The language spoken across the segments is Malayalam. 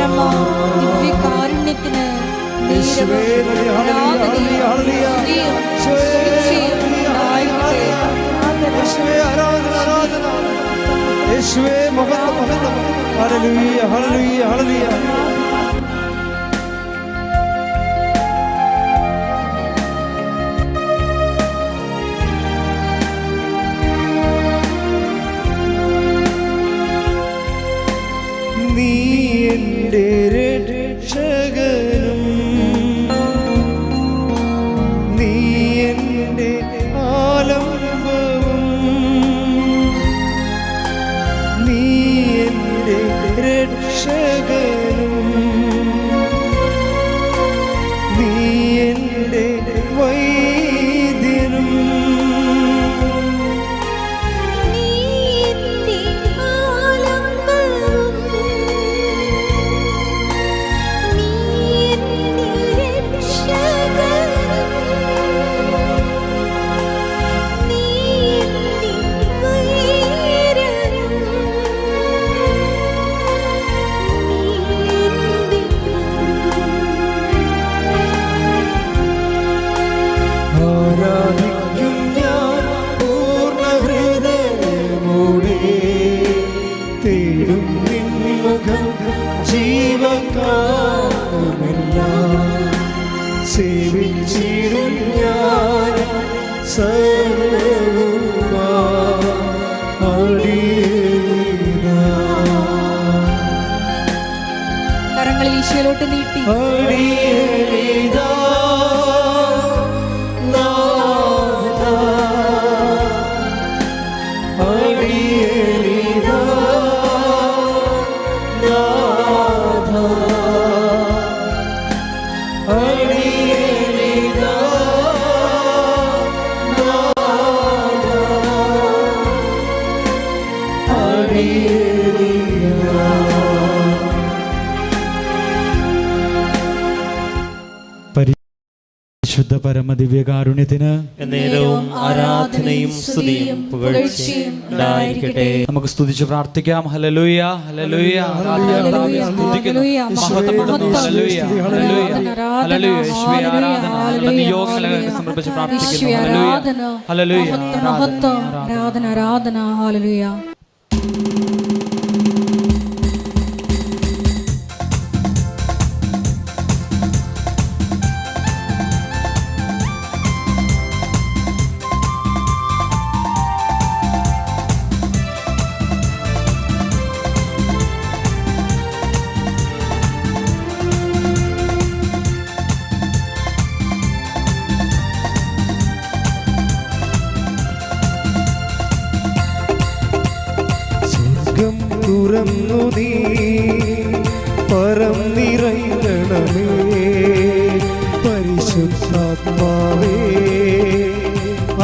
പരമ ദിവ്യകാരുണ്യത്തിന് നീ എൻ്റെ രക്ഷകനും നീ എൻ്റെ ആലംബവും നീ എൻ്റെ രക്ഷകനും നീ എൻ്റെ വൈദ്യനും സേവിച്ചിടും ഞാൻ സർവ്വവുമാ അടിയനിതാ. കരങ്ങളിൽ ഈശോയിലോട്ട് നീട്ടി അടിയനിതാ നാഥാ, അടിയനിതാ നാഥാ, പരിശുദ്ധ പരമദിവ്യകാരുണ്യത്തിന് എന്നേരവും ആരാധനയും സ്തുതിയും പുകഴ്ചയും ഉണ്ടായിരിക്കട്ടെ. നമുക്ക് സ്തുതിച്ച് പ്രാർത്ഥിക്കാം. ഹല്ലേലൂയ ഹല്ലേലൂയ സ്തുതിക്കുന്നു, മഹത്വപ്പെടുന്നു. ഹല്ലേലൂയ ഹല്ലേലൂയ ഹല്ലേലൂയ. യേശുവേ ആരാധന. നിയോഗങ്ങളെ സമർപ്പിച്ച് പ്രാർത്ഥിക്കുന്നു. ഹല്ലേലൂയ മഹത്വം ആരാധന ആരാധന. ഹല്ലേലൂയ. തുറന്നു നീ പറന്നിറങ്ങണമേ പരിശുദ്ധാത്മാവേ,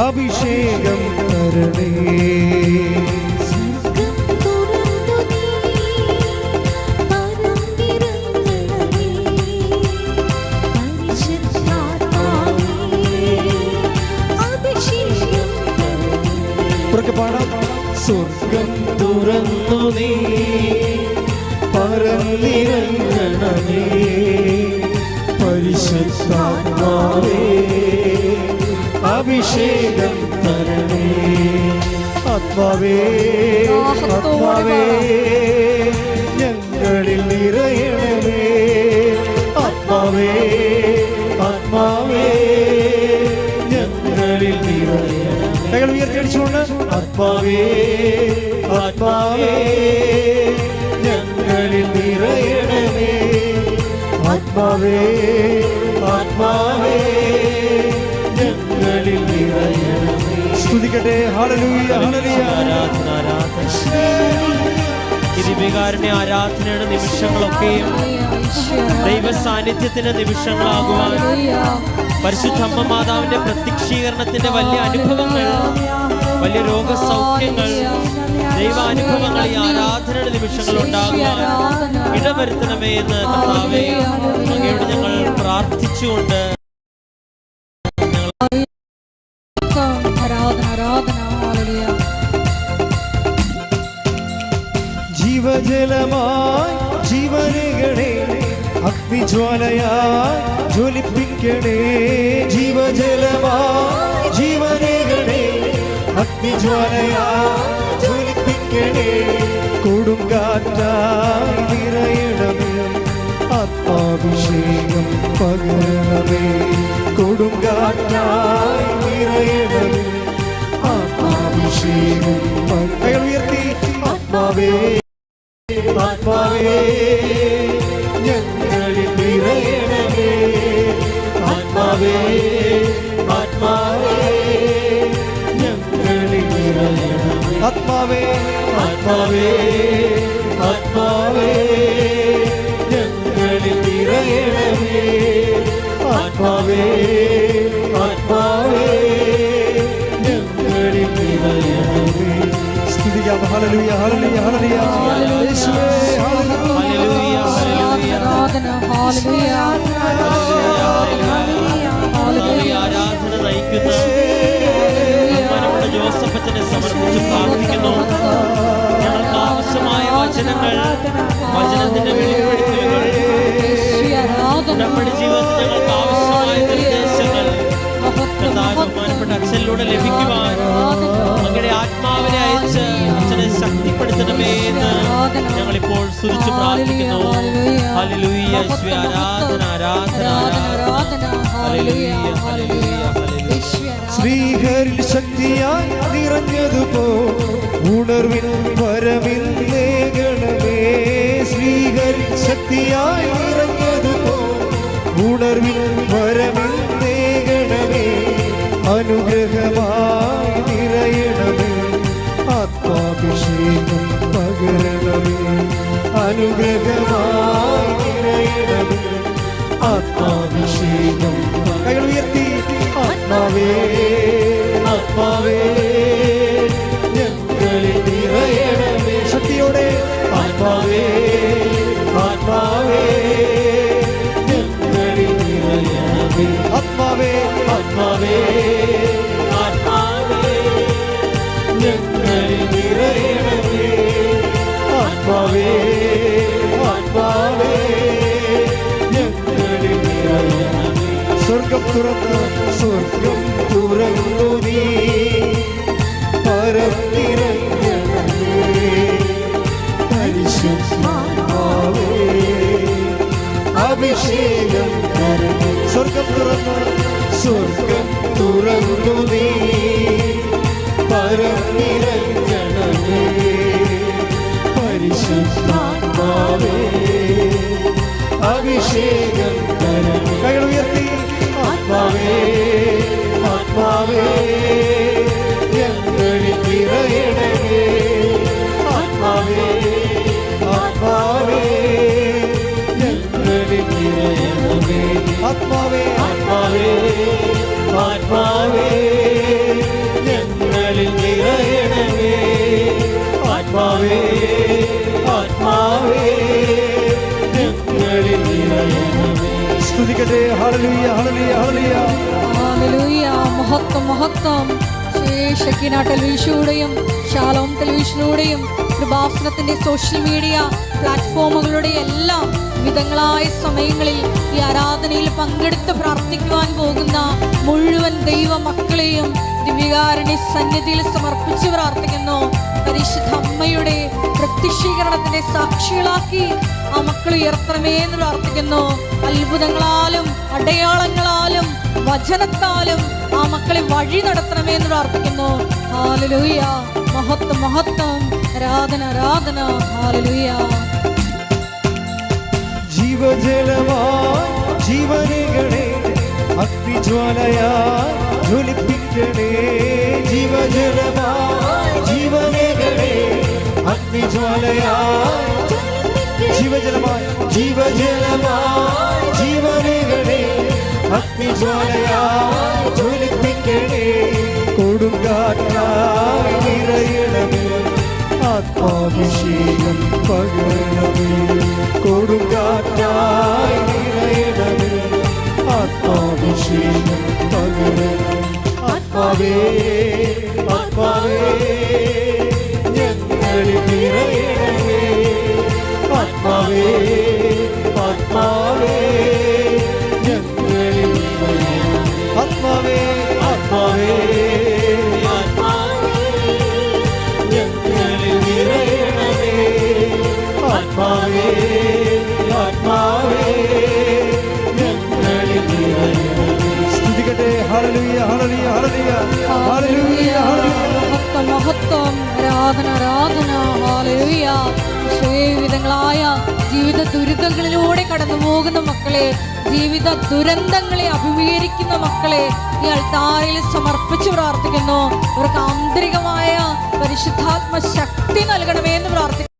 അഭിഷേകം തരണേ. സ്വർഗം തുറന്നു നീ പറന്നിറങ്ങണമേ പരിശുദ്ധാത്മാവേ, അഭിഷേകം തരണേ. ആത്മാവേ ആത്മാവേ ഞങ്ങളിൽ നിറയണമേ. ആത്മാവേ ആത്മാവേ ഞങ്ങളിൽ നിറയണമേ. ഉയർത്തിയടിച്ചുകൊണ്ട് ആത്മാവേ ആത്മാവേ ഞങ്ങളിൽ നിറയണമേ. ആത്മാവേ ആത്മാവേ ഞങ്ങളിൽ നിറയണമേ. സ്തുതിക്കട്ടെ. ഹല്ലേലൂയ ഹല്ലേലൂയ. ആരാധന ആരാധന. ദിവ്യകാരുണ്യ ആരാധനയുടെ നിമിഷങ്ങളൊക്കെയും ദൈവ സാന്നിധ്യത്തിന്റെ നിമിഷങ്ങളാകുവാൻ, പരിശുദ്ധമ്മ മാതാവിന്റെ പ്രത്യക്ഷീകരണത്തിന്റെ വലിയ അനുഭവങ്ങൾ, വലിയ രോഗസൗഖ്യങ്ങൾ, ദൈവാനുഭവങ്ങൾ ഈ ആരാധനയുടെ നിമിഷങ്ങൾ ഉണ്ടാകുവാൻ ഇടവരുത്തണമേ എന്ന് കർത്താവേ അങ്ങയോട് ഞങ്ങൾ പ്രാർത്ഥിച്ചുകൊണ്ട് ജീവജലമായി ജീവനുകളെ അഗ്നിജ്വാലയായി ജ്വലിപ്പിക്കണേ ജീവജലമായി ജീവനേകണേ അഗ്നിജ്വാലയായി ജ്വലിപ്പിക്കണേ കൊടുങ്കാറ്റായി നിറയണമേ ആത്മാഭിഷേകം പകരണമേ കൊടുങ്കാറ്റായി നിറയണമേ ആത്മാഭിഷേകം ഉയർത്തി ആത്മാവേ ആത്മാവേ ഞങ്ങളിൽ നിറയണമേ ആത്മാവേ ആത്മാവേ ഞങ്ങളിൽ നിറയണമേ ആത്മാവേ ആത്മാവേ ആത്മാവേ ഞങ്ങളിൽ നിറയണമേ ആത്മാവേ ആത്മാവേ ഞങ്ങളിൽ നിറയണമേ സ്തുതിക്കാം ഹല്ലേലൂയ ഹല്ലേലൂയ ഹല്ലേലൂയ യേശുവേ ഹല്ലേലൂയ ആരാധന ഹല്ലേലൂയ ഹല്ലേലൂയ ആരാധന നയിക്കുന്ന ബഹുമാനപ്പെട്ട ജോസഫ് അച്ഛനെ സമർപ്പിച്ച് പ്രാർത്ഥിക്കുന്നു. ഞങ്ങൾക്ക് ആവശ്യമായ വചനങ്ങൾ, വചനത്തിന്റെ വെളിപ്പെടുത്തലുകൾ, നമ്മുടെ ജീവിതത്തിൽ ഞങ്ങൾക്ക് ആവശ്യമായ നിർദ്ദേശങ്ങൾ ബഹുമാനപ്പെട്ട അച്ഛനിലൂടെ ലഭിക്കുവാൻ അങ്ങയുടെ ആത്മാവിനെ അയച്ച് അച്ഛനെ ശക്തിപ്പെടുത്തണമേ എന്ന് ഞങ്ങളിപ്പോൾ സ്തുതിച്ച് പ്രാർത്ഥിക്കുന്നു. ഹല്ലേലൂയ യേശുവേ ആരാധന ആരാധന ആരാധന ഹല്ലേലൂയ ഹല്ലേലൂയ ഹല്ലേലൂയ. ശ്രീഹരിൽ ശക്തിയായി നിറഞ്ഞതുപോ ഉണർവിൻ വരവിൽ നേകണമേ ശ്രീഹരിൽ ശക്തിയായി നിറഞ്ഞതുപോ ഉണർവിൻ വരവിൽ നേകണമേ അനുഗ്രഹമായി നിറയണമേ ആത്മാഭിഷേകം പകരണമേ അനുഗ്രഹമായി നിറയണമേ ആത്മാഭിഷേകം കൈകൾ ഉയർത്തി ആത്മാവേ ആത്മാവേ ഞങ്ങളിൽ നിറയണമേ ശക്തിയോടെ ആത്മാവേ ആത്മാവേ ഞങ്ങളിൽ നിറയണമേ ആത്മാവേ ആത്മാവേ ആത്മാവേ ഞങ്ങളിൽ നിറയണമേ ആത്മാവേ ആത്മാവേ ഞങ്ങളിൽ നിറയണമേ സ്വർഗം തുറന്നു നീ പരത്തിരങ്ങണമേ പരിശുദ്ധാത്മാവേ അഭിഷേകം തരണമേ സ്വർഗം തുറന്നു നീ പരത്തിരങ്ങണമേ പരിശുദ്ധാത്മാവേ അഭിഷേകം തരണമേ കൈകൾ ഉയർത്തി ആത്മാവേ ആത്മാവേ ഞങ്ങളിൽ നിറയണമേ ആത്മാവേ ആത്മാവേ ഞങ്ങളിൽ നിറയണമേ ആത്മാവേ ആത്മാവേ ആത്മാവേ ഞങ്ങളിൽ നിറയണമേ ആത്മാവേ ആത്മാവേ ഞങ്ങളിൽ നിറയണമേ സ്തുതിക്കട്ടെ ഹല്ലേലൂയ ഹല്ലേലൂയ ഹല്ലേലൂയ ഹല്ലേലൂയ മഹത്വം മഹത്വം ശേഷക്കിന ടെലിവിഷനിലൂടെയും ശാലോം ടെലിവിഷനിലൂടെയും കൃപാസനത്തിന്റെ സോഷ്യൽ മീഡിയ പ്ലാറ്റ്ഫോമുകളുടെ എല്ലാം വിധങ്ങളായ സമയങ്ങളിൽ ഈ ആരാധനയിൽ പങ്കെടുത്ത് പ്രാർത്ഥിക്കുവാൻ പോകുന്ന മുഴുവൻ ദൈവ മക്കളെയും ദിവ്യകാരുണ്യ സന്നിധിയിൽ സമർപ്പിച്ച് പ്രാർത്ഥിക്കുന്നു. പരിശുദ്ധ അമ്മയുടെ പ്രത്യക്ഷീകരണത്തിന്റെ സാക്ഷികളാക്കി ആ മക്കൾ ഉയർത്തണമേ എന്ന് പ്രാർത്ഥിക്കുന്നു. അത്ഭുതങ്ങളാലും അടയാളങ്ങളാലും വചനത്താലും ആ മക്കളെ വഴി നടത്തണമേ എന്ന് പ്രാർത്ഥിക്കുന്നു. ഹല്ലേലൂയ മഹത്വം മഹത്വം ആരാധന ആരാധന ഹല്ലേലൂയ. ജീവജലമായി ജീവനേകണേ അഗ്നിജ്വാലയായി ജ്വലിപ്പിക്കണേ ജീവജലമായി ജീവനേകണേ അഗ്നിജ്വാലയായി ജീവജലമായി ജീവനേകണേ അഗ്നിജ്വാലയായി ജ്വലിപ്പിക്കണേ കൊടുങ്കാറ്റായി നിറയണമേ ആത്മാഭിഷേകം പകരണമേ കൊടുങ്കാറ്റായി നിറയണമേ ആത്മാഭിഷേകം പകരണമേ ആത്മാവേ ആത്മാവേ ഞങ്ങളിൽ നിറയണമേ ആത്മാവേ ആത്മാവേ ആത്മാവേ ഞങ്ങളിൽ നിറയണമേ. സ്തുതിക്കട്ടെ. ഹല്ലേലൂയ ഹല്ലേലൂയ ഹല്ലേലൂയ ഹല്ലേലൂയ ഹല്ലേലൂയ. മഹത്വം മഹത്വം, ആരാധന ആരാധന. ഹല്ലേലൂയ. വിവിധങ്ങളായ ജീവിത ദുരിതങ്ങളിലൂടെ കടന്നു പോകുന്ന മക്കളെ, ജീവിത ദുരന്തങ്ങളെ അഭിമുഖീകരിക്കുന്ന മക്കളെ ഈ അൾത്താരയിൽ സമർപ്പിച്ച് പ്രാർത്ഥിക്കുന്നു. അവർക്ക് ആന്തരികമായ പരിശുദ്ധാത്മ ശക്തി നൽകണമേ എന്ന് പ്രാർത്ഥിക്കുന്നു.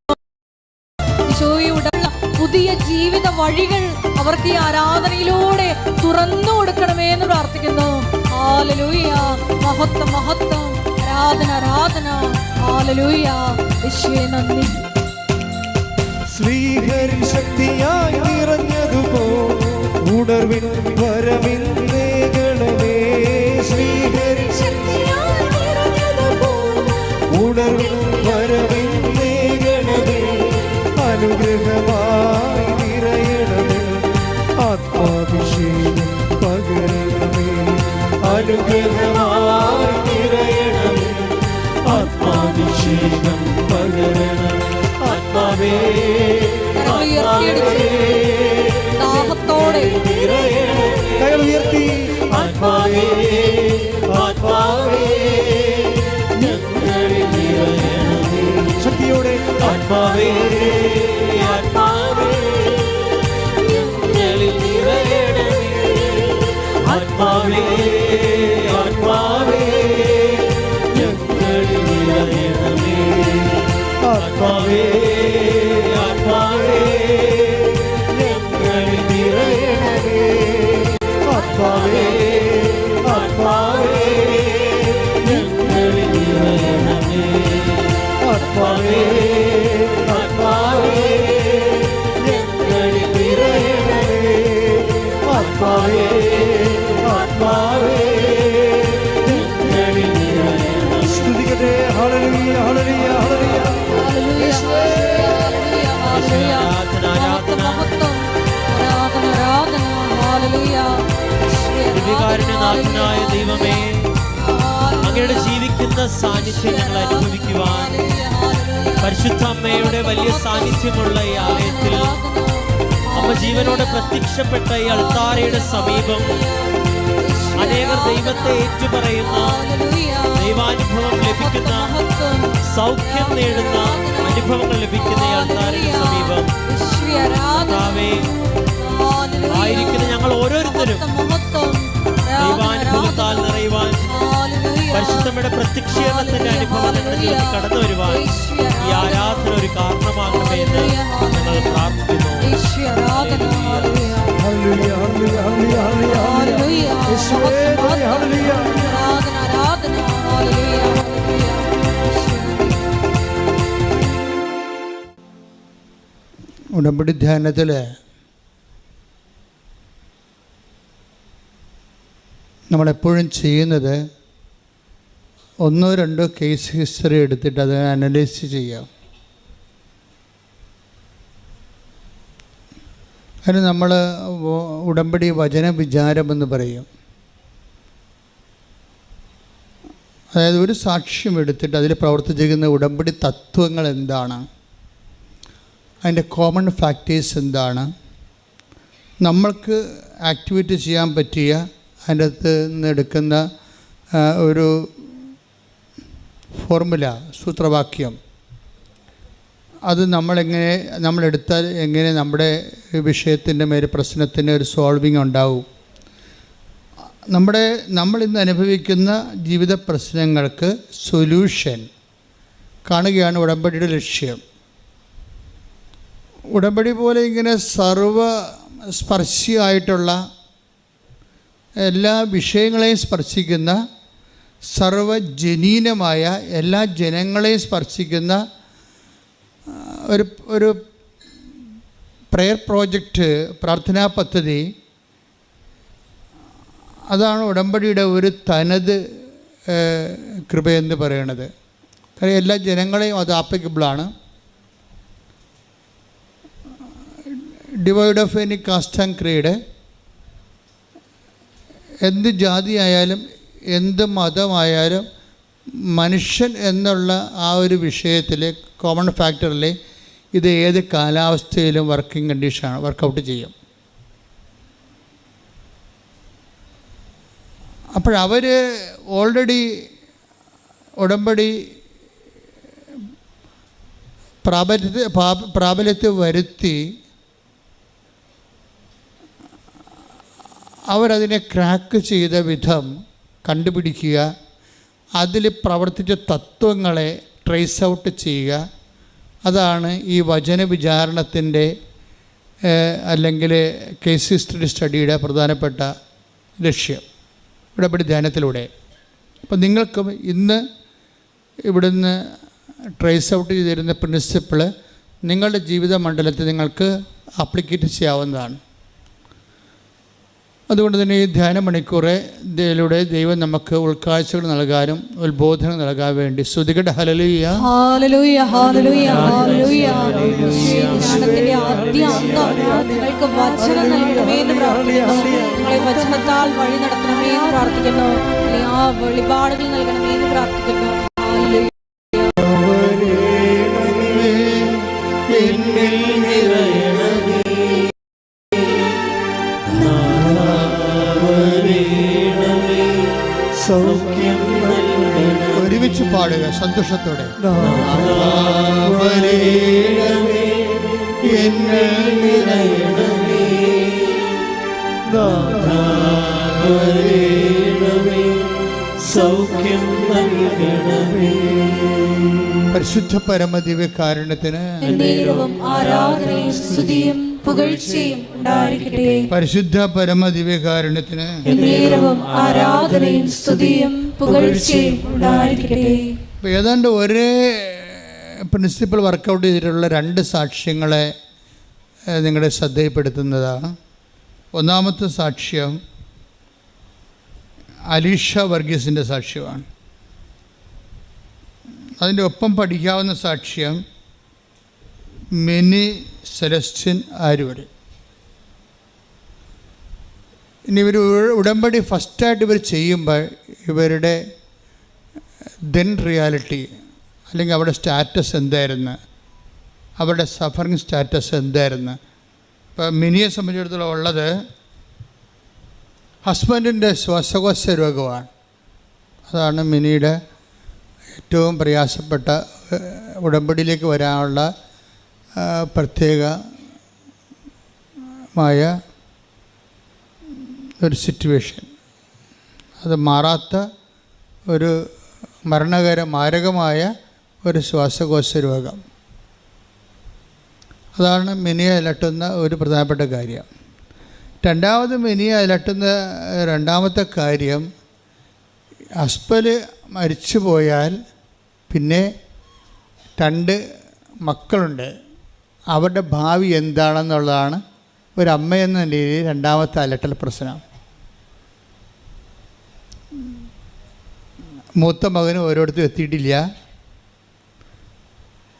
ഈശോയുടെ പുതിയ ജീവിത വഴികൾ അവർക്ക് ഈ ആരാധനയിലൂടെ തുറന്നു കൊടുക്കണമേ എന്ന് പ്രാർത്ഥിക്കുന്നു. ഹല്ലേലൂയ. മഹത്വം മഹത്വം, ആരാധന ആരാധന. ഹല്ലേലൂയ. യേശുവേ നന്ദി. ശ്രീഹരിൻ ശക്തിയായി നിറഞ്ഞതുപോ ഉണർവിൻ വരമിന്നേകണമേ. ശ്രീഹരിൻ ശക്തിയായി നിറഞ്ഞതുപോ ഉണർവിൻ വരമിന്നേകണമേ. അനുഗ്രഹമായി നിറയണമേ. ആത്മാഭിഷേകം പകരണമേ. അനുഗ്രഹമായി നിറയണമേ. ആത്മാഭിഷേകം പകരണമേ. ആത്മാവേ ദാഹത്തോടെ കൈകൾ ഉയർത്തി. ആത്മാവേ ആത്മാവേ ഞങ്ങളിൽ നിറയണമേ. ശക്തിയോടെ ആത്മാവേ ആത്മാവേ ഞങ്ങളിൽ നിറയണമേ. ആത്മാവേ ആത്മാവേ ഞങ്ങളിൽ നിറയണമേ. ആത്മാവേ ആത്മാവേ ഞങ്ങളിൽ നിറയണമേ. ആത്മാവേ ആത്മാവേ ഞങ്ങളിൽ നിറയണമേ. ആത്മാവേ ആത്മാവേ ഞങ്ങളിൽ നിറയണമേ. ആത്മാവേ ആത്മാവേ ഞങ്ങളിൽ നിറയണമേ. സ്തുതിക്കട്ടെ. ഹല്ലേലൂയ ഹല്ലേലൂയ ഹല്ലേലൂയ. ദിവ്യകാരുണ്യനാഥനായ ദൈവമേ, അങ്ങയുടെ ജീവിക്കുന്ന സാന്നിധ്യം ഞങ്ങൾ അനുഭവിക്കുവാൻ പരിശുദ്ധ അമ്മയുടെ വലിയ സാന്നിധ്യമുള്ള ഈ ആലയത്തിൽ അമ്മ ജീവനോടെ പ്രത്യക്ഷപ്പെട്ട ഈ അൾത്താരയുടെ സമീപം അനേകർ ദൈവത്തെ ഏറ്റുപറയുന്ന, ദൈവാനുഭവം ലഭിക്കുന്ന, സൗഖ്യം നേടുന്ന അനുഭവങ്ങൾ ലഭിക്കുന്ന ഈ അൾത്താരയുടെ സമീപം ആയിരിക്കുന്ന ഞങ്ങൾ ഓരോരുത്തരും ദൈവാനുഭവത്താൽ നിറയുവാൻ, പരിശുദ്ധമ്മയുടെ പ്രത്യക്ഷീകരണത്തിന്റെ അനുഭവം ഞങ്ങളിൽ കടന്നു വരുവാൻ ഈ ആരാധന ഒരു കാരണമാകട്ടെ എന്ന് ഞങ്ങൾ പ്രാർത്ഥിക്കുന്നു. ഉടമ്പടി ധ്യാനത്തിൽ നമ്മളെപ്പോഴും ചെയ്യുന്നത് ഒന്നോ രണ്ടോ കേസ് ഹിസ്റ്ററി എടുത്തിട്ട് അത് അനലൈസ് ചെയ്യാം. അതിന് നമ്മൾ ഉടമ്പടി വചന വിചാരമെന്ന് പറയും. അതായത് ഒരു സാക്ഷ്യം എടുത്തിട്ട് അതിൽ പ്രവർത്തിച്ചിരിക്കുന്ന ഉടമ്പടി തത്വങ്ങൾ എന്താണ്, അതിൻ്റെ കോമൺ ഫാക്ടേഴ്സ് എന്താണ്, നമ്മൾക്ക് ആക്ടിവേറ്റ് ചെയ്യാൻ പറ്റിയ അതിൻ്റെ അകത്ത് നിന്ന് എടുക്കുന്ന ഒരു ഫോർമുല, സൂത്രവാക്യം, അത് നമ്മളെടുത്താൽ എങ്ങനെ നമ്മുടെ വിഷയത്തിൻ്റെ മേൽ പ്രശ്നത്തിന് ഒരു സോൾവിങ് ഉണ്ടാവും. നമ്മളിന്ന് അനുഭവിക്കുന്ന ജീവിത പ്രശ്നങ്ങൾക്ക് സൊല്യൂഷൻ കാണുകയാണ് ഉടമ്പടിയുടെ ലക്ഷ്യം. ഉടമ്പടി പോലെ ഇങ്ങനെ സർവസ്പർശിയായിട്ടുള്ള എല്ലാ വിഷയങ്ങളെയും സ്പർശിക്കുന്ന, സർവജനീനമായ എല്ലാ ജനങ്ങളെയും സ്പർശിക്കുന്ന ഒരു പ്രെയർ പ്രോജക്റ്റ്, പ്രാർത്ഥനാ പദ്ധതി, അതാണ് ഉടമ്പടിയുടെ ഒരു തനത് കൃപയെന്ന് പറയുന്നത്. കാരണം എല്ലാ ജനങ്ങളെയും അത് ആപ്ലിക്കബിളാണ്. Divide of any caste and creed, എന്ത് ജാതിയായാലും എന്ത് മതമായാലും മനുഷ്യൻ എന്നുള്ള ആ ഒരു വിഷയത്തിൽ, കോമൺ ഫാക്ടറിൽ ഇത് ഏത് കാലാവസ്ഥയിലും വർക്കൗട്ട് ചെയ്യും. അപ്പോഴവർ ഓൾറെഡി ഉടമ്പടി പ്രാബല്യത്തിൽ വരുത്തി അവരതിനെ ക്രാക്ക് ചെയ്ത വിധം കണ്ടുപിടിക്കുക, അതിൽ പ്രവർത്തിച്ച തത്വങ്ങളെ ട്രേസ് ഔട്ട് ചെയ്യുക. അതാണ് ഈ വചന വിചാരണത്തിൻ്റെ അല്ലെങ്കിൽ കേസ് ഹിസ്റ്ററി സ്റ്റഡിയുടെ പ്രധാനപ്പെട്ട ലക്ഷ്യം ഉടമ്പടി ധ്യാനത്തിലൂടെ. അപ്പം നിങ്ങൾക്കും ഇന്ന് ഇവിടുന്ന് ട്രേസ് ഔട്ട് ചെയ്തിരുന്ന പ്രിൻസിപ്പിൾ നിങ്ങളുടെ ജീവിത മണ്ഡലത്തിൽ നിങ്ങൾക്ക് ആപ്ലിക്കേറ്റ് ചെയ്യാവുന്നതാണ്. അതുകൊണ്ട് തന്നെ ഈ ധ്യാന മണിക്കൂറിലൂടെ ദൈവം നമുക്ക് ഉൾക്കാഴ്ചകൾ നൽകാനും ഉത്ബോധനം നൽകാൻ വേണ്ടി സ്തുതിക്കട്ടെ. ഹല്ലേലൂയ ഹല്ലേലൂയ ഹല്ലേലൂയ ഹല്ലേലൂയ. ജ്ഞാനത്തിന്റെ ആദ്യ അന്തം നിങ്ങൾക്ക് വചനം നൽകണമേ എന്ന് പ്രാർത്ഥിക്കുന്നു. നിങ്ങളെ വചനത്താൽ വഴി നടത്തണമേ എന്ന് പ്രാർത്ഥിക്കുന്നു. ആ വെളിപാടുകൾ നൽകണമേ എന്ന് പ്രാർത്ഥിക്കുന്നു. ഹല്ലേലൂയ. ഒരുമിച്ച് പാടുക സന്തോഷത്തോടെ. പരിശുദ്ധ പരമദിവ്യകാരുണ്യത്തിന് ആരാധനയും സ്തുതിയും പുകഴ്ചയും ഉണ്ടായിരിക്കട്ടെ. പരിശുദ്ധ പരമദിവ്യകാരുണ്യത്തിന് ആരാധനയും സ്തുതിയും പുകഴ്ചയും ഉണ്ടായിരിക്കട്ടെ. ഏതാണ്ട് ഒരേ പ്രിൻസിപ്പിൾ വർക്കൗട്ട് ചെയ്തിട്ടുള്ള 2 സാക്ഷ്യങ്ങളെ നിങ്ങളുടെ ശ്രദ്ധയിൽപ്പെടുത്തുന്നതാണ്. ഒന്നാമത്തെ സാക്ഷ്യം അലീഷ വർഗീസിൻ്റെ സാക്ഷ്യമാണ്. അതിൻ്റെ ഒപ്പം പഠിക്കാവുന്ന സാക്ഷ്യം മിനി സെലസ്റ്റിൻ ആരൂർ. ഇനി ഇവർ ഉടമ്പടി ഫസ്റ്റായിട്ട് ഇവർ ചെയ്യുമ്പോൾ ഇവരുടെ ദെൻ റിയാലിറ്റി അല്ലെങ്കിൽ അവരുടെ സ്റ്റാറ്റസ് എന്തായിരുന്നു, അവരുടെ സഫറിങ് സ്റ്റാറ്റസ് എന്തായിരുന്നു. ഇപ്പം മിനിയെ സംബന്ധിച്ചിടത്തോളം ഉള്ളത് ഹസ്ബൻഡിൻ്റെ ശ്വാസകോശ രോഗമാണ്. അതാണ് മിനിയുടെ ഏറ്റവും പ്രയാസപ്പെട്ട ഉടമ്പടിയിലേക്ക് വരാനുള്ള പ്രത്യേകമായ ഒരു സിറ്റുവേഷൻ. അത് മാറാത്ത ഒരു മാരകമായ ഒരു ശ്വാസകോശ രോഗം. അതാണ് മിനിയെ അലട്ടുന്ന ഒരു പ്രധാനപ്പെട്ട കാര്യം. രണ്ടാമത് മിനിയെ അലട്ടുന്ന രണ്ടാമത്തെ കാര്യം, ഹസ്ബൻഡ് മരിച്ചു പോയാൽ പിന്നെ 2 മക്കളുണ്ട്, അവരുടെ ഭാവി എന്താണെന്നുള്ളതാണ് ഒരമ്മയെന്ന നിലയിൽ രണ്ടാമത്തെ അലട്ടൽ പ്രശ്നം. മൂത്ത മകന് ഓരോരുത്തരും എത്തിയിട്ടില്ല.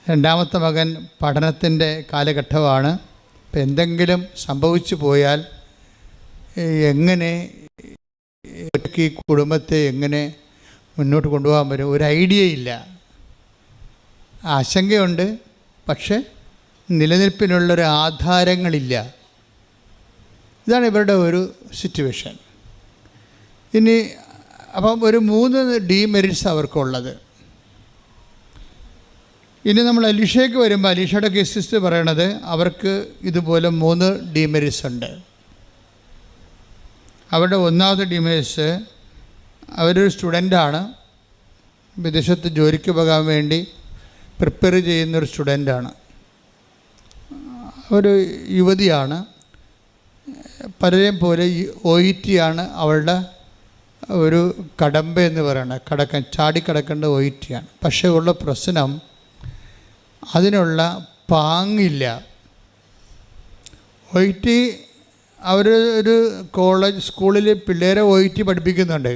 രണ്ടാമത്തെ മകൻ പഠനത്തിൻ്റെ കാലഘട്ടമാണ്. ഇപ്പം എന്തെങ്കിലും സംഭവിച്ചു പോയാൽ എങ്ങനെ ഈ കുടുംബത്തെ എങ്ങനെ മുന്നോട്ട് കൊണ്ടുപോകാൻ പറ്റും, ഒരു ഐഡിയ ഇല്ല. ആശങ്കയുണ്ട്, പക്ഷെ നിലനിൽപ്പിനുള്ളൊരു ആധാരങ്ങളില്ല. ഇതാണ് ഇവരുടെ ഒരു സിറ്റുവേഷൻ. ഇനി അപ്പം ഒരു 3 ഡീമെറിറ്റ്സ് അവർക്കുള്ളത്. ഇനി നമ്മൾ അലീഷയ്ക്ക് വരുമ്പോൾ അലീഷയുടെ കേസിസ്റ്റ് പറയണത് അവർക്ക് ഇതുപോലെ 3 ഡീമെറിറ്റ്സ് ഉണ്ട്. അവരുടെ ഒന്നാമത്തെ ഡീമെറിറ്റ്സ്, അവരൊരു സ്റ്റുഡൻ്റാണ്, വിദേശത്ത് ജോലിക്ക് പോകാൻ വേണ്ടി പ്രിപ്പയർ ചെയ്യുന്നൊരു സ്റ്റുഡൻ്റാണ്, ഒരു യുവതിയാണ്. പലരെയും പോലെ OET ആണ് അവളുടെ ഒരു കടമ്പ എന്ന് പറയുന്നത്, ചാടിക്കടക്കേണ്ട OET ആണ്. പക്ഷേ ഉള്ള പ്രശ്നം അതിനുള്ള പാങ്ങില്ല. OET അവർ ഒരു സ്കൂളിൽ പിള്ളേരെ OET പഠിപ്പിക്കുന്നുണ്ട്.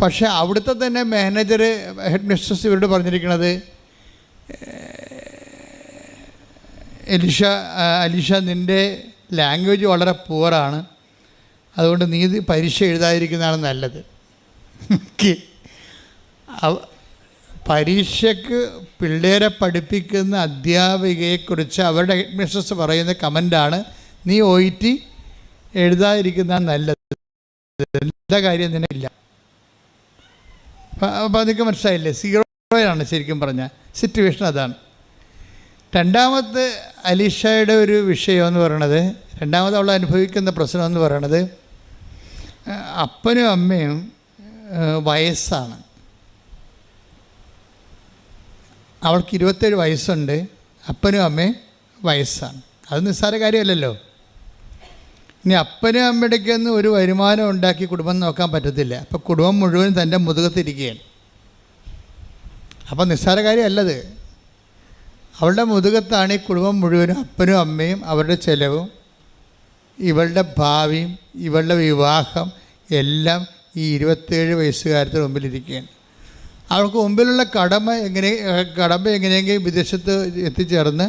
പക്ഷേ അവിടുത്തെ തന്നെ മാനേജർ, ഹെഡ് മിസ്ട്രസ് ഇവരോട് പറഞ്ഞിരിക്കുന്നത്, അലീഷ നിൻ്റെ ലാംഗ്വേജ് വളരെ പുവറാണ്, അതുകൊണ്ട് നീ പരീക്ഷ എഴുതാതിരിക്കുന്നതാണ് നല്ലത്. പരീക്ഷയ്ക്ക് പിള്ളേരെ പഠിപ്പിക്കുന്ന അധ്യാപികയെക്കുറിച്ച് അവരുടെ ഹെഡ് മിസ്ട്രസ് പറയുന്ന കമൻ്റാണ്, നീ OET എഴുതാതിരിക്കുന്ന നല്ലത്, എല്ലാ കാര്യം നിനക്കില്ല. അപ്പോൾ അതൊക്കെ മനസ്സിലായില്ലേ? 0 ശരിക്കും പറഞ്ഞാൽ സിറ്റുവേഷൻ അതാണ്. രണ്ടാമത്തെ അലീഷയുടെ ഒരു വിഷയം എന്ന് പറയണത്, രണ്ടാമത് അവൾ അനുഭവിക്കുന്ന പ്രശ്നം എന്ന് പറയണത്, അപ്പനും അമ്മയും വയസ്സാണ്. അവൾക്ക് 27 വയസ്സുണ്ട്, അപ്പനും അമ്മയും വയസ്സാണ്. അത് നിസ്സാര കാര്യമല്ലല്ലോ. ഇനി അപ്പനും അമ്മയുടെക്കൊന്നും ഒരു വരുമാനം ഉണ്ടാക്കി കുടുംബം നോക്കാൻ പറ്റത്തില്ല. അപ്പോൾ കുടുംബം മുഴുവൻ തൻ്റെ മുതുകത്തിരിക്കുകയാണ്. അപ്പോൾ നിസ്സാര കാര്യമല്ലത്. അവളുടെ മുതുകത്താണ് ഈ കുടുംബം മുഴുവനും, അപ്പനും അമ്മയും അവരുടെ ചെലവും ഇവളുടെ ഭാവിയും ഇവളുടെ വിവാഹം എല്ലാം ഈ 27 വയസ്സുകാരത്തിന് മുമ്പിലിരിക്കുകയാണ്. അവൾക്ക് മുമ്പിലുള്ള കടമ എങ്ങനെയെങ്കിലും വിദേശത്ത് എത്തിച്ചേർന്ന്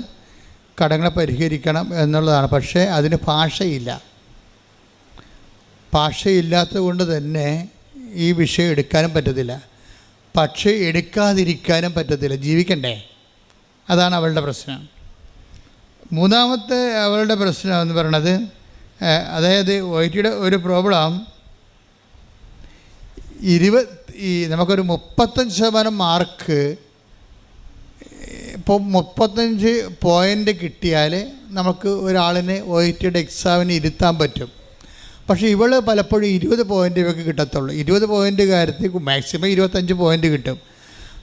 കടങ്ങളെ പരിഹരിക്കണം എന്നുള്ളതാണ്. പക്ഷേ അതിന് ഭാഷയില്ല. ഭാഷയില്ലാത്തത് കൊണ്ട് തന്നെ ഈ വിഷയം എടുക്കാനും പറ്റത്തില്ല. പക്ഷേ എടുക്കാതിരിക്കാനും പറ്റത്തില്ല, ജീവിക്കണ്ടേ? അതാണ് അവളുടെ പ്രശ്നം. മൂന്നാമത്തെ അവളുടെ പ്രശ്നം എന്ന് പറയുന്നത്, അതായത് OITയുടെ ഒരു പ്രോബ്ലം, നമുക്കൊരു 35% മാർക്ക്, ഇപ്പോൾ 35 പോയിൻ്റ് കിട്ടിയാൽ നമുക്ക് ഒരാളിനെ OITയുടെ എക്സാമിന് ഇരുത്താൻ പറ്റും. പക്ഷേ ഇവൾ പലപ്പോഴും 20 പോയിൻ്റ് ഇവർക്ക് കിട്ടത്തുള്ളൂ. 20 പോയിൻ്റുകാരത്തിൽ മാക്സിമം 25 പോയിൻ്റ് കിട്ടും.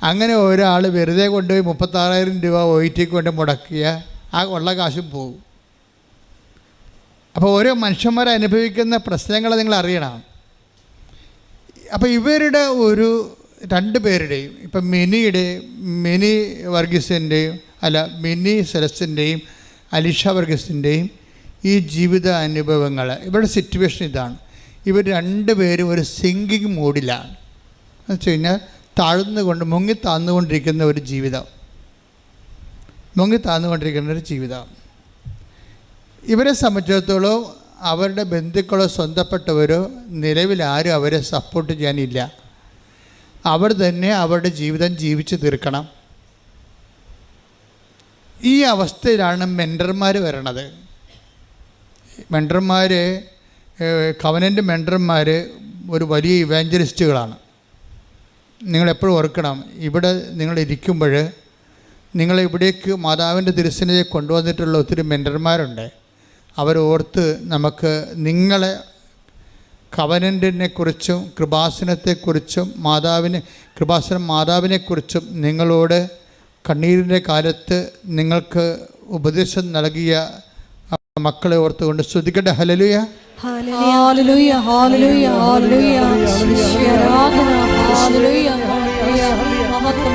അങ്ങനെ ഒരാൾ വെറുതെ കൊണ്ടുപോയി 36,000 രൂപ OITക്ക് കൊണ്ട് മുടക്കിയ ആ ഉള്ള കാശും പോകും. അപ്പോൾ ഓരോ മനുഷ്യന്മാരെ അനുഭവിക്കുന്ന പ്രശ്നങ്ങൾ നിങ്ങൾ അറിയണം. അപ്പോൾ ഇവരുടെ ഒരു 2 പേരുടെയും, ഇപ്പം മിനി വർഗീസിൻ്റെയും മിനി സെലസ്റ്റിൻ്റെയും അലിഷ വർഗീസിൻ്റെയും ഈ ജീവിത അനുഭവങ്ങൾ, ഇവരുടെ സിറ്റുവേഷൻ ഇതാണ്. ഇവർ 2 പേരും ഒരു സിങ്കിങ് മൂഡിലാണ്. എന്ന് വെച്ച് കഴിഞ്ഞാൽ മുങ്ങി താഴ്ന്നുകൊണ്ടിരിക്കുന്ന ഒരു ജീവിതം. ഇവരെ സംബന്ധിച്ചിടത്തോളം അവരുടെ ബന്ധുക്കളോ സ്വന്തപ്പെട്ടവരോ നിലവിൽ ആരും അവരെ സപ്പോർട്ട് ചെയ്യാനില്ല. അവർ തന്നെ അവരുടെ ജീവിതം ജീവിച്ച് തീർക്കണം. ഈ അവസ്ഥയിലാണ് മെൻറ്റർമാർ വരണത്. കവനൻ്റ് മെൻറ്റർമാർ ഒരു വലിയ ഇവാഞ്ചലിസ്റ്റുകളാണ്. നിങ്ങളെപ്പോഴും ഓർക്കണം, ഇവിടെ നിങ്ങളിരിക്കുമ്പോൾ നിങ്ങളിവിടേക്ക് മാതാവിൻ്റെ തിരുസന്നിധിയെ കൊണ്ടുവന്നിട്ടുള്ള ഒത്തിരി മെൻറ്റർമാരുണ്ട്. അവരോർത്ത് നമുക്ക് നിങ്ങളെ കവനൻ്റിനെക്കുറിച്ചും കൃപാസനത്തെക്കുറിച്ചും മാതാവിനെക്കുറിച്ചും നിങ്ങളോട് കണ്ണീരിൻ്റെ കാലത്ത് നിങ്ങൾക്ക് ഉപദേശം നൽകിയ മക്കളെ ഓർത്തുകൊണ്ട് സ്തുതിക്കട്ടെ. ഹല്ലേലൂയ, ഹല്ലേലൂയ, ഹല്ലേലൂയ, ഹല്ലേലൂയ. ആരാധന, ഹല്ലേലൂയ,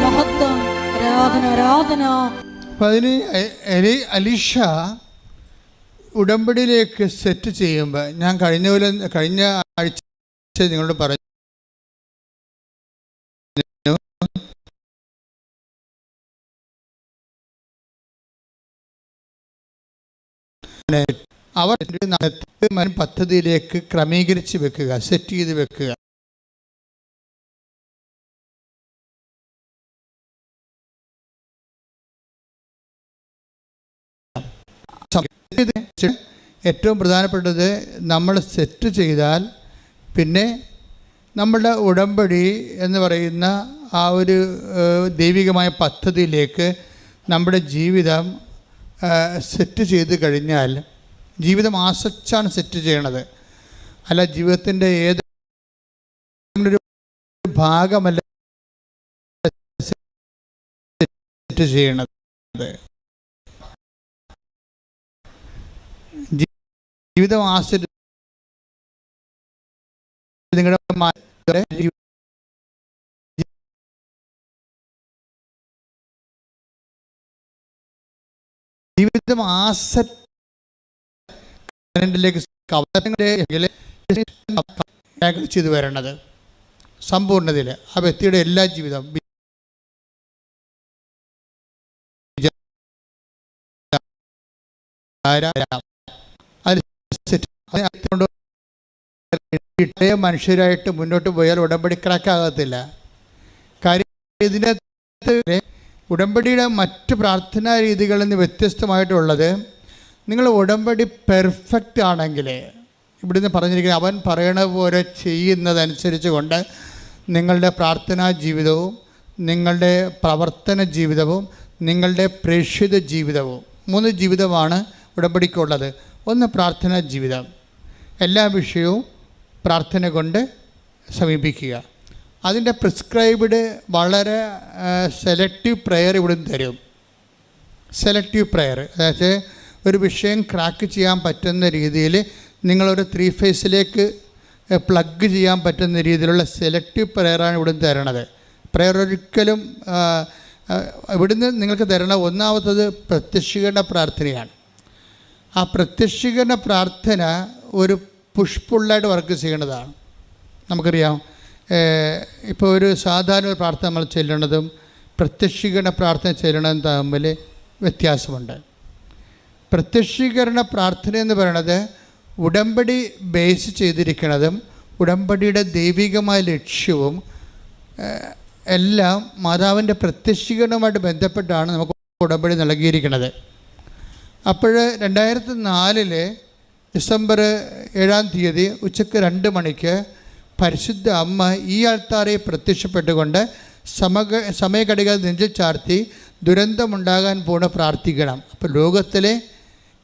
മഹത്വം, ആരാധന. അപ്പം അതിന് അലീഷ ഉടമ്പടിയിലേക്ക് സെറ്റ് ചെയ്യുമ്പോൾ, ഞാൻ കഴിഞ്ഞ ആഴ്ച നിങ്ങളോട് പറഞ്ഞു, അവർ പദ്ധതിയിലേക്ക് ക്രമീകരിച്ച് വെക്കുക, സെറ്റ് ചെയ്ത് വെക്കുക. ഏറ്റവും പ്രധാനപ്പെട്ടത്, നമ്മൾ സെറ്റ് ചെയ്താൽ പിന്നെ നമ്മളുടെ ഉടമ്പടി എന്ന് പറയുന്ന ആ ഒരു ദൈവികമായ പദ്ധതിയിലേക്ക് നമ്മുടെ ജീവിതം സെറ്റ് ചെയ്ത് കഴിഞ്ഞാൽ, ജീവിതം ആസ്വദിച്ചാണ് സെറ്റ് ചെയ്യണത്, അല്ല ജീവിതത്തിൻ്റെ ഏതൊരു ഭാഗമല്ല സെറ്റ് ചെയ്യണത്. ജീവിതം ആസ്വദിച്ച് നിങ്ങളുടെ ജീവിതം ആസറ്റിലേക്ക് ചെയ്തു വരണത് സമ്പൂർണ്ണതയിൽ ആ വ്യക്തിയുടെ എല്ലാ ജീവിതം മനുഷ്യരായിട്ട് മുന്നോട്ട് പോയാൽ ഉടമ്പടി ക്രാക്കാകത്തില്ല. കാര്യം ഇതിൻ്റെ ഉടമ്പടിയുടെ മറ്റ് പ്രാർത്ഥനാ രീതികളിൽ നിന്ന് വ്യത്യസ്തമായിട്ടുള്ളത്, നിങ്ങൾ ഉടമ്പടി പെർഫെക്റ്റ് ആണെങ്കിൽ, ഇവിടുന്ന് പറഞ്ഞിരിക്കുന്നത് അവൻ പറയണ പോലെ ചെയ്യുന്നതനുസരിച്ച് കൊണ്ട് നിങ്ങളുടെ പ്രാർത്ഥനാ ജീവിതവും നിങ്ങളുടെ പ്രവർത്തന ജീവിതവും നിങ്ങളുടെ പ്രേക്ഷിത ജീവിതവും, 3 ജീവിതമാണ് ഉടമ്പടിക്കുള്ളത്. ഒന്ന് പ്രാർത്ഥനാ ജീവിതം, എല്ലാ വിഷയവും പ്രാർത്ഥന കൊണ്ട് സമീപിക്കുക. അതിൻ്റെ പ്രിസ്ക്രൈബ്ഡ് വളരെ സെലക്റ്റീവ് പ്രെയർ ഇവിടുന്ന് തരും. സെലക്റ്റീവ് പ്രെയർ, അതായത് ഒരു വിഷയം ക്രാക്ക് ചെയ്യാൻ പറ്റുന്ന രീതിയിൽ നിങ്ങളൊരു 3 ഫേസിലേക്ക് പ്ലഗ് ചെയ്യാൻ പറ്റുന്ന രീതിയിലുള്ള സെലക്റ്റീവ് പ്രെയറാണ് ഇവിടുന്ന് തരണത്. പ്രെയർ ഒരിക്കലും ഇവിടുന്ന് നിങ്ങൾക്ക് തരണ ഒന്നാമത്തത് പ്രത്യക്ഷീകരണ പ്രാർത്ഥനയാണ്. ആ പ്രത്യക്ഷീകരണ പ്രാർത്ഥന ഒരു പുഷ്പുള്ളായിട്ട് വർക്ക് ചെയ്യേണ്ടതാണ്. നമുക്കറിയാം, ഇപ്പോൾ ഒരു സാധാരണ പ്രാർത്ഥന നമ്മൾ ചെല്ലണതും പ്രത്യക്ഷീകരണ പ്രാർത്ഥന ചെല്ലണതും തമ്മിൽ വ്യത്യാസമുണ്ട്. പ്രത്യക്ഷീകരണ പ്രാർത്ഥന എന്ന് പറയുന്നത് ഉടമ്പടി ബേസ് ചെയ്തിരിക്കുന്നതും ഉടമ്പടിയുടെ ദൈവികമായ ലക്ഷ്യവും എല്ലാം മാതാവിൻ്റെ പ്രത്യക്ഷീകരണവുമായിട്ട് ബന്ധപ്പെട്ടാണ് നമുക്ക് ഉടമ്പടി നൽകിയിരിക്കുന്നത്. അപ്പോൾ 2004 ഡിസംബർ 7-ാം തീയതി ഉച്ചയ്ക്ക് 2 മണിക്ക് പരിശുദ്ധ അമ്മ ഈ ആൾത്താരെ പ്രത്യക്ഷപ്പെട്ടുകൊണ്ട് സമയഘടിക നെഞ്ചിൽ ചാർത്തി ദുരന്തമുണ്ടാകാൻ പോണ പ്രാർത്ഥിക്കണം. അപ്പോൾ ലോകത്തിലെ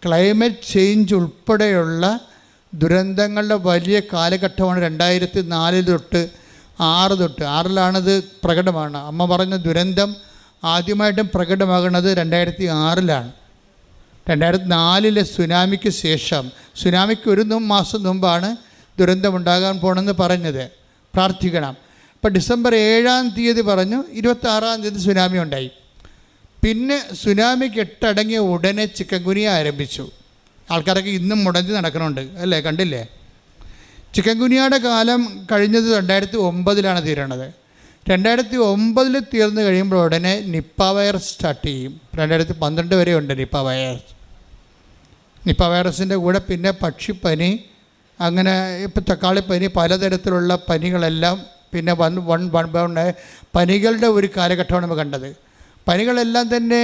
ക്ലൈമറ്റ് ചേഞ്ച് ഉൾപ്പെടെയുള്ള ദുരന്തങ്ങളുടെ വലിയ കാലഘട്ടമാണ് 2004 തൊട്ട് 6-ാണിത് പ്രകടമാണ്. അമ്മ പറഞ്ഞ ദുരന്തം ആദ്യമായിട്ടും പ്രകടമാകുന്നത് 2006-ലാണ്. 2004 സുനാമിക്ക് ശേഷം, സുനാമിക്ക് 1 മാസം മുമ്പാണ് ദുരന്തമുണ്ടാകാൻ പോകണമെന്ന് പറഞ്ഞത്. പ്രാർത്ഥിക്കണം. അപ്പോൾ ഡിസംബർ 7-ാം തീയതി പറഞ്ഞു, 26-ാം തീയതി സുനാമി ഉണ്ടായി. പിന്നെ സുനാമി കെട്ടടങ്ങിയ ഉടനെ ചിക്കൻ ഗുനിയ ആരംഭിച്ചു. ആൾക്കാരൊക്കെ ഇന്നും മുടങ്ങി നടക്കണുണ്ട് അല്ലേ, കണ്ടില്ലേ? ചിക്കൻ ഗുനിയയുടെ കാലം കഴിഞ്ഞത് 2009-ലാണ് തീരണത്. 2009 തീർന്നു കഴിയുമ്പോൾ ഉടനെ നിപ്പ വൈറസ് സ്റ്റാർട്ട് ചെയ്യും. 2012 വരെ ഉണ്ട് നിപ്പ വൈറസ്. നിപ്പ വൈറസിൻ്റെ കൂടെ പിന്നെ പക്ഷിപ്പനി, അങ്ങനെ ഇപ്പോൾ തക്കാളിപ്പനി, പലതരത്തിലുള്ള പനികളെല്ലാം പിന്നെ പനികളുടെ ഒരു കാലഘട്ടമാണ് നമ്മൾ കണ്ടത്. പനികളെല്ലാം തന്നെ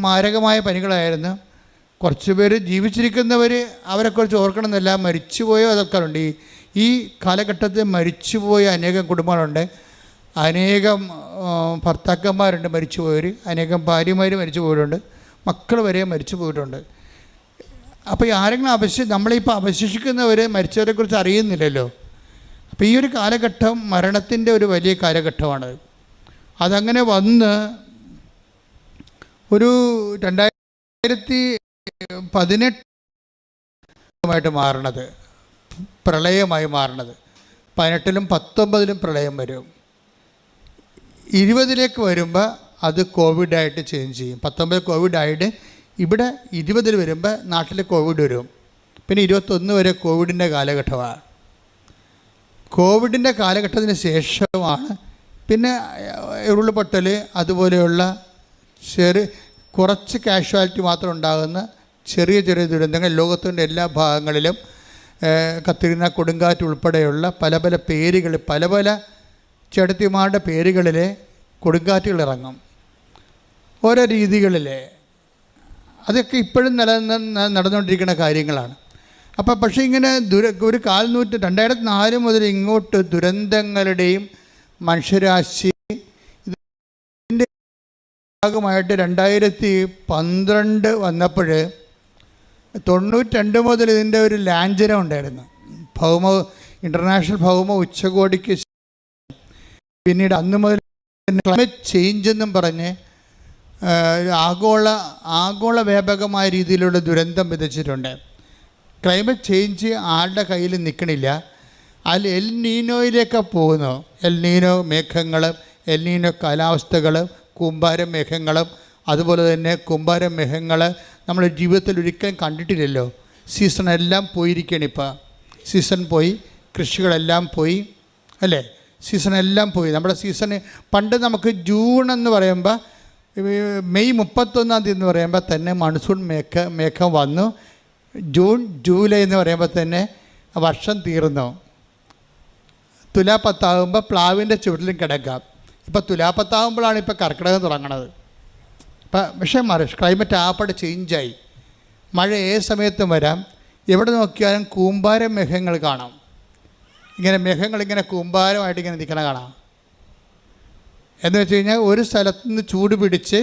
മാരകമായ പനികളായിരുന്നു. കുറച്ച് പേര് ജീവിച്ചിരിക്കുന്നവർ അവരെക്കുറിച്ച് ഓർക്കണമെന്നില്ല, മരിച്ചുപോയോ അതൊക്കെ ഉണ്ട്. ഈ കാലഘട്ടത്തിൽ മരിച്ചുപോയ അനേകം കുടുംബങ്ങളുണ്ട്, അനേകം ഭർത്താക്കന്മാരുണ്ട് മരിച്ചുപോയവർ, അനേകം ഭാര്യമാർ മരിച്ചു പോയിട്ടുണ്ട്, മക്കൾ വരെ മരിച്ചു പോയിട്ടുണ്ട്. അപ്പോൾ ആരെങ്കിലും നമ്മളിപ്പോൾ അവശേഷിക്കുന്നവർ മരിച്ചവരെക്കുറിച്ച് അറിയുന്നില്ലല്ലോ. അപ്പോൾ ഈ ഒരു കാലഘട്ടം മരണത്തിൻ്റെ ഒരു വലിയ കാലഘട്ടമാണ്. അതങ്ങനെ വന്ന് ഒരു 2018 മാറണത്, പ്രളയമായി മാറണത്. 18-ലും 19-ലും പ്രളയം വരും. 20-ലേക്ക് വരുമ്പോൾ അത് കോവിഡായിട്ട് ചേഞ്ച് ചെയ്യും. 19 കോവിഡായിട്ട് ഇവിടെ 20-ൽ വരുമ്പോൾ നാട്ടിൽ കോവിഡ് വരും. പിന്നെ 21 വരെ കോവിഡിൻ്റെ കാലഘട്ടമാണ്. കോവിഡിൻ്റെ കാലഘട്ടത്തിന് ശേഷമാണ് പിന്നെ ഉരുൾപൊട്ടൽ അതുപോലെയുള്ള കുറച്ച് കാഷ്വാലിറ്റി മാത്രം ഉണ്ടാകുന്ന ചെറിയ ചെറിയ ദുരന്തങ്ങൾ ലോകത്തിൻ്റെ എല്ലാ ഭാഗങ്ങളിലും, കത്രീന കൊടുങ്കാറ്റ് ഉൾപ്പെടെയുള്ള പല പല പേരുകൾ, പല പല ചേട്ടത്തിമാരുടെ പേരുകളിൽ കൊടുങ്കാറ്റുകൾ ഇറങ്ങും ഓരോ രീതികളിൽ. അതൊക്കെ ഇപ്പോഴും നടന്നുകൊണ്ടിരിക്കുന്ന കാര്യങ്ങളാണ്. അപ്പോൾ പക്ഷേ ഇങ്ങനെ ഒരു 2004 മുതൽ ഇങ്ങോട്ട് ദുരന്തങ്ങളുടെയും മനുഷ്യരാശി ഇതിൻ്റെ ഭാഗമായിട്ട് 2012 വന്നപ്പോൾ 92 മുതൽ ഇതിൻ്റെ ഒരു ലാഞ്ചനം ഉണ്ടായിരുന്നു. ഇൻ്റർനാഷണൽ ഭൗമ ഉച്ചകോടിക്ക് പിന്നീട് അന്ന് മുതൽ ക്ലൈമറ്റ് ചേഞ്ച് എന്നും പറഞ്ഞ് ആഗോള വ്യാപകമായ രീതിയിലുള്ള ദുരന്തം വിതച്ചിട്ടുണ്ട്. ക്ലൈമറ്റ് ചേഞ്ച് ആളുടെ കയ്യിൽ നിൽക്കണില്ല. അതിൽ എൽ നീനോയിലേക്ക് പോകുന്നു. എൽ നീനോ മേഘങ്ങളും എൽ നീനോ കാലാവസ്ഥകളും കൂമ്പാര മേഘങ്ങളും അതുപോലെ തന്നെ കൂമ്പാര മേഘങ്ങൾ നമ്മൾ ജീവിതത്തിൽ ഒരിക്കലും കണ്ടിട്ടില്ലല്ലോ. സീസണെല്ലാം പോയിരിക്കുകയാണ്. ഇപ്പോൾ സീസൺ പോയി, കൃഷികളെല്ലാം പോയി അല്ലേ? സീസണെല്ലാം പോയി. നമ്മുടെ സീസൺ പണ്ട് നമുക്ക് ജൂൺ എന്ന് പറയുമ്പോൾ മെയ് 31-ാം തീയതി എന്ന് പറയുമ്പോൾ തന്നെ മൺസൂൺ മേഘം വന്നു. ജൂൺ ജൂലൈ എന്ന് പറയുമ്പോൾ തന്നെ വർഷം തീർന്നു. തുലാ 10 പ്ലാവിൻ്റെ ചുവട്ടിലും കിടക്കാം. ഇപ്പോൾ തുലാപ്പത്താകുമ്പോഴാണ് ഇപ്പോൾ കർക്കിടകം തുടങ്ങണത്. ഇപ്പം വിഷയം മാറി, ക്ലൈമറ്റ് ആപ്പാട് ചേഞ്ചായി. മഴ ഏത് സമയത്തും വരാം. എവിടെ നോക്കിയാലും കൂമ്പാര മേഘങ്ങൾ കാണാം. ഇങ്ങനെ മേഘങ്ങളിങ്ങനെ കൂമ്പാരമായിട്ട് ഇങ്ങനെ നിൽക്കണ കാണാം. എന്ന് വെച്ച് കഴിഞ്ഞാൽ ഒരു സ്ഥലത്തു നിന്ന് ചൂട് പിടിച്ച്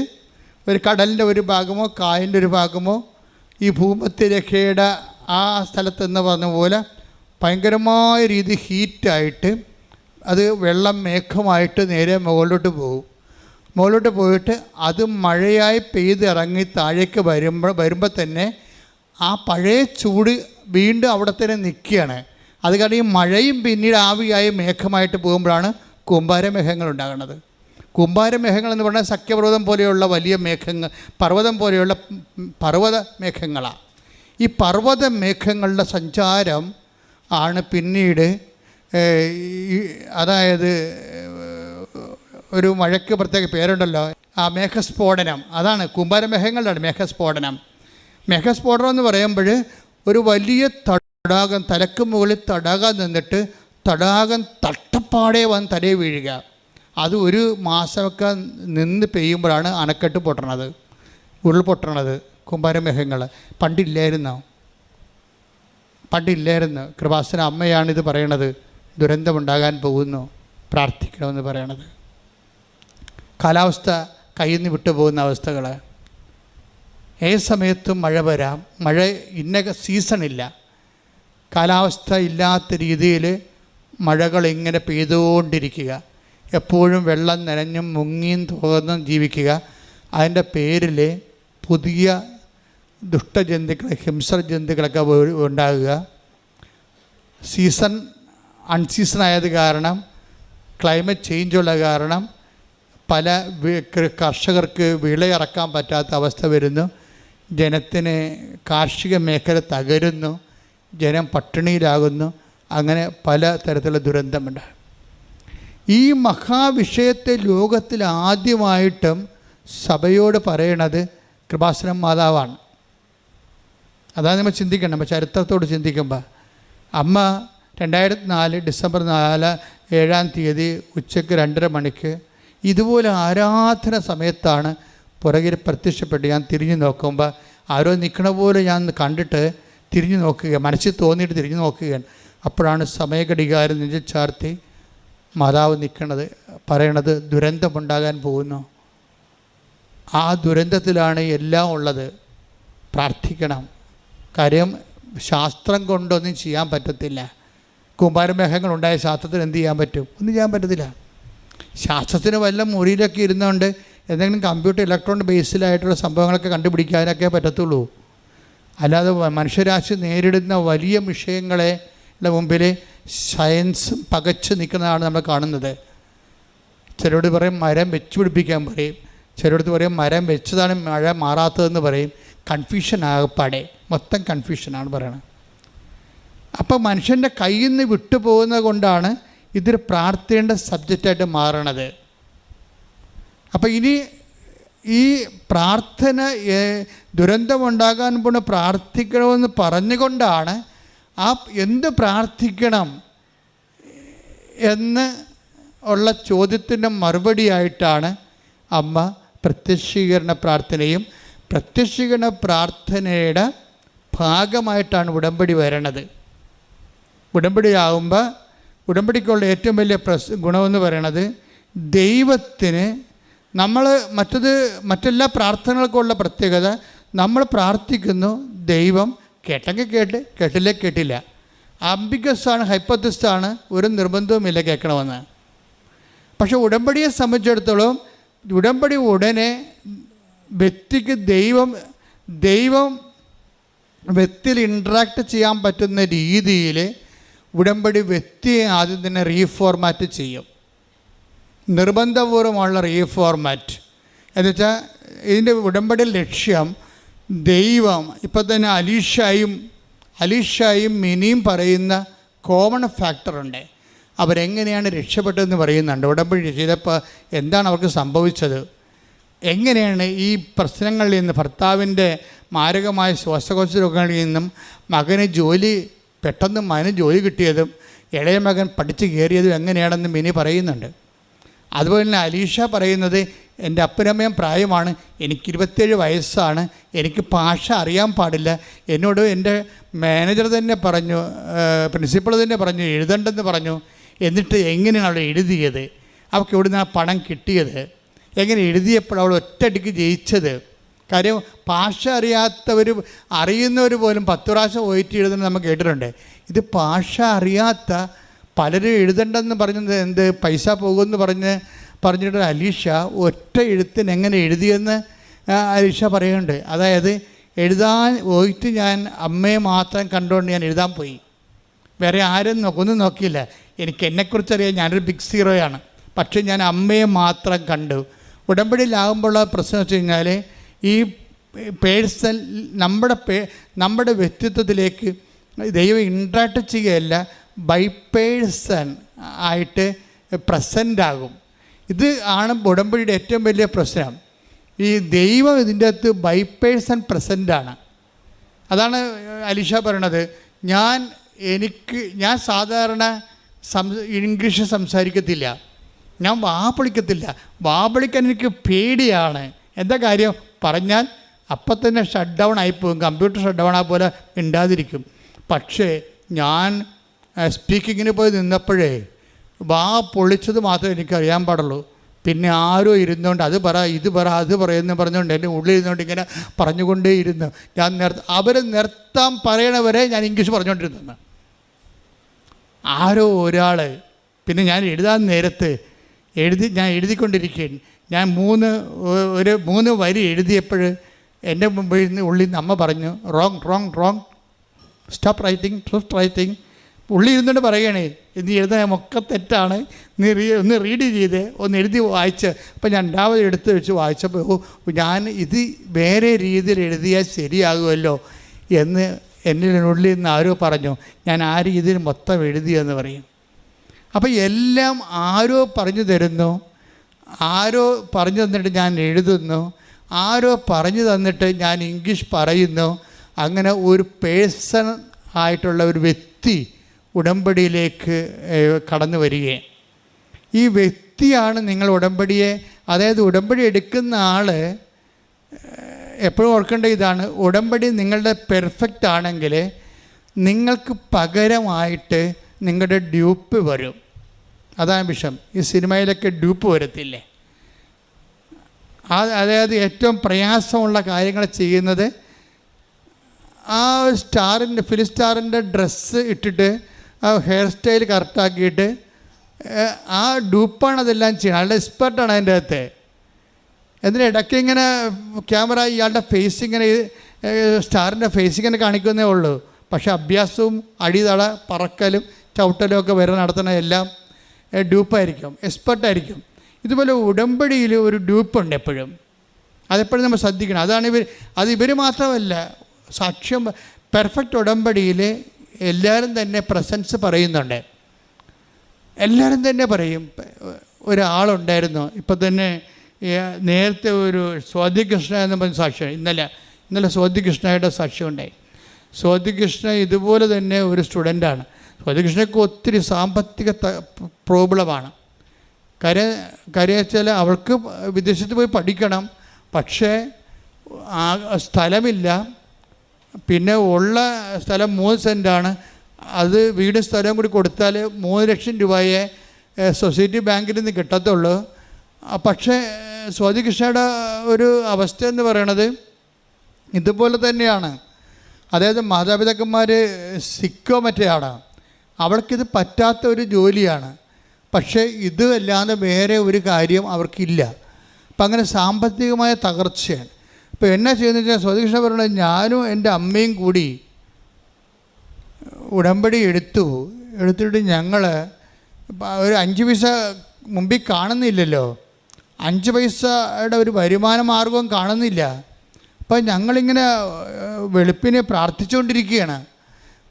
ഒരു കടലിൻ്റെ ഒരു ഭാഗമോ കായലിൻ്റെ ഒരു ഭാഗമോ ഈ ഭൂമധ്യരേഖയുടെ ആ സ്ഥലത്തെന്ന് പറഞ്ഞ പോലെ ഭയങ്കരമായ രീതി ഹീറ്റായിട്ട് അത് വെള്ളം മേഘമായിട്ട് നേരെ മുകളിലോട്ട് പോകും. മുകളിലോട്ട് പോയിട്ട് അത് മഴയായി പെയ്തിറങ്ങി താഴേക്ക് വരുമ്പോൾ തന്നെ ആ പഴയ ചൂട് വീണ്ടും അവിടെ തന്നെ നിൽക്കുകയാണ്. അത് കാരണം ഈ മഴയും പിന്നീട് ആവിയായി മേഘമായിട്ട് പോകുമ്പോഴാണ് കൂമ്പാരമേഘങ്ങൾ ഉണ്ടാകുന്നത്. കൂമ്പാരമേഘങ്ങൾ എന്ന് പറഞ്ഞാൽ സഖ്യപർവ്വതം പോലെയുള്ള വലിയ മേഘങ്ങൾ, പർവ്വതം പോലെയുള്ള പർവ്വത മേഘങ്ങളാണ്. ഈ പർവ്വത മേഘങ്ങളുടെ സഞ്ചാരം ആണ് പിന്നീട് അതായത് ഒരു മഴയ്ക്ക് പ്രത്യേക പേരുണ്ടല്ലോ, ആ മേഘസ്ഫോടനം. അതാണ് കൂമ്പാരമേഘങ്ങളുടെ മേഘസ്ഫോടനം. മേഘസ്ഫോടനം എന്ന് പറയുമ്പോൾ ഒരു വലിയ തടാകം, തലക്ക് മുകളിൽ തടാകം നിന്നിട്ട് തടാകം തട്ടപ്പാടെ വന്ന് തലയിൽ വീഴുക. അത് ഒരു മാസമൊക്കെ നിന്ന് പെയ്യുമ്പോഴാണ് അണക്കെട്ട് പൊട്ടണത്, ഉരുൾപൊട്ടണത്. കൂമ്പാരമേഘങ്ങൾ പണ്ടില്ലായിരുന്നു. കൃപാസന അമ്മയാണിത് പറയണത്. ദുരന്തമുണ്ടാകാൻ പോകുന്നു, പ്രാർത്ഥിക്കണമെന്ന് പറയണത്. കാലാവസ്ഥ കയ്യിൽ നിന്ന് വിട്ടുപോകുന്ന അവസ്ഥകൾ. ഏത് സമയത്തും മഴ വരാം. മഴ ഇന്ന സീസണില്ല. കാലാവസ്ഥ ഇല്ലാത്ത രീതിയിൽ മഴകൾ ഇങ്ങനെ പെയ്തുകൊണ്ടിരിക്കുക. എപ്പോഴും വെള്ളം നനഞ്ഞും മുങ്ങിയും തോന്നും ജീവിക്കുക. അതിൻ്റെ പേരിൽ പുതിയ ദുഷ്ടജന്തുക്കൾ, ഹിംസ്ര ജന്തുക്കളൊക്കെ ഉണ്ടാകുക. അൺസീസൺ ആയത് കാരണം, ക്ലൈമറ്റ് ചേഞ്ചുള്ള കാരണം പല കർഷകർക്ക് വിളയിറക്കാൻ പറ്റാത്ത അവസ്ഥ വരുന്നു. ജനത്തിന് കാർഷിക മേഖല തകരുന്നു, ജനം പട്ടിണിയിലാകുന്നു. അങ്ങനെ പല തരത്തിലുള്ള ദുരന്തമുണ്ട്. ഈ മഹാവിഷയത്തെ ലോകത്തിൽ ആദ്യമായിട്ടും സഭയോട് പറയണത് കൃപാസനം മാതാവാണ്. അതാണ് നമ്മൾ ചിന്തിക്കണം. നമ്മൾ ചരിത്രത്തോട് ചിന്തിക്കുമ്പോൾ അമ്മ 2004 ഡിസംബർ 7 ഉച്ചയ്ക്ക് 2:30 മണിക്ക് ഇതുപോലെ ആരാധന സമയത്താണ് പുറകിൽ പ്രത്യക്ഷപ്പെട്ട് ഞാൻ തിരിഞ്ഞു നോക്കുമ്പോൾ ആരോ നിൽക്കണ പോലെ ഞാൻ കണ്ടിട്ട് തിരിഞ്ഞു നോക്കുക, മനസ്സിൽ തോന്നിയിട്ട് തിരിഞ്ഞു നോക്കുകയാണ്. അപ്പോഴാണ് സമയഘടികാരം നെഞ്ചിൽ ചാർത്തി മാതാവ് നിൽക്കണത്, പറയണത് ദുരന്തമുണ്ടാകാൻ പോകുന്നു. ആ ദുരന്തത്തിലാണ് എല്ലാം ഉള്ളത്. പ്രാർത്ഥിക്കണം. കാര്യം ശാസ്ത്രം കൊണ്ടൊന്നും ചെയ്യാൻ പറ്റത്തില്ല. കൂമ്പാരമേഘങ്ങളുണ്ടായ ശാസ്ത്രത്തിന് എന്ത് ചെയ്യാൻ പറ്റും? ഒന്നും ചെയ്യാൻ പറ്റത്തില്ല. ശാസ്ത്രത്തിന് വല്ല മുറിയിലൊക്കെ ഇരുന്നുകൊണ്ട് എന്തെങ്കിലും കമ്പ്യൂട്ടർ ഇലക്ട്രോണിക് ബേസിലായിട്ടുള്ള സംഭവങ്ങളൊക്കെ കണ്ടുപിടിക്കാനൊക്കെ പറ്റത്തുള്ളൂ. അല്ലാതെ മനുഷ്യരാശി നേരിടുന്ന വലിയ വിഷയങ്ങളെ മുമ്പിൽ സയൻസ് പകച്ച് നിൽക്കുന്നതാണ് നമ്മൾ കാണുന്നത്. ചിലരോട് പറയും മരം വെച്ച് പിടിപ്പിക്കാൻ പറയും, ചിലരോട് പറയും മരം വെച്ചതാണ് മഴ മാറാത്തതെന്ന് പറയും. കൺഫ്യൂഷൻ ആകപ്പാടെ, മൊത്തം കൺഫ്യൂഷനാണ് പറയണത്. അപ്പം മനുഷ്യൻ്റെ കയ്യിൽ നിന്ന് വിട്ടുപോകുന്നത് കൊണ്ടാണ് ഇതൊരു പ്രാർത്ഥനയുടെ സബ്ജക്റ്റായിട്ട് മാറണത്. അപ്പം ഇനി ഈ പ്രാർത്ഥന ദുരന്തമുണ്ടാകാൻ പോണ പ്രാർത്ഥിക്കണമെന്ന് പറഞ്ഞുകൊണ്ടാണ് ആ എന്ത് പ്രാർത്ഥിക്കണം എന്ന് ഉള്ള ചോദ്യത്തിൻ്റെ മറുപടിയായിട്ടാണ് അമ്മ പ്രത്യക്ഷീകരണ പ്രാർത്ഥനയും പ്രത്യക്ഷീകരണ പ്രാർത്ഥനയുടെ ഭാഗമായിട്ടാണ് ഉടമ്പടി വരണത്. ഉടമ്പടിയാകുമ്പോൾ ഉടമ്പടിക്കുള്ള ഏറ്റവും വലിയ ഗുണമെന്ന് പറയണത് ദൈവത്തിന് നമ്മൾ മറ്റെല്ലാ പ്രാർത്ഥനകൾക്കുള്ള പ്രത്യേകത, നമ്മൾ പ്രാർത്ഥിക്കുന്നു, ദൈവം കേട്ടെങ്കിൽ കേട്ട്, കേട്ടില്ലേ കേട്ടില്ല. ആംബിഗസാണ്, ഹൈപ്പോത്തസിസാണ്, ഒരു നിർബന്ധവുമില്ല കേൾക്കണമെന്ന്. പക്ഷെ ഉടമ്പടിയെ സംബന്ധിച്ചിടത്തോളം ഉടമ്പടി ഉടനെ വ്യക്തിക്ക് ദൈവം വ്യക്തിയിൽ ഇൻട്രാക്ട് ചെയ്യാൻ പറ്റുന്ന രീതിയിൽ ഉടമ്പടി വ്യക്തിയെ ആദ്യം തന്നെ റീഫോർമാറ്റ് ചെയ്യും. നിർബന്ധപൂർവ്വമുള്ള റീഫോർമാറ്റ് എന്നുവെച്ചാൽ ഇതിൻ്റെ ഉടമ്പടി ലക്ഷ്യം ദൈവം ഇപ്പം തന്നെ അലീഷായും മിനിയും പറയുന്ന കോമൺ ഫാക്ടറുണ്ട്. അവരെങ്ങനെയാണ് രക്ഷപ്പെട്ടതെന്ന് പറയുന്നുണ്ട്. ഉടമ്പടി ചെയ്തപ്പോൾ എന്താണ് അവർക്ക് സംഭവിച്ചത്, എങ്ങനെയാണ് ഈ പ്രശ്നങ്ങളിൽ നിന്ന്, ഭർത്താവിൻ്റെ മാരകമായ ശ്വാസകോശ രോഗങ്ങളിൽ നിന്നും പെട്ടെന്ന് മകന് ജോലി കിട്ടിയതും ഇളയ മകൻ പഠിച്ച് കയറിയതും എങ്ങനെയാണെന്ന് മിനി പറയുന്നുണ്ട്. അതുപോലെ തന്നെ അലീഷ പറയുന്നത് എൻ്റെ അപ്പനമ്മയും പ്രായമാണ്, എനിക്ക് 27 വയസ്സാണ്, എനിക്ക് ഭാഷ അറിയാൻ പാടില്ല. എന്നോട് എൻ്റെ മാനേജർ തന്നെ പറഞ്ഞു, പ്രിൻസിപ്പൾ തന്നെ പറഞ്ഞു എഴുതണ്ടെന്ന് പറഞ്ഞു. എന്നിട്ട് എങ്ങനെയാണ് അവൾ എഴുതിയത്, അവൾക്ക് എവിടെ നിന്നാണ് പണം കിട്ടിയത്, എങ്ങനെ എഴുതിയപ്പോൾ അവൾ ഒറ്റയടിക്ക് ജയിച്ചത്? കാര്യം ഭാഷ അറിയുന്നവർ പോലും 10 പ്രാവശ്യം പോയിട്ട് എഴുതുന്നത് നമുക്ക് കേട്ടിട്ടുണ്ട്. ഇത് ഭാഷ അറിയാത്ത പലരും എഴുതണ്ടെന്ന് പറഞ്ഞത് എന്ത് പൈസ പോകുമെന്ന് പറഞ്ഞിട്ട് അലീഷ ഒറ്റ എഴുത്തിന് എങ്ങനെ എഴുതിയെന്ന് അലീഷ പറയുന്നുണ്ട്. അതായത് എഴുതാൻ പോയിട്ട് ഞാൻ അമ്മയെ മാത്രം കണ്ടുകൊണ്ട് ഞാൻ എഴുതാൻ പോയി, വേറെ ആരും ഒന്നും നോക്കിയില്ല. എനിക്ക് എന്നെക്കുറിച്ചറിയാം, ഞാനൊരു ബിഗ് സീറോയാണ്, പക്ഷേ ഞാൻ അമ്മയെ മാത്രം കണ്ടു. ഉടമ്പടിയിലാകുമ്പോഴുള്ള പ്രശ്നം വെച്ച് കഴിഞ്ഞാൽ ഈ പേഴ്സൺ നമ്മുടെ വ്യക്തിത്വത്തിലേക്ക് ദൈവം ഇൻട്രാക്ട് ചെയ്യുകയല്ല, ബൈ പേഴ്സൺ ആയിട്ട് പ്രസൻ്റ് ആകും. ഇത് ആണ് ഉടമ്പടിയുടെ ഏറ്റവും വലിയ പ്രശ്നം. ഈ ദൈവം ഇതിൻ്റെ അകത്ത് ബൈ പേഴ്സൺ പ്രസൻ്റാണ്. അതാണ് അലീഷ പറയണത്. ഞാൻ സാധാരണ ഇംഗ്ലീഷ് സംസാരിക്കത്തില്ല, ഞാൻ വാപൊളിക്കാൻ എനിക്ക് പേടിയാണ്. എന്താ കാര്യം പറഞ്ഞാൽ അപ്പം തന്നെ ഷട്ട് ഡൗൺ ആയിപ്പോകും, കമ്പ്യൂട്ടർ ഷട്ട് ഡൗൺ ആ പോലെ ഉണ്ടാതിരിക്കും. പക്ഷേ ഞാൻ സ്പീക്കിങ്ങിന് പോയി നിന്നപ്പോഴേ പൊളിച്ചത് മാത്രമേ എനിക്കറിയാൻ പാടുള്ളൂ. പിന്നെ ആരോ ഇരുന്നുകൊണ്ട് അത് പറ ഇത് പറ അത് പറയുമെന്ന് പറഞ്ഞുകൊണ്ട് എൻ്റെ ഉള്ളിൽ ഇരുന്നുകൊണ്ട് ഇങ്ങനെ പറഞ്ഞുകൊണ്ടേയിരുന്നു. അവർ നിർത്താൻ പറയണവരെ ഞാൻ ഇംഗ്ലീഷ് പറഞ്ഞുകൊണ്ടിരുന്നു. ആരോ ഒരാൾ പിന്നെ ഞാൻ എഴുതാൻ നേരത്ത് ഞാൻ എഴുതിക്കൊണ്ടിരിക്കുകയാണ്. ഞാൻ 3 വരി എഴുതിയപ്പോൾ എൻ്റെ മുമ്പിൽ നിന്ന് ഉള്ളിൽ നിന്ന് അമ്മ പറഞ്ഞു റോങ് സ്റ്റോപ്പ് റൈറ്റിംഗ്. ഉള്ളിൽ ഇരുന്നുകൊണ്ട് പറയണേ നീ എഴുതാൻ ഒക്കെ തെറ്റാണ്, നീ ഒന്ന് റീഡ് ചെയ്ത് ഒന്ന് എഴുതി വായിച്ച്. അപ്പം ഞാൻ 2ാമത് എടുത്ത് വെച്ച് വായിച്ചപ്പോൾ ഞാൻ ഇത് വേറെ രീതിയിൽ എഴുതിയാൽ ശരിയാകുമല്ലോ എന്ന് എൻ്റെ ഉള്ളിൽ നിന്ന് ആരോ പറഞ്ഞു. ഞാൻ ആ രീതിയിൽ മൊത്തം എഴുതിയെന്ന് പറയും. അപ്പം എല്ലാം ആരോ പറഞ്ഞു തരുന്നു, ആരോ പറഞ്ഞു തന്നിട്ട് ഞാൻ എഴുതുന്നു, ആരോ പറഞ്ഞു തന്നിട്ട് ഞാൻ ഇംഗ്ലീഷ് പറയുന്നു. അങ്ങനെ ഒരു പേഴ്സൺ ആയിട്ടുള്ള ഒരു വ്യക്തി ഉടമ്പടിയിലേക്ക് കടന്നു വരികയും ഈ വ്യക്തിയാണ് നിങ്ങൾ ഉടമ്പടിയെ, അതായത് ഉടമ്പടി എടുക്കുന്ന ആൾ എപ്പോഴും ഓർക്കേണ്ട ഇതാണ്, ഉടമ്പടി നിങ്ങളുടെ പെർഫെക്റ്റ് ആണെങ്കിൽ നിങ്ങൾക്ക് പകരമായിട്ട് നിങ്ങളുടെ ഡ്യൂപ്പ് വരും. അതാണ് വിഷയം. ഈ സിനിമയിലൊക്കെ ഡ്യൂപ്പ് വരത്തില്ലേ, അതായത് ഏറ്റവും പ്രയാസമുള്ള കാര്യങ്ങൾ ചെയ്യുന്നത് ആ ഫിലിം സ്റ്റാറിൻ്റെ ഡ്രസ്സ് ഇട്ടിട്ട് ആ ഹെയർ സ്റ്റൈൽ കറക്റ്റാക്കിയിട്ട് ആ ഡ്യൂപ്പാണ് അതെല്ലാം ചെയ്യണം. അയാളുടെ എക്സ്പെർട്ടാണ് അതിൻ്റെ അകത്ത്. എന്നിട്ട് ഇടയ്ക്ക് ഇങ്ങനെ ക്യാമറ ഇയാളുടെ ഫേസ് ഇങ്ങനെ സ്റ്റാറിൻ്റെ ഫേസ് ഇങ്ങനെ കാണിക്കുന്നേ ഉള്ളൂ. പക്ഷേ അഭ്യാസവും അടിതള പറക്കലും ചവിട്ടലും ഒക്കെ വരെ നടത്തുന്ന എല്ലാം ഡ്യൂപ്പായിരിക്കും, എക്സ്പെർട്ടായിരിക്കും. ഇതുപോലെ ഉടമ്പടിയിൽ ഒരു ഡ്യൂപ്പുണ്ട് എപ്പോഴും, അതെപ്പോഴും നമ്മൾ ശ്രദ്ധിക്കണം. അത് ഇവർ മാത്രമല്ല, സാക്ഷ്യം പെർഫെക്റ്റ് ഉടമ്പടിയിൽ എല്ലാവരും തന്നെ പ്രസൻസ് പറയുന്നുണ്ട്. എല്ലാവരും തന്നെ പറയും. ഒരാളുണ്ടായിരുന്നു ഇപ്പം തന്നെ നേരത്തെ ഒരു സ്വാതികൃഷ്ണ എന്ന് പറഞ്ഞ സാക്ഷ്യം ഇന്നലെ സ്വാതികൃഷ്ണയുടെ സാക്ഷ്യം ഉണ്ടായി. സ്വാതികൃഷ്ണ ഇതുപോലെ തന്നെ ഒരു സ്റ്റുഡൻ്റാണ്. സ്വാതികൃഷ്ണയ്ക്ക് ഒത്തിരി സാമ്പത്തിക പ്രോബ്ലമാണ്. കാര്യം വെച്ചാൽ അവൾക്ക് വിദേശത്ത് പോയി പഠിക്കണം, പക്ഷേ സ്ഥലമില്ല. പിന്നെ ഉള്ള സ്ഥലം 3 സെൻറ്റാണ്. അത് വീടും സ്ഥലവും കൂടി കൊടുത്താൽ 3 ലക്ഷം രൂപയെ സൊസൈറ്റി ബാങ്കിൽ നിന്ന് കിട്ടത്തുള്ളൂ. പക്ഷേ സ്വാതികൃഷ്ണയുടെ ഒരു അവസ്ഥ എന്ന് പറയണത് ഇതുപോലെ തന്നെയാണ്. അതായത് മാതാപിതാക്കന്മാർ സിക്കോ മറ്റേയാണ്, അവൾക്കിത് പറ്റാത്ത ഒരു ജോലിയാണ്. പക്ഷേ ഇത് അല്ലാതെ വേറെ ഒരു കാര്യം അവർക്കില്ല. അപ്പം അങ്ങനെ സാമ്പത്തികമായ തകർച്ചയാണ്. ഇപ്പോൾ എന്നാ ചെയ്യുന്നത് വെച്ചാൽ സ്വാതികൃഷ്ണ പറയുന്നത് ഞാനും എൻ്റെ അമ്മയും കൂടി ഉടമ്പടി എടുത്തിട്ട് ഞങ്ങൾ ഒരു 5 പൈസ മുമ്പിൽ കാണുന്നില്ലല്ലോ, 5 പൈസയുടെ ഒരു വരുമാന മാർഗവും കാണുന്നില്ല. അപ്പം ഞങ്ങളിങ്ങനെ വെളുപ്പിനെ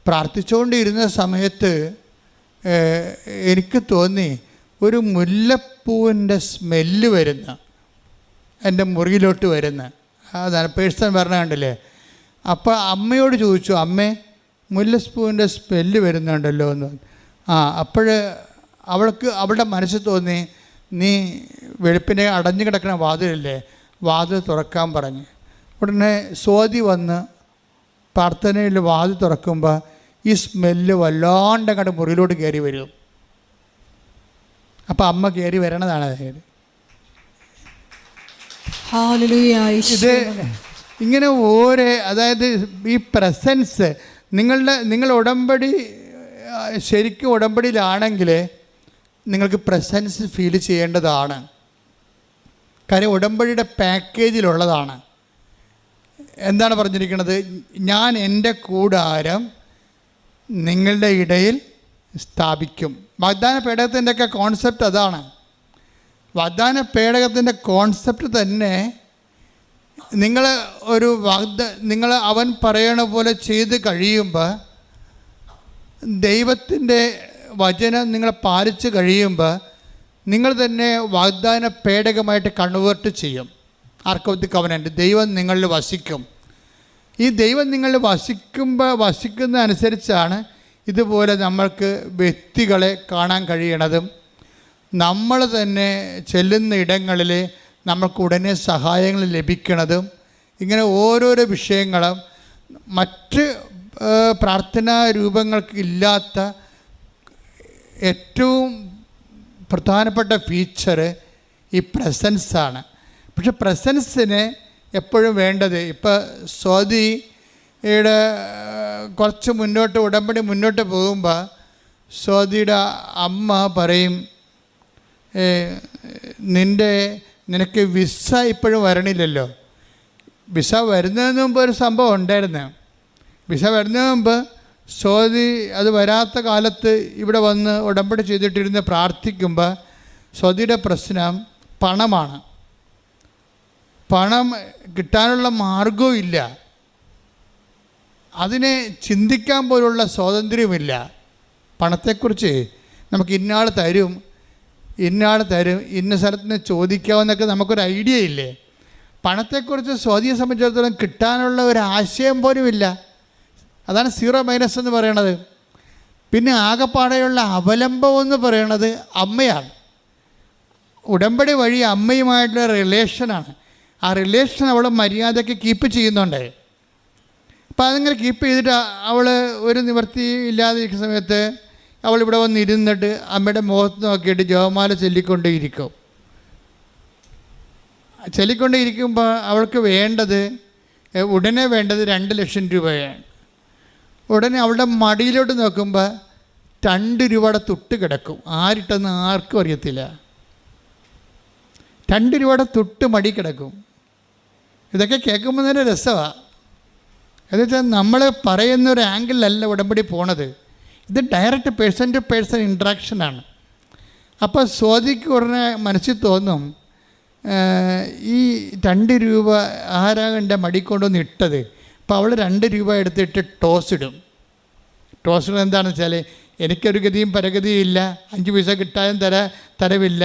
പ്രാർത്ഥിച്ചുകൊണ്ടിരുന്ന സമയത്ത് എനിക്ക് തോന്നി ഒരു മുല്ലപ്പൂവിൻ്റെ സ്മെല്ല് വരുന്ന എൻ്റെ മുറിയിലോട്ട് വരുന്ന അതാണ് പേഴ്സൺ പറഞ്ഞ കണ്ടില്ലേ. അപ്പോൾ അമ്മയോട് ചോദിച്ചു, അമ്മേ മുല്ലപ്പൂവിൻ്റെ സ്മെല്ല് വരുന്നുണ്ടല്ലോ എന്ന്. അപ്പോൾ അവളുടെ മനസ്സിൽ തോന്നി നീ വെളുപ്പിനെ അടഞ്ഞു കിടക്കുന്ന വാതിലല്ലേ, വാതിൽ തുറക്കാൻ പറഞ്ഞ്. ഉടനെ സോതി വന്ന് പ്രാർത്ഥനയിൽ വാതിൽ തുറക്കുമ്പോൾ ഈ സ്മെല്ല് വല്ലാണ്ട് അങ്ങോട്ട് മുറിയിലോട്ട് കയറി വരും. അപ്പം അമ്മ കയറി വരണതാണ് അതായത് ഇത് ഇങ്ങനെ അതായത് ഈ പ്രസൻസ് നിങ്ങൾ ഉടമ്പടി ശരിക്കും ഉടമ്പടിയിലാണെങ്കിൽ നിങ്ങൾക്ക് പ്രസൻസ് ഫീൽ ചെയ്യേണ്ടതാണ്. കാര്യം ഉടമ്പടിയുടെ പാക്കേജിലുള്ളതാണ്. എന്താണ് പറഞ്ഞിരിക്കുന്നത്? ഞാൻ എൻ്റെ കൂടാരം നിങ്ങളുടെ ഇടയിൽ സ്ഥാപിക്കും. വാഗ്ദാന പേടകത്തിൻ്റെയൊക്കെ കോൺസെപ്റ്റ് അതാണ്. വാഗ്ദാന പേടകത്തിൻ്റെ കോൺസെപ്റ്റ് തന്നെ നിങ്ങൾ അവൻ പറയണ പോലെ ചെയ്ത് കഴിയുമ്പോൾ, ദൈവത്തിൻ്റെ വചനം നിങ്ങൾ പാലിച്ച് കഴിയുമ്പോൾ നിങ്ങൾ തന്നെ വാഗ്ദാന പേടകമായിട്ട് കൺവേർട്ട് ചെയ്യും. ആർക്ക് ഓഫ് ദി കവനൻ്റ്, ദൈവം നിങ്ങളിൽ വസിക്കും. ഈ ദൈവം നിങ്ങളിൽ വസിക്കുന്ന അനുസരിച്ചാണ് ഇതുപോലെ നമ്മൾക്ക് വ്യക്തികളെ കാണാൻ കഴിയണതും നമ്മൾ തന്നെ ചെല്ലുന്ന ഇടങ്ങളിൽ നമുക്ക് ഉടനെ സഹായങ്ങൾ ലഭിക്കണതും. ഇങ്ങനെ ഓരോരോ വിഷയങ്ങളും മറ്റ് പ്രാർത്ഥനാ രൂപങ്ങൾക്ക് ഇല്ലാത്ത ഏറ്റവും പ്രധാനപ്പെട്ട ഫീച്ചർ ഈ പ്രസൻസാണ്. പക്ഷെ പ്രസൻസിന് എപ്പോഴും വേണ്ടത്, ഇപ്പോൾ സ്വാതിയുടെ കുറച്ച് ഉടമ്പടി മുന്നോട്ട് പോകുമ്പോൾ സ്വാതിയുടെ അമ്മ പറയും, നിനക്ക് വിസ ഇപ്പോഴും വരണില്ലല്ലോ. വിസ വരുന്നതിന് മുമ്പ് ഒരു സംഭവം ഉണ്ടായിരുന്നു. വിസ വരുന്നതിന് മുമ്പ് സ്വാതി അത് വരാത്ത കാലത്ത് ഇവിടെ വന്ന് ഉടമ്പടി ചെയ്തിട്ടിരുന്ന് പ്രാർത്ഥിക്കുമ്പോൾ സ്വാതിയുടെ പ്രശ്നം പണമാണ്. പണം കിട്ടാനുള്ള മാർഗവും ഇല്ല, അതിനെ ചിന്തിക്കാൻ പോലുള്ള സ്വാതന്ത്ര്യമില്ല. പണത്തെക്കുറിച്ച് നമുക്ക് ഇന്നാൾ തരും ഇന്ന സ്ഥലത്തിന് ചോദിക്കാമെന്നൊക്കെ നമുക്കൊരു ഐഡിയ ഇല്ലേ. പണത്തെക്കുറിച്ച് സ്വാതിയെ സംബന്ധിച്ചിടത്തോളം കിട്ടാനുള്ള ഒരു ആശയം പോലും ഇല്ല. അതാണ് സീറോ മൈനസ് എന്ന് പറയണത്. പിന്നെ ആകെപ്പാടെയുള്ള അവലംബം എന്ന് പറയണത് അമ്മയാണ്. ഉടമ്പടി വഴി അമ്മയുമായിട്ടുള്ള റിലേഷനാണ്. ആ റിലേഷൻ അവൾ മര്യാദയ്ക്ക് കീപ്പ് ചെയ്യുന്നുണ്ട്. അപ്പം അതിങ്ങനെ കീപ്പ് ചെയ്തിട്ട് അവൾ ഒരു നിവൃത്തി ഇല്ലാതിരിക്കുന്ന സമയത്ത് അവൾ ഇവിടെ വന്നിരുന്നിട്ട് അമ്മയുടെ മുഖത്ത് നോക്കിയിട്ട് ജപമാല ചൊല്ലിക്കൊണ്ടേയിരിക്കുമ്പോൾ അവൾക്ക് ഉടനെ വേണ്ടത് 2 ലക്ഷം രൂപയാണ്. ഉടനെ അവളുടെ മടിയിലോട്ട് നോക്കുമ്പോൾ 2 രൂപയുടെ തുട്ട് കിടക്കും. ആരിട്ടെന്ന് ആർക്കും അറിയത്തില്ല. 2 രൂപയുടെ തുട്ട് മടി കിടക്കും. ഇതൊക്കെ കേൾക്കുമ്പോൾ തന്നെ രസമാണ്. എന്നുവെച്ചാൽ നമ്മൾ പറയുന്നൊരു ആംഗിളിലല്ല ഉടമ്പടി പോണത്. ഇത് ഡയറക്റ്റ് പേഴ്സൺ ടു പേഴ്സൺ ഇൻട്രാക്ഷനാണ്. അപ്പോൾ സ്വാതിക്ക് ഉടനെ മനസ്സിൽ തോന്നും, ഈ 2 രൂപ ആരാകൻ്റെ മടി കൊണ്ടുവന്ന് ഇട്ടത്. അപ്പോൾ അവൾ 2 രൂപ എടുത്തിട്ട് ടോസ് ഇടും എന്താണെന്ന് വെച്ചാൽ, എനിക്കൊരു ഗതിയും പരഗതിയും ഇല്ല, 5 പൈസ കിട്ടാനും തരവില്ല,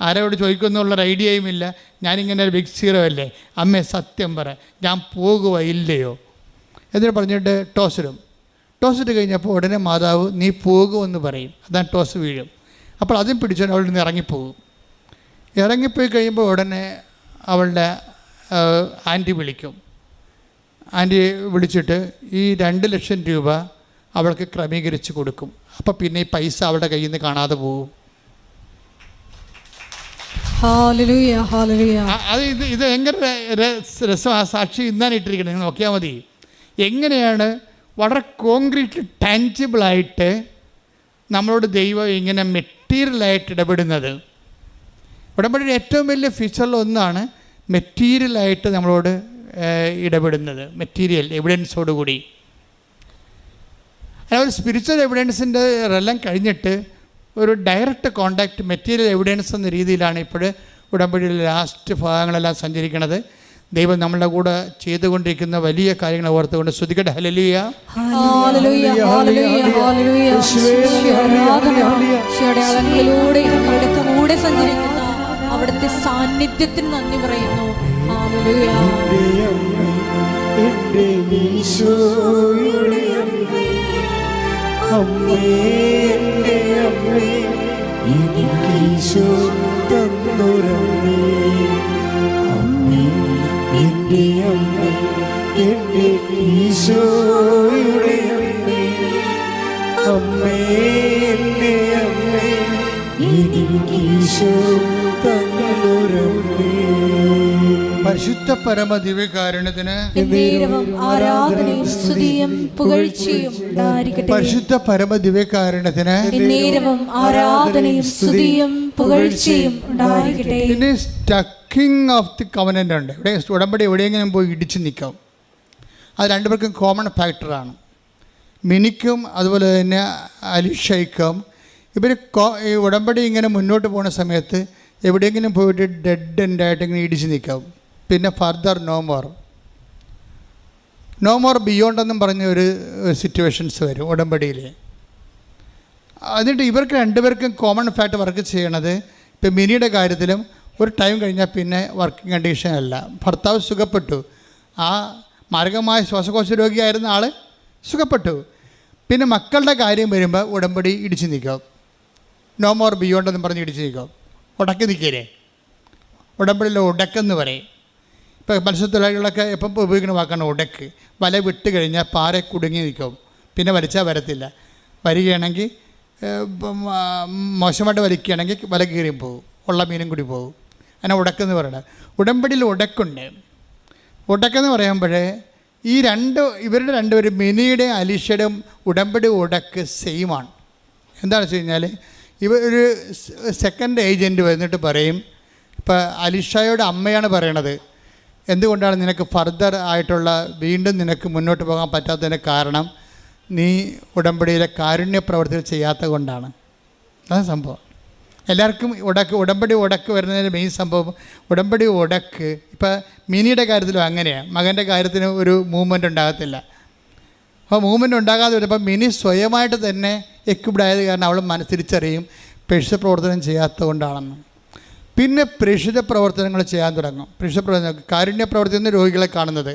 ആരോട് ചോദിക്കുമെന്നുള്ളൊരു ഐഡിയയും ഇല്ല, ഞാനിങ്ങനെ ഒരു ബിഗ് സീറോ അല്ലേ, അമ്മേ സത്യം പറ, ഞാൻ പോകുക ഇല്ലയോ എന്നിട്ട് പറഞ്ഞിട്ട് ടോസിട്ട് കഴിഞ്ഞപ്പോൾ ഉടനെ മാതാവ് നീ പോകുമെന്ന് പറയും. അതാണ് ടോസ് വീഴും. അപ്പോൾ അതും പിടിച്ചോണ്ട് അവളിൽ നിന്ന് ഇറങ്ങിപ്പോയി കഴിയുമ്പോൾ ഉടനെ അവളുടെ ആൻറ്റി വിളിക്കും. ആൻറ്റി വിളിച്ചിട്ട് ഈ 2 ലക്ഷം രൂപ അവൾക്ക് ക്രമീകരിച്ച് കൊടുക്കും. അപ്പോൾ പിന്നെ ഈ പൈസ അവളുടെ കയ്യിൽ നിന്ന് കാണാതെ പോകും. അത് ഇത് ഭയങ്കര രസം. ആ സാക്ഷി ഇന്നാണ് ഇട്ടിരിക്കുന്നത്, നിങ്ങൾ നോക്കിയാൽ മതി. എങ്ങനെയാണ് വളരെ കോൺക്രീറ്റ് ടാൻജിബിളായിട്ട് നമ്മളോട് ദൈവം ഇങ്ങനെ മെറ്റീരിയലായിട്ട് ഇടപെടുന്നത്. ഉടമ്പടിയുടെ ഏറ്റവും വലിയ ഫീച്ചറിലൊന്നാണ് മെറ്റീരിയലായിട്ട് നമ്മളോട് ഇടപെടുന്നത്, മെറ്റീരിയൽ എവിഡൻസോടുകൂടി. ഒരു സ്പിരിച്വൽ എവിഡൻസിൻ്റെ എല്ലാം കഴിഞ്ഞിട്ട് ഒരു ഡയറക്റ്റ് കോണ്ടാക്റ്റ് മെറ്റീരിയൽ എവിഡൻസ് എന്ന രീതിയിലാണ് ഇപ്പോൾ ഉടമ്പടിയിലെ ലാസ്റ്റ് ഭാഗങ്ങളെല്ലാം സഞ്ചരിക്കുന്നത്. ദൈവം നമ്മളുടെ കൂടെ ചെയ്തുകൊണ്ടിരിക്കുന്ന വലിയ കാര്യങ്ങൾ ഓർത്തുകൊണ്ട് സ്തുതിക്കട്ടെ. ഹല്ലേലൂയ. അവിടുത്തെ സാന്നിധ്യത്തിന് നന്ദി പറയുന്നു. അമ്മേ തന്നൊരമ്മേ, അമ്മേ എൻ്റെ അമ്മേ, എൻ്റെ ഈശോയുടെ അമ്മേ, അമ്മേ എൻ്റെ അമ്മേ, എനിക്കീശോ തന്നൊരമ്മേ. പരിശുദ്ധ പരമ ദിവ്യകാരുണ്യത്തിന് എന്നേരവും ആരാധനയും സ്തുതിയും പുകഴ്ചയും ഉണ്ടായിരിക്കട്ടെ. പരിശുദ്ധ പരമ ദിവ്യകാരുണ്യത്തിന് എന്നേരവും ആരാധനയും സ്തുതിയും പുകഴ്ചയും ഉണ്ടായിരിക്കട്ടെ. പിന്നെ സ്റ്റക്കിംഗ് ഓഫ് ദി കവനൻ്റ് ഉണ്ട്. ഇവിടെ ഉടമ്പടി എവിടെയെങ്കിലും പോയി ഇടിച്ച് നിൽക്കാം. അത് രണ്ടുപേർക്കും കോമൺ ഫാക്ടറാണ്. മിനിക്കും അതുപോലെ തന്നെ അലിഷയ്ക്കും ഇവർ ഈ ഉടമ്പടി ഇങ്ങനെ മുന്നോട്ട് പോകുന്ന സമയത്ത് എവിടെയെങ്കിലും പോയിട്ട് ഡെഡ് എൻഡായിട്ട് ഇങ്ങനെ ഇടിച്ച് നിൽക്കാം. പിന്നെ ഫർദർ നോ മോർ ബിയോണ്ട് എന്നും പറഞ്ഞ ഒരു സിറ്റുവേഷൻസ് വരും ഉടമ്പടിയിൽ. എന്നിട്ട് ഇവർക്ക് രണ്ടുപേർക്കും കോമൺ ഫാക്ട് വർക്ക് ചെയ്യണത്, ഇപ്പം മിനിയുടെ കാര്യത്തിലും ഒരു ടൈം കഴിഞ്ഞാൽ പിന്നെ വർക്കിംഗ് കണ്ടീഷൻ അല്ല. ഭർത്താവ് സുഖപ്പെട്ടു, ആ മാരകമായ ശ്വാസകോശ രോഗിയായിരുന്ന ആൾ സുഖപ്പെട്ടു. പിന്നെ മക്കളുടെ കാര്യം വരുമ്പോൾ ഉടമ്പടി ഇടിച്ച് നിൽക്കും. നോ മോർ ബിയോണ്ട് എന്നും പറഞ്ഞ് ഇടിച്ച് നിൽക്കും. ഉടക്കി നിൽക്കേ, ഉടമ്പടിയിൽ ഉടക്കെന്ന് പറയും. ഇപ്പോൾ മത്സ്യത്തൊഴിലാളികളൊക്കെ എപ്പം ഉപയോഗിക്കുന്ന വാക്കാണ് ഉടക്ക്. വല വിട്ട് കഴിഞ്ഞാൽ പാറ കുടുങ്ങി നിൽക്കും, പിന്നെ വലിച്ചാൽ വരത്തില്ല. വരികയാണെങ്കിൽ മോശമായിട്ട് വലിക്കുകയാണെങ്കിൽ വല കീറിയും പോകും, ഉള്ള മീനും കൂടി പോകും. അങ്ങനെ ഉടക്കെന്ന് പറയണത്. ഉടമ്പടിയിൽ ഉടക്കുണ്ട്. ഉടക്കെന്ന് പറയുമ്പോഴേ ഇവരുടെ രണ്ടുപേരും മിനിയുടെയും അലീഷയുടെയും ഉടമ്പടി ഉടക്ക് സെയിമാണ്. എന്താണെന്ന് വെച്ച് കഴിഞ്ഞാൽ ഒരു സെക്കൻഡ് ഏജൻറ്റ് വന്നിട്ട് പറയും, ഇപ്പോൾ അലിഷയുടെ അമ്മയാണ് പറയണത്, എന്തുകൊണ്ടാണ് നിനക്ക് ഫർദർ ആയിട്ടുള്ള വീണ്ടും നിനക്ക് മുന്നോട്ട് പോകാൻ പറ്റാത്തതിൻ്റെ കാരണം നീ ഉടമ്പടിയിലെ കാരുണ്യ പ്രവർത്തികൾ ചെയ്യാത്ത കൊണ്ടാണ്. അതാണ് സംഭവം. എല്ലാവർക്കും ഉടമ്പടി ഉടക്ക് വരുന്നതിൻ്റെ മെയിൻ സംഭവം ഉടമ്പടി ഉടക്ക്. ഇപ്പോൾ മിനിയുടെ കാര്യത്തിലും അങ്ങനെയാണ്. മകൻ്റെ കാര്യത്തിന് ഒരു മൂവ്മെൻ്റ് ഉണ്ടാകത്തില്ല. അപ്പോൾ മൂവ്മെൻ്റ് ഉണ്ടാകാതെ വരുമ്പോൾ മിനി സ്വയമായിട്ട് തന്നെ എക്വിപ്ഡ് ആയത് കാരണം അവൾ തിരിച്ചറിയും പ്രേക്ഷിത പ്രവർത്തനം ചെയ്യാത്തത് കൊണ്ടാണെന്ന്. പിന്നെ പ്രേക്ഷിത പ്രവർത്തനങ്ങൾ ചെയ്യാൻ തുടങ്ങും. പ്രേക്ഷിത പ്രവർത്തനം കാരുണ്യ പ്രവൃത്തി എന്ന് രോഗികളെ കാണുന്നത്.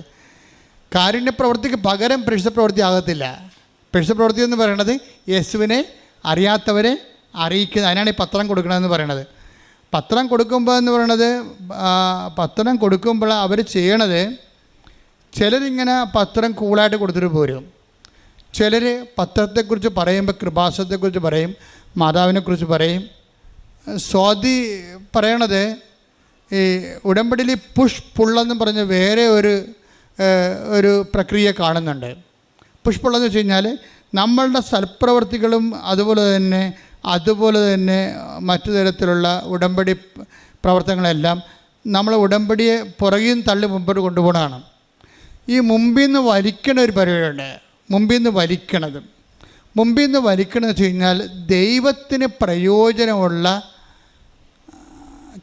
കാരുണ്യ പ്രവൃത്തിക്ക് പകരം പ്രേക്ഷിത പ്രവൃത്തി ആകത്തില്ല. പ്രേക്ഷിത പ്രവൃത്തി എന്ന് പറയുന്നത് യേശുവിനെ അറിയാത്തവരെ അറിയിക്കുന്നത്. അതിനാണ് ഈ പത്രം കൊടുക്കണമെന്ന് പറയണത്. പത്രം കൊടുക്കുമ്പോൾ എന്ന് പറയണത്, പത്രം കൊടുക്കുമ്പോൾ അവർ ചെയ്യണത്, ചിലരിങ്ങനെ പത്രം കൂളായിട്ട് കൊടുത്തിട്ട് പോരും. ചിലർ പത്രത്തെക്കുറിച്ച് പറയുമ്പോൾ കൃപാസനത്തെക്കുറിച്ച് പറയും, മാതാവിനെക്കുറിച്ച് പറയും. സ്വാതി പറയണത് ഈ ഉടമ്പടിയിൽ പുഷ് പുള്ളെന്ന് പറഞ്ഞ് വേറെ ഒരു പ്രക്രിയ കാണുന്നുണ്ട്. പുഷ് പുള്ളെന്ന് വെച്ച് കഴിഞ്ഞാൽ നമ്മളുടെ സൽപ്രവർത്തികളും അതുപോലെ തന്നെ മറ്റു തരത്തിലുള്ള ഉടമ്പടി പ്രവർത്തനങ്ങളെല്ലാം നമ്മൾ ഉടമ്പടിയെ പുറകിൽ തള്ളി മുമ്പോട്ട് കൊണ്ടുപോകണതാണ്. ഈ മുമ്പിൽ നിന്ന് വലിക്കണ ഒരു പരിപാടിയുണ്ട്. മുമ്പിൽ നിന്ന് വലിക്കണമെന്ന് വെച്ച് കഴിഞ്ഞാൽ ദൈവത്തിന് പ്രയോജനമുള്ള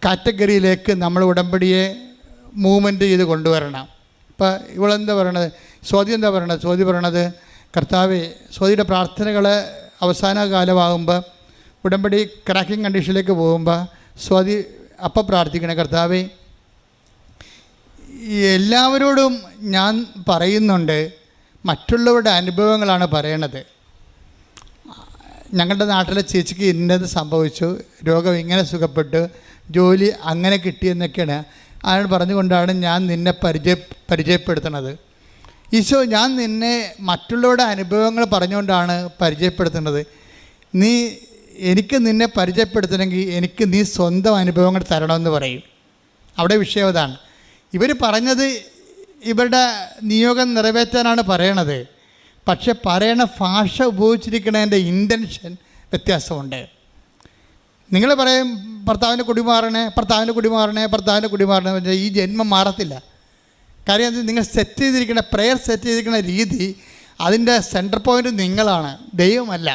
കാറ്റഗറിയിലേക്ക് നമ്മൾ ഉടമ്പടിയെ മൂവ്മെൻറ്റ് ചെയ്ത് കൊണ്ടുവരണം. ഇപ്പോൾ ഇവളെന്താ പറയണത്, സ്വാതി എന്താ പറയണത്? സ്വാതി പറയണത്, കർത്താവേ, സ്വാതിയുടെ പ്രാർത്ഥനകൾ അവസാന കാലമാകുമ്പോൾ ഉടമ്പടി ക്രാക്കിംഗ് കണ്ടീഷനിലേക്ക് പോകുമ്പോൾ സ്വാതി അപ്പം പ്രാർത്ഥിക്കണേ, കർത്താവേ, എല്ലാവരോടും ഞാൻ പറയുന്നുണ്ട്, മറ്റുള്ളവരുടെ അനുഭവങ്ങളാണ് പറയണത്. ഞങ്ങളുടെ നാട്ടിലെ ചേച്ചിക്ക് ഇന്നത് സംഭവിച്ചു, രോഗം ഇങ്ങനെ സുഖപ്പെട്ടു, ജോലി അങ്ങനെ കിട്ടിയെന്നൊക്കെയാണ് അയാൾ പറഞ്ഞുകൊണ്ടാണ് ഞാൻ നിന്നെ പരിചയപ്പെടുത്തുന്നത്. ഈശോ, ഞാൻ നിന്നെ മറ്റുള്ളവരുടെ അനുഭവങ്ങൾ പറഞ്ഞുകൊണ്ടാണ് പരിചയപ്പെടുത്തുന്നത്. എനിക്ക് നിന്നെ പരിചയപ്പെടുത്തണമെങ്കിൽ എനിക്ക് നീ സ്വന്തം അനുഭവങ്ങൾ തരണമെന്ന് പറയും. അവിടെ വിഷയം അതാണ്. ഇവർ പറഞ്ഞത് ഇവരുടെ നിയോഗം നിറവേറ്റാനാണ് പറയണത്. പക്ഷെ പറയണ ഭാഷ ഉപയോഗിച്ചിരിക്കുന്നതിൻ്റെ ഇൻറ്റൻഷൻ വ്യത്യാസമുണ്ട്. നിങ്ങൾ പറയും ഭർത്താവിൻ്റെ കുടിമാറണേ ഈ ജന്മം മാറത്തില്ല. കാര്യം അത് നിങ്ങൾ സെറ്റ് ചെയ്തിരിക്കുന്ന പ്രെയർ സെറ്റ് ചെയ്തിരിക്കുന്ന രീതി, അതിൻ്റെ സെൻറ്റർ പോയിൻ്റ് നിങ്ങളാണ്, ദൈവമല്ല.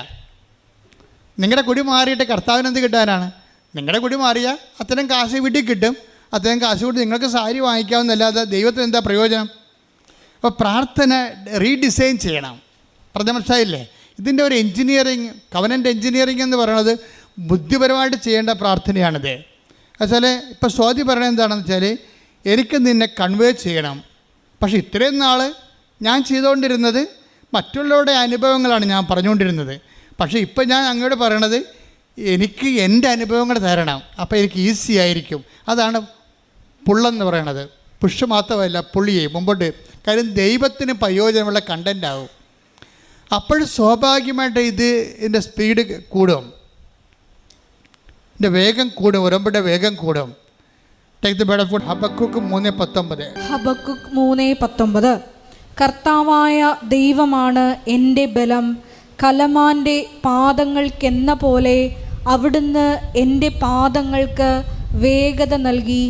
നിങ്ങളുടെ കുടി മാറിയിട്ട് കർത്താവിന് എന്ത് കിട്ടാനാണ്? നിങ്ങളുടെ കുടി മാറിയാൽ അത്രയും കാശ് വീട്ടിൽ കിട്ടും, അത്രയും കാശ് കൂടി നിങ്ങൾക്ക് സാരി വാങ്ങിക്കാവുന്നല്ലാതെ ദൈവത്തിന് എന്താ പ്രയോജനം? അപ്പോൾ പ്രാർത്ഥന റീഡിസൈൻ ചെയ്യണം. പറഞ്ഞ മനസ്സിലായില്ലേ? ഇതിൻ്റെ ഒരു എൻജിനീയറിങ്, കവനൻ്റ് എൻജിനീയറിങ് എന്ന് പറയുന്നത് ബുദ്ധിപരമായിട്ട് ചെയ്യേണ്ട പ്രാർത്ഥനയാണിത്. എന്നുവെച്ചാൽ ഇപ്പോൾ സ്വാതി പറയണത് എന്താണെന്ന് വെച്ചാൽ, എനിക്ക് നിന്നെ കൺവേ ചെയ്യണം. പക്ഷേ ഇത്രയും നാൾ ഞാൻ ചെയ്തുകൊണ്ടിരുന്നത് മറ്റുള്ളവരുടെ അനുഭവങ്ങളാണ് ഞാൻ പറഞ്ഞുകൊണ്ടിരുന്നത്. പക്ഷേ ഇപ്പം ഞാൻ അങ്ങോട്ട് പറയണത് എനിക്ക് എൻ്റെ അനുഭവങ്ങൾ തരണം, അപ്പോൾ എനിക്ക് ഈസി ആയിരിക്കും. അതാണ് പുള്ളെന്ന് പറയണത്. പുഷ് മാത്രമല്ല, പുള്ളിയെ മുമ്പോട്ട്. കാര്യം ദൈവത്തിന് പ്രയോജനമുള്ള കണ്ടൻ്റ് ആവും. അപ്പോൾ സ്വാഭാവികമായിട്ട് ഇതിൻ്റെ സ്പീഡ് കൂടും, ഇതിൻ്റെ വേഗം കൂടും, ഉടമ്പടിയുടെ വേഗം കൂടും. Take the bird of God. Habakkuk 3:19. Habakkuk 3:19. കർത്താവായ ദൈവമാണ് എൻ്റെ ബലം, കലമാൻ്റെ പാദങ്ങൾക്കെന്ന പോലെ അവിടുന്ന് എൻ്റെ പാദങ്ങൾക്ക് വേഗത നൽകി,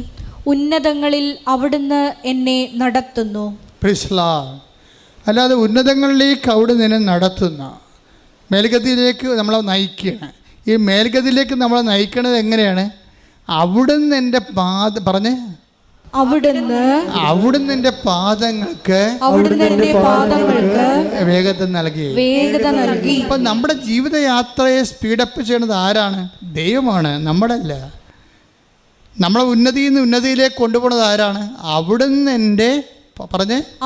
ഉന്നതങ്ങളിൽ അവിടുന്ന് എന്നെ നടത്തുന്നു. Praise the Lord. അല്ലാതെ ഉന്നതങ്ങളിലേക്ക് അവിടെ നിന്ന് നടത്തുന്ന, മേൽഗതിയിലേക്ക് നമ്മളെ നയിക്കുകയാണ്. ഈ മേൽഗതിയിലേക്ക് നമ്മളെ നയിക്കുന്നത് എങ്ങനെയാണ്? അവിടുന്ന് എൻ്റെ പറഞ്ഞ് അവിടുന്ന് എൻ്റെ പാദങ്ങൾക്ക് വേഗത നൽകി. അപ്പം നമ്മുടെ ജീവിതയാത്രയെ സ്പീഡപ്പ് ചെയ്യുന്നത് ആരാണ്? ദൈവമാണ്, നമ്മളല്ല. നമ്മളെ ഉന്നതിയിലേക്ക് കൊണ്ടുപോകുന്നത് ആരാണ്? അവിടുന്ന് എൻ്റെ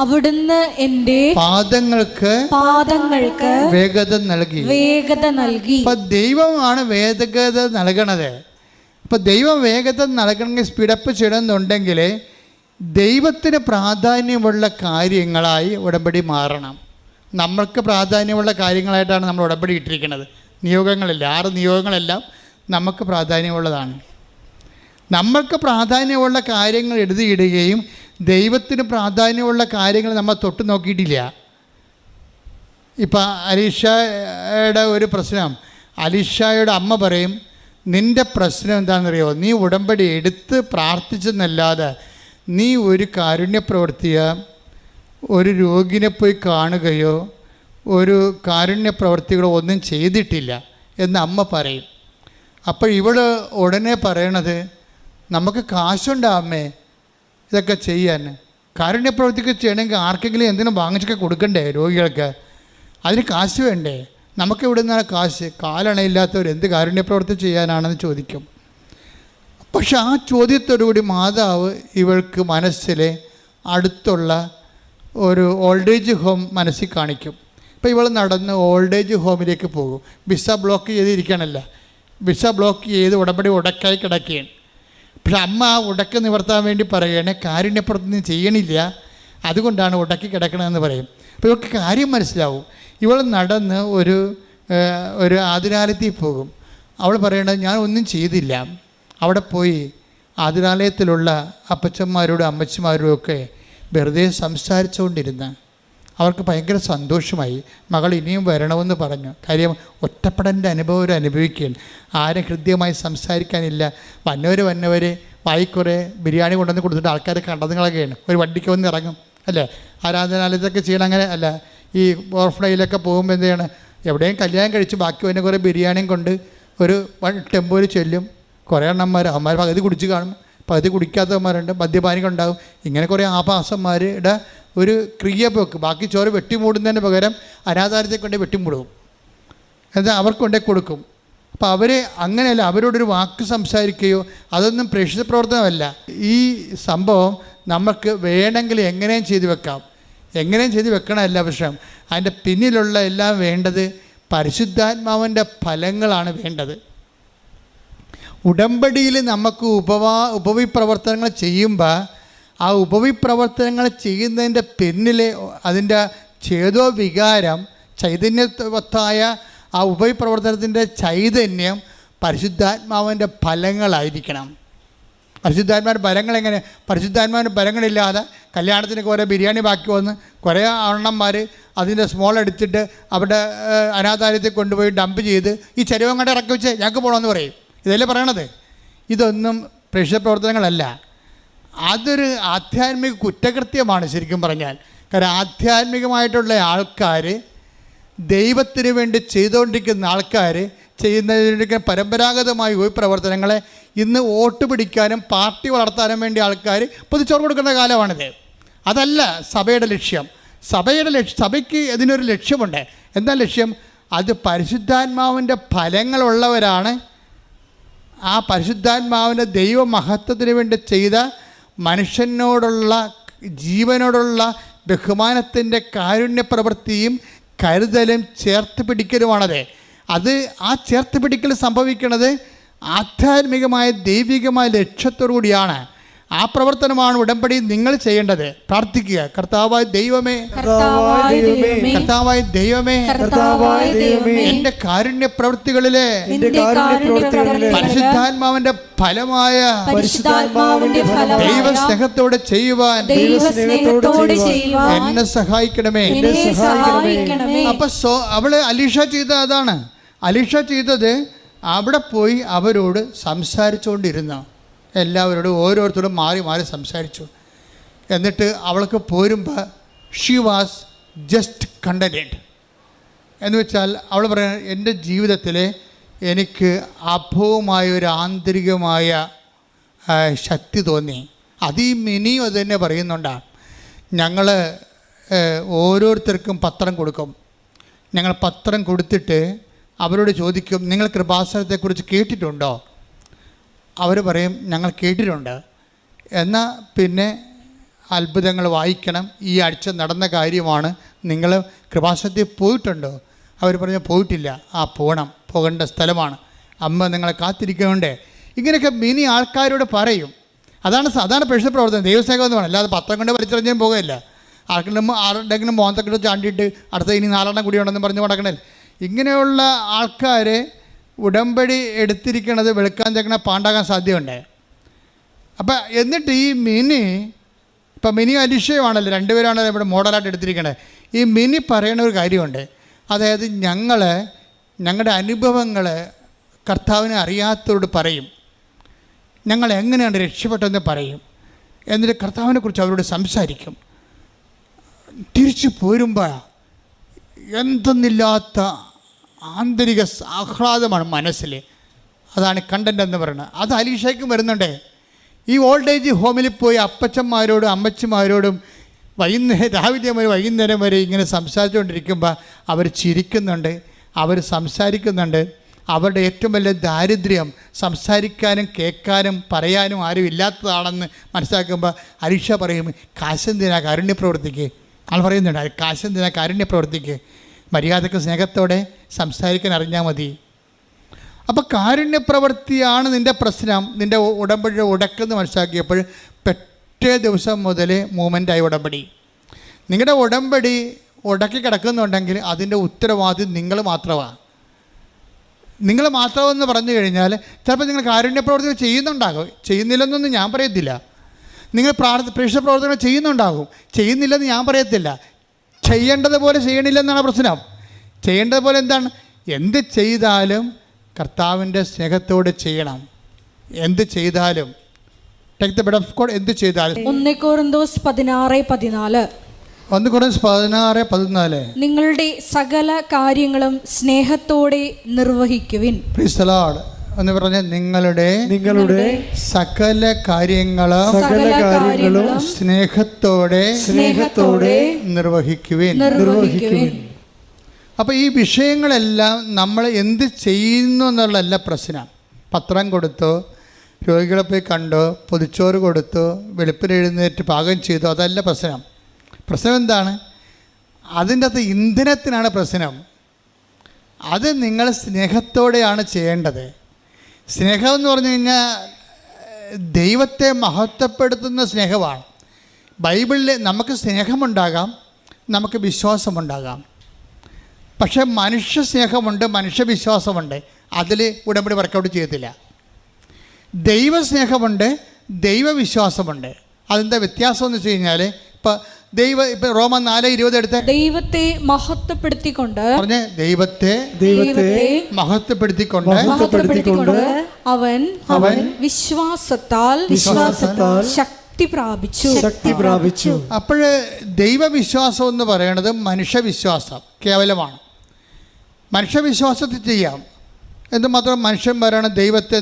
അവിടുന്ന് എൻ്റെ പാദങ്ങൾക്ക് വേഗത നൽകി. അപ്പൊ ദൈവമാണ് വേഗത നൽകണത്. അപ്പൊ ദൈവം വേഗത നൽകണമെങ്കിൽ സ്പീഡപ്പ് ചെയ്യണമെന്നുണ്ടെങ്കിൽ ദൈവത്തിന് പ്രാധാന്യമുള്ള കാര്യങ്ങളായി ഉടമ്പടി മാറണം. നമ്മൾക്ക് പ്രാധാന്യമുള്ള കാര്യങ്ങളായിട്ടാണ് നമ്മൾ ഉടമ്പടി ഇട്ടിരിക്കുന്നത്. നിയോഗങ്ങളില്ല, 6 നിയോഗങ്ങളെല്ലാം നമുക്ക് പ്രാധാന്യമുള്ളതാണ്. നമ്മൾക്ക് പ്രാധാന്യമുള്ള കാര്യങ്ങൾ എഴുതിയിടുകയും ദൈവത്തിന് പ്രാധാന്യമുള്ള കാര്യങ്ങൾ നമ്മൾ തൊട്ട് നോക്കിയിട്ടില്ല. ഇപ്പം അലീഷയുടെ ഒരു പ്രശ്നം, അലീഷയുടെ അമ്മ പറയും, നിൻ്റെ പ്രശ്നം എന്താണെന്നറിയോ, നീ ഉടമ്പടി എടുത്ത് പ്രാർത്ഥിച്ചെന്നല്ലാതെ നീ ഒരു കാരുണ്യ പ്രവൃത്തിയോ ഒരു രോഗിനെ പോയി കാണുകയോ ഒരു കാരുണ്യ പ്രവൃത്തികളോ ഒന്നും ചെയ്തിട്ടില്ല എന്ന് അമ്മ പറയും. അപ്പോൾ ഇവൾ ഉടനെ പറയണത്, നമുക്ക് കാശുണ്ടാമേ ഇതൊക്കെ ചെയ്യാൻ. കാരുണ്യപ്രവൃത്തിക്ക് ചെയ്യണമെങ്കിൽ ആർക്കെങ്കിലും എന്തിനും വാങ്ങിച്ചൊക്കെ കൊടുക്കണ്ടേ രോഗികൾക്ക്? അതിന് കാശ് വേണ്ടേ? നമുക്ക് ഇവിടെ നിന്നാണ് കാശ്? കാലണയില്ലാത്തവർ എന്ത് കാരുണ്യപ്രവൃത്തി ചെയ്യാനാണെന്ന് ചോദിക്കും. പക്ഷെ ആ ചോദ്യത്തോടുകൂടി മാതാവ് ഇവൾക്ക് മനസ്സിലെ അടുത്തുള്ള ഒരു ഓൾഡ് ഏജ് ഹോം മനസ്സിൽ കാണിക്കും. ഇപ്പോൾ ഇവൾ നടന്ന് ഓൾഡ് ഏജ് ഹോമിലേക്ക് പോകും. വിസ ബ്ലോക്ക് ചെയ്തിരിക്കണമല്ല, വിസ ബ്ലോക്ക് ചെയ്ത് ഉടമ്പടി ഉടക്കായി കിടക്കുകയാണ്. പക്ഷെ അമ്മ ആ ഉടക്ക് നിവർത്താൻ വേണ്ടി പറയുകയാണ്, കാരുണ്യപ്രവൃത്തി ചെയ്യണില്ല, അതുകൊണ്ടാണ് ഉടക്കി കിടക്കണമെന്ന് പറയും. അപ്പോൾ ഇവൾക്ക് കാര്യം മനസ്സിലാവും. ഇവൾ നടന്ന് ഒരു ആതുരാലയത്തിൽ പോകും. അവൾ പറയണത്, ഞാൻ ഒന്നും ചെയ്തില്ല. അവിടെ പോയി ആതുരാലയത്തിലുള്ള അപ്പച്ചന്മാരോടും അമ്മച്ചിമാരോടും ഒക്കെ വെറുതെ സംസാരിച്ചുകൊണ്ടിരുന്ന അവർക്ക് ഭയങ്കര സന്തോഷമായി. മകൾ ഇനിയും വരണമെന്ന് പറഞ്ഞു. കാര്യം ഒറ്റപ്പെടൻ്റെ അനുഭവം അവർ അനുഭവിക്കുകയാണ്. ആരും ഹൃദ്യമായി സംസാരിക്കാനില്ല. വന്നവർ വായിക്കുറെ ബിരിയാണി കൊണ്ടുവന്ന് കൊടുത്തിട്ട് ആൾക്കാർ കണ്ടതുങ്ങളൊക്കെയാണ്. ഒരു വണ്ടിക്ക് വന്ന് ഇറങ്ങും അല്ലേ, ആരാധനാലയത്തൊക്കെ ചെയ്യണം. അങ്ങനെ അല്ല, ഈ ഓവർഫ്ലൈയിലൊക്കെ പോകുമ്പോൾ എന്ത് ചെയ്യണം, എവിടെയും കല്യാണം കഴിച്ച് ബാക്കി വന്നെ കുറേ ബിരിയാണിയും കൊണ്ട് ഒരു ടെമ്പോയിൽ ചെല്ലും. കുറേ എണ്ണന്മാർ, അവന്മാർ പകുതി കുടിച്ച് കാണും, പകുതി കുടിക്കാത്തവന്മാരുണ്ട്, മദ്യപാനികളുണ്ടാവും. ഇങ്ങനെ കുറേ ആഭാസന്മാരുടെ ഒരു ക്രിയപോക്ക്. ബാക്കി ചോറ് വെട്ടിമൂടുന്നതിന് പകരം അനാഥാരത്തെ കൊണ്ട് വെട്ടിമൂടും, എന്നാൽ അവർക്ക് കൊണ്ടേ കൊടുക്കും. അപ്പോൾ അവർ അങ്ങനെയല്ല, അവരോടൊരു വാക്ക് സംസാരിക്കുകയോ അതൊന്നും പ്രേക്ഷിത പ്രവർത്തനമല്ല. ഈ സംഭവം നമുക്ക് വേണമെങ്കിൽ എങ്ങനെയും ചെയ്തു വെക്കാം, എങ്ങനെയും ചെയ്ത് വെക്കണമല്ല വിഷയം. അതിൻ്റെ പിന്നിലുള്ള എല്ലാം വേണ്ടത് പരിശുദ്ധാത്മാവിൻ്റെ ഫലങ്ങളാണ് വേണ്ടത്. ഉടമ്പടിയിൽ നമുക്ക് ഉപവിപ്രവർത്തനങ്ങൾ ചെയ്യുമ്പോൾ ആ ഉപവിപ്രവർത്തനങ്ങൾ ചെയ്യുന്നതിൻ്റെ പിന്നിൽ അതിൻ്റെ ചേതോ വികാരം, ചൈതന്യവത്തായ ആ ഉപവിപ്രവർത്തനത്തിൻ്റെ ചൈതന്യം പരിശുദ്ധാത്മാവിൻ്റെ ഫലങ്ങളായിരിക്കണം. പരിശുദ്ധാത്മാവിൻ്റെ ഫലങ്ങൾ എങ്ങനെ? പരിശുദ്ധാത്മാവിൻ്റെ ഫലങ്ങളില്ലാതെ കല്യാണത്തിന് കുറേ ബിരിയാണി ബാക്കി വന്ന് കുറേ അണ്ണന്മാർ അതിൻ്റെ സ്മോൾ എടുത്തിട്ട് അവിടെ അനാഥാലയത്തിൽ കൊണ്ടുപോയി ഡംപ് ചെയ്ത് ഈ ചെരുവം കണ്ട് ഇറക്കി വെച്ച് ഞങ്ങൾക്ക് പോകണമെന്ന് പറയും. ഇതല്ലേ പറയണത്? ഇതൊന്നും പ്രേക്ഷിത പ്രവർത്തനങ്ങളല്ല. അതൊരു ആധ്യാത്മിക കുറ്റകൃത്യമാണ് ശരിക്കും പറഞ്ഞാൽ. കാരണം ആധ്യാത്മികമായിട്ടുള്ള ആൾക്കാർ, ദൈവത്തിന് വേണ്ടി ചെയ്തുകൊണ്ടിരിക്കുന്ന ആൾക്കാർ ചെയ്യുന്നതിൻ്റെ പരമ്പരാഗതമായ ഈ പ്രവർത്തനങ്ങളെ ഇന്ന് വോട്ട് പിടിക്കാനും പാർട്ടി വളർത്താനും വേണ്ടി ആൾക്കാർ പൊതിച്ചോറ് കൊടുക്കുന്ന കാലമാണിത്. അതല്ല സഭയുടെ ലക്ഷ്യം. സഭയ്ക്ക് ഇതിനൊരു ലക്ഷ്യമുണ്ട്. എന്താ ലക്ഷ്യം? അത് പരിശുദ്ധാത്മാവിൻ്റെ ഫലങ്ങളുള്ളവരാണ്. ആ പരിശുദ്ധാത്മാവിൻ്റെ ദൈവമഹത്വത്തിന് വേണ്ടി ചെയ്ത മനുഷ്യനോടുള്ള ജീവനോടുള്ള ബഹുമാനത്തിൻ്റെ കാരുണ്യ പ്രവൃത്തിയും കരുതലും ചേർത്ത് പിടിക്കലുമാണത്. അത് ആ ചേർത്ത് പിടിക്കൽ സംഭവിക്കുന്നത് ആധ്യാത്മികമായ ദൈവികമായ ലക്ഷ്യത്തോടു കൂടിയാണ്. ആ പ്രവർത്തനമാണ് ഉടമ്പടി നിങ്ങൾ ചെയ്യേണ്ടത്. പ്രാർത്ഥിക്കുക, കർത്താവായ ദൈവമേ, കർത്താവായ ദൈവമേ, എൻ്റെ കാരുണ്യ പ്രവൃത്തികളിലെ പരിശുദ്ധാത്മാവിന്റെ ഫലമായ ദൈവസ്നേഹത്തോടെ ചെയ്യുവാൻ എന്നെ സഹായിക്കണമേ. അപ്പൊ അവള് അലീഷ ചെയ്ത അതാണ്. അലീഷ ചെയ്തത് അവിടെ പോയി അവരോട് സംസാരിച്ചുകൊണ്ടിരുന്നു. എല്ലാവരോടും ഓരോരുത്തരോടും മാറി മാറി സംസാരിച്ചു. എന്നിട്ട് അവൾക്ക് പോരുമ്പോൾ ഷീ വാസ് ജസ്റ്റ് കണ്ടൻറ്റഡ്. എന്ന് വെച്ചാൽ അവൾ പറയുന്നത്, എൻ്റെ ജീവിതത്തിൽ എനിക്ക് അഭവമായ ഒരു ആന്തരികമായ ശക്തി തോന്നി. അത് ഈ മിനിയും അത് തന്നെ പറയുന്നുണ്ടാണ്. ഞങ്ങൾ ഓരോരുത്തർക്കും പത്രം കൊടുക്കും. ഞങ്ങൾ പത്രം കൊടുത്തിട്ട് അവരോട് ചോദിക്കും, നിങ്ങൾ കൃപാസനത്തെക്കുറിച്ച് കേട്ടിട്ടുണ്ടോ? അവർ പറയും, ഞങ്ങൾ കേട്ടിട്ടുണ്ട്. എന്നാൽ പിന്നെ അത്ഭുതങ്ങൾ വായിക്കണം, ഈ ആഴ്ച നടന്ന കാര്യമാണ്, നിങ്ങൾ കൃപാസനത്തിൽ പോയിട്ടുണ്ടോ? അവർ പറഞ്ഞു പോയിട്ടില്ല. പോകണം, പോകേണ്ട സ്ഥലമാണ്, അമ്മ നിങ്ങളെ കാത്തിരിക്കുന്നുണ്ട്. ഇങ്ങനെയൊക്കെ മിനി ആൾക്കാരോട് പറയും. അതാണ് പരിശുദ്ധ പ്രവർത്തനം, ദൈവസേവകം എന്ന് പറയുന്നത്. അല്ലാതെ പത്രം കൊണ്ട് വലിച്ചെറിഞ്ഞാൽ പോകുകയില്ല. ആരുടെങ്കിലും മോന്തക്കിട്ട് ചാണ്ടിയിട്ട് അടുത്ത ഇനി 4 എണ്ണം കൂടിയുണ്ടെന്ന് പറഞ്ഞ് നടക്കണേ. ഇങ്ങനെയുള്ള ആൾക്കാരെ ഉടമ്പടി എടുത്തിരിക്കണത് വെളുക്കാൻ ചെക്കണ പാണ്ടാകാൻ സാധ്യതയുണ്ട്. അപ്പം എന്നിട്ട് ഈ മിനി, ഇപ്പം മിനി അലിഷയുമാണല്ലോ, രണ്ടുപേരാണല്ലോ ഇവിടെ മോഡലായിട്ട് എടുത്തിരിക്കണത്. ഈ മിനി പറയുന്ന ഒരു കാര്യമുണ്ട്. അതായത് ഞങ്ങളുടെ അനുഭവങ്ങൾ കർത്താവിനെ അറിയാത്തവരോട് പറയും, ഞങ്ങൾ എങ്ങനെയാണ് രക്ഷപ്പെട്ടതെന്ന് പറയും. എന്നിട്ട് കർത്താവിനെക്കുറിച്ച് അവരോട് സംസാരിക്കും. തിരിച്ചു പോരുമ്പോൾ എന്തെന്നില്ലാത്ത ആന്തരിക ആഹ്ലാദമാണ് മനസ്സിൽ. അതാണ് കണ്ടൻ്റ് എന്ന് പറയുന്നത്. അത് അലീഷയ്ക്കും വരുന്നുണ്ട്. ഈ ഓൾഡ് ഏജ് ഹോമിൽ പോയി അപ്പച്ചന്മാരോടും അമ്മച്ചിമാരോടും രാവിലെ മുതൽ വൈകുന്നേരം വരെ ഇങ്ങനെ സംസാരിച്ചുകൊണ്ടിരിക്കുമ്പോൾ അവർ ചിരിക്കുന്നുണ്ട്, അവർ സംസാരിക്കുന്നുണ്ട്. അവരുടെ ഏറ്റവും വലിയ ദാരിദ്ര്യം സംസാരിക്കാനും കേൾക്കാനും പറയാനും ആരും ഇല്ലാത്തതാണെന്ന് മനസ്സിലാക്കുമ്പോൾ അലീഷ പറയും, കാശെന്തിനാ കാരുണ്യ പ്രവർത്തിക്ക്. ആൾ പറയുന്നുണ്ട്, കാശെന്തിനാ കാരുണ്യ പ്രവർത്തിക്ക്, മര്യാദക്ക് സ്നേഹത്തോടെ സംസാരിക്കാൻ അറിഞ്ഞാൽ മതി. അപ്പോൾ കാരുണ്യപ്രവൃത്തിയാണ് നിൻ്റെ പ്രശ്നം. നിൻ്റെ ഉടമ്പടി ഉടക്കെന്ന് മനസ്സിലാക്കിയപ്പോൾ പിറ്റേ ദിവസം മുതൽ മൂവ്മെൻ്റായി ഉടമ്പടി. നിങ്ങളുടെ ഉടമ്പടി ഉടക്കി കിടക്കുന്നുണ്ടെങ്കിൽ അതിൻ്റെ ഉത്തരവാദി നിങ്ങൾ മാത്രമാണ്. നിങ്ങൾ മാത്രമെന്ന് പറഞ്ഞു കഴിഞ്ഞാൽ ചിലപ്പോൾ നിങ്ങൾ കാരുണ്യപ്രവർത്തികൾ ചെയ്യുന്നുണ്ടാകും, ചെയ്യുന്നില്ലെന്നൊന്നും ഞാൻ പറയത്തില്ല. നിങ്ങൾ പ്രേക്ഷിത പ്രവർത്തനങ്ങൾ ചെയ്യുന്നുണ്ടാകും, ചെയ്യുന്നില്ലെന്ന് ഞാൻ പറയത്തില്ല. ചെയ്യേണ്ടതുപോലെ ചെയ്യണില്ലെന്നാണ് പ്രശ്നം. ചെയ്യേണ്ടതുപോലെ എന്താണ്? എന്ത് ചെയ്താലും കർത്താവിൻ്റെ സ്നേഹത്തോടെ ചെയ്യണം. എന്ത് ചെയ്താലും എന്ത് ചെയ്താലും 1 കൊരിന്തോസ് 16:14 1 കൊരിന്തോസ് 16:14 നിങ്ങളുടെ സകല കാര്യങ്ങളും സ്നേഹത്തോടെ നിർവഹിക്കുവിൻ. പ്രൈസ് ദി ലോർഡ് എന്ന് പറഞ്ഞ നിങ്ങളുടെ സകല കാര്യങ്ങളും സ്നേഹത്തോടെ നിർവഹിക്കുവിൻ. അപ്പോൾ ഈ വിഷയങ്ങളെല്ലാം നമ്മൾ എന്ത് ചെയ്യുന്നു എന്നുള്ളതല്ല പ്രശ്നം. പത്രം കൊടുത്തോ, രോഗികളെ പോയി കണ്ടോ, പൊതിച്ചോറ് കൊടുത്തോ, വെളുപ്പിന് എഴുന്നേറ്റ് പാകം ചെയ്തോ, അതല്ല പ്രശ്നം. പ്രശ്നം എന്താണ്? അതിൻ്റെ അകത്ത് ഇന്ധനത്തിനാണ് പ്രശ്നം. അത് നിങ്ങൾ സ്നേഹത്തോടെയാണ് ചെയ്യേണ്ടത്. സ്നേഹം എന്ന് പറഞ്ഞു കഴിഞ്ഞാൽ ദൈവത്തെ മഹത്വപ്പെടുത്തുന്ന സ്നേഹമാണ്. ബൈബിളിൽ നമുക്ക് സ്നേഹമുണ്ടാകാം, നമുക്ക് വിശ്വാസമുണ്ടാകാം. പക്ഷേ മനുഷ്യ സ്നേഹമുണ്ട്, മനുഷ്യവിശ്വാസമുണ്ട്. അതിൽ ഉടമ്പടി വർക്കൗട്ട് ചെയ്യത്തില്ല. ദൈവസ്നേഹമുണ്ട്, ദൈവവിശ്വാസമുണ്ട്. അതെന്താ വ്യത്യാസം എന്ന് വെച്ച് കഴിഞ്ഞാൽ ഇപ്പം റോമൻ 4:20 എടുത്ത് ദൈവത്തെ മഹത്വപ്പെടുത്തിക്കൊണ്ട് പറഞ്ഞ് ദൈവത്തെ മഹത്വപ്പെടുത്തിക്കൊണ്ട് അവൻ വിശ്വാസത്താൽ ശക്തി പ്രാപിച്ചു. അപ്പോൾ ദൈവവിശ്വാസം എന്ന് പറയുന്നത് മനുഷ്യവിശ്വാസം കേവലമാണ്. മനുഷ്യവിശ്വാസത്തിൽ ചെയ്യാം. എന്തുമാത്രം മനുഷ്യന്മാരാണ് ദൈവത്തെ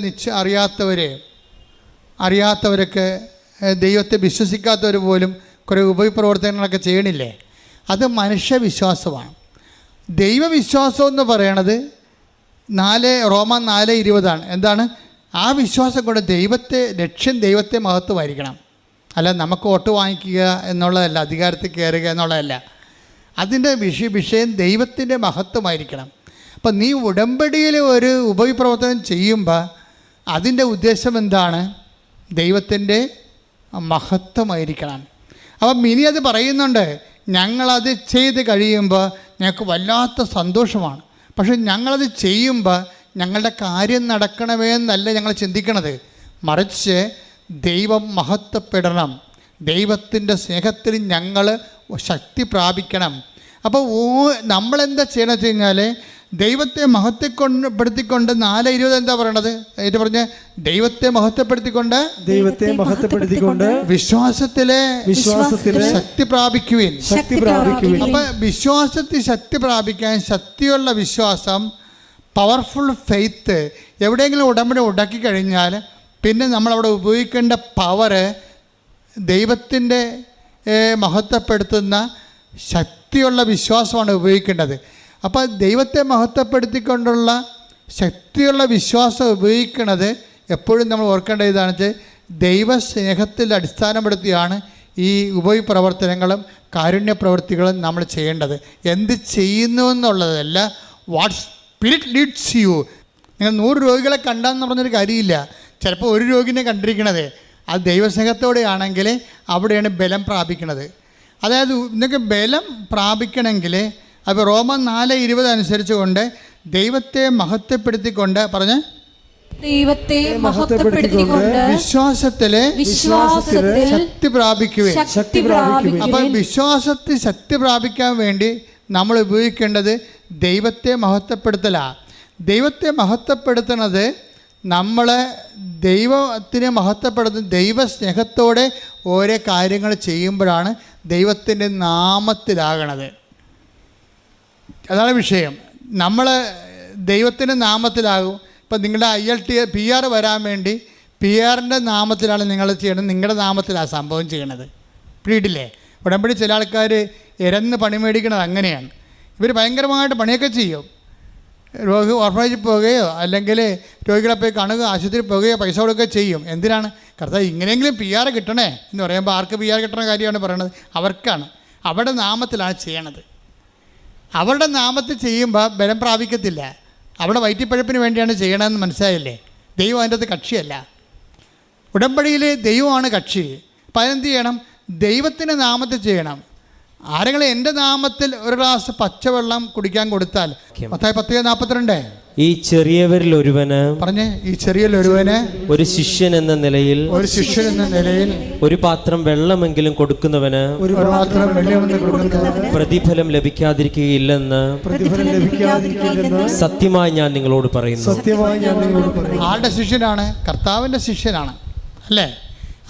അറിയാത്തവരൊക്കെ ദൈവത്തെ വിശ്വസിക്കാത്തവർ പോലും കുറേ ഉപപ്രവർത്തനങ്ങളൊക്കെ ചെയ്യണില്ലേ? അത് മനുഷ്യവിശ്വാസമാണ്. ദൈവവിശ്വാസം എന്ന് പറയണത് റോമൻ 4:20 എന്താണ്? ആ വിശ്വാസം കൊണ്ട് ദൈവത്തെ മഹത്വമായിരിക്കണം. അല്ല നമുക്ക് വോട്ട് വാങ്ങിക്കുക എന്നുള്ളതല്ല, അധികാരത്തിൽ കയറുക എന്നുള്ളതല്ല. അതിൻ്റെ വിഷയം ദൈവത്തിൻ്റെ മഹത്വമായിരിക്കണം. അപ്പം നീ ഉടമ്പടിയിൽ ഒരു ഉപവിപ്രവർത്തനം ചെയ്യുമ്പോൾ അതിൻ്റെ ഉദ്ദേശം എന്താണ്? ദൈവത്തിൻ്റെ മഹത്വമായിരിക്കണം. അപ്പം മിനി അത് പറയുന്നുണ്ട്, ഞങ്ങളത് ചെയ്ത് കഴിയുമ്പോൾ ഞങ്ങൾക്ക് വല്ലാത്ത സന്തോഷമാണ്. പക്ഷെ ഞങ്ങളത് ചെയ്യുമ്പോൾ ഞങ്ങളുടെ കാര്യം നടക്കണമേ എന്നല്ല ഞങ്ങൾ ചിന്തിക്കണത്, മറിച്ച് ദൈവം മഹത്വപ്പെടണം, ദൈവത്തിൻ്റെ സ്നേഹത്തിൽ ഞങ്ങൾ ശക്തി പ്രാപിക്കണം. അപ്പോൾ നമ്മളെന്താ ചെയ്യണമെന്ന് വെച്ച് കഴിഞ്ഞാൽ ദൈവത്തെ മഹത്വപ്പെടുത്തിക്കൊണ്ട് 4:20 എന്താ പറയണത്? എന്നിട്ട് പറഞ്ഞ് ദൈവത്തെ മഹത്വപ്പെടുത്തിക്കൊണ്ട് വിശ്വാസത്തിലെ ശക്തി പ്രാപിക്കുവിൻ. അപ്പം വിശ്വാസത്തിൽ ശക്തി പ്രാപിക്കാൻ, ശക്തിയുള്ള വിശ്വാസം, പവർഫുൾ ഫെയ്ത്ത്, എവിടെയെങ്കിലും ഉടമ്പടി ഉണ്ടാക്കി കഴിഞ്ഞാൽ പിന്നെ നമ്മളവിടെ ഉപയോഗിക്കേണ്ട പവറ് ദൈവത്തിൻ്റെ മഹത്വപ്പെടുത്തുന്ന ശക്തിയുള്ള വിശ്വാസമാണ് ഉപയോഗിക്കേണ്ടത്. അപ്പോൾ ദൈവത്തെ മഹത്വപ്പെടുത്തിക്കൊണ്ടുള്ള ശക്തിയുള്ള വിശ്വാസം ഉപയോഗിക്കുന്നത് എപ്പോഴും നമ്മൾ ഓർക്കേണ്ട ഇതാണ് വെച്ചാൽ ദൈവസ്നേഹത്തിൽ അടിസ്ഥാനപ്പെടുത്തിയാണ് ഈ ഉപവിപ്രവർത്തനങ്ങളും കാരുണ്യ പ്രവൃത്തികളും നമ്മൾ ചെയ്യേണ്ടത്. എന്ത് ചെയ്യുന്നു എന്നുള്ളതല്ല, വാട്ട് സ്പിരിറ്റ് ലീഡ്സ് യു. നിങ്ങൾ 100 രോഗികളെ കണ്ടാന്ന് പറഞ്ഞൊരു കാര്യമില്ല. ചിലപ്പോൾ ഒരു രോഗിനെ കണ്ടിരിക്കണത് അത് ദൈവസ്നേഹത്തോടെ ആണെങ്കിൽ അവിടെയാണ് ബലം പ്രാപിക്കണത്. അതായത് നിങ്ങൾക്ക് ബലം പ്രാപിക്കണമെങ്കിൽ അപ്പോൾ റോമൻ 4:20 അനുസരിച്ച് കൊണ്ട് ദൈവത്തെ മഹത്വപ്പെടുത്തിക്കൊണ്ട് പറഞ്ഞ് ദൈവത്തെ മഹത്വപ്പെടുത്തിക്കൊണ്ട് വിശ്വാസത്തിലെ ശക്തി പ്രാപിക്കുകയും. അപ്പം വിശ്വാസത്തിൽ ശക്തി പ്രാപിക്കാൻ വേണ്ടി നമ്മൾ ഉപയോഗിക്കേണ്ടത് ദൈവത്തെ മഹത്വപ്പെടുത്തലാണ്. ദൈവത്തെ മഹത്വപ്പെടുത്തുന്നത് നമ്മൾ ദൈവത്തിനെ മഹത്വപ്പെടുത്തുന്ന ദൈവസ്നേഹത്തോടെ ഓരോ കാര്യങ്ങൾ ചെയ്യുമ്പോഴാണ് ദൈവത്തിൻ്റെ നാമത്തിലാകണത്. അതാണ് വിഷയം. നമ്മൾ ദൈവത്തിൻ്റെ നാമത്തിലാകും. ഇപ്പം നിങ്ങളുടെ ILT PR വരാൻ വേണ്ടി PR-ൻ്റെ നാമത്തിലാണ് നിങ്ങൾ ചെയ്യണത്, നിങ്ങളുടെ നാമത്തിലാണ് സംഭവം ചെയ്യണത്. പിടിയിട്ടില്ലേ? ഉടമ്പടി ചില ആൾക്കാർ ഇരന്ന് പണി മേടിക്കണത് അങ്ങനെയാണ്. ഇവർ ഭയങ്കരമായിട്ട് പണിയൊക്കെ ചെയ്യും. രോഗി ഓർഫനേജിൽ പോവുകയോ അല്ലെങ്കിൽ രോഗികളെ പോയി കാണുക, ആശുപത്രിയിൽ പോവുകയോ പൈസ കൊടുക്കുകയോ ചെയ്യും. എന്തിനാണ്? കർത്താവ് ഇങ്ങനെയെങ്കിലും PR കിട്ടണേ എന്ന് പറയുമ്പോൾ ആർക്ക് PR കിട്ടണ കാര്യമാണ് പറയണത്? അവർക്കാണ്. അവരുടെ നാമത്തിലാണ് ചെയ്യണത്. അവരുടെ നാമത്തിൽ ചെയ്യുമ്പോൾ ബലം പ്രാപിക്കത്തില്ല. അവിടെ വയറ്റിപ്പഴപ്പിന് വേണ്ടിയാണ് ചെയ്യണമെന്ന് മനസ്സിലായില്ലേ? ദൈവം അതിൻ്റെ അകത്ത് കക്ഷിയല്ല. ഉടമ്പടിയിൽ ദൈവമാണ് കക്ഷി. അപ്പം അതെന്ത് ചെയ്യണം? ദൈവത്തിൻ്റെ നാമത്തിൽ ചെയ്യണം. ആരെങ്കിലും എൻ്റെ നാമത്തിൽ ഒരു ഗ്ലാസ് പച്ചവെള്ളം കുടിക്കാൻ കൊടുത്താൽ, മത്തായി 10:42, ഈ ചെറിയവരിൽ ഒരുവന് പറഞ്ഞ് ഈ ചെറിയൊരുവന് ഒരു ശിഷ്യൻ എന്ന നിലയിൽ ഒരു പാത്രം വെള്ളമെങ്കിലും കൊടുക്കുന്നവന് പ്രതിഫലം ലഭിക്കാതിരിക്കുകയില്ലെന്ന് സത്യമായി ഞാൻ നിങ്ങളോട് പറയുന്നു. ആരുടെ ശിഷ്യനാണ്? കർത്താവിൻ്റെ ശിഷ്യനാണ്, അല്ലേ?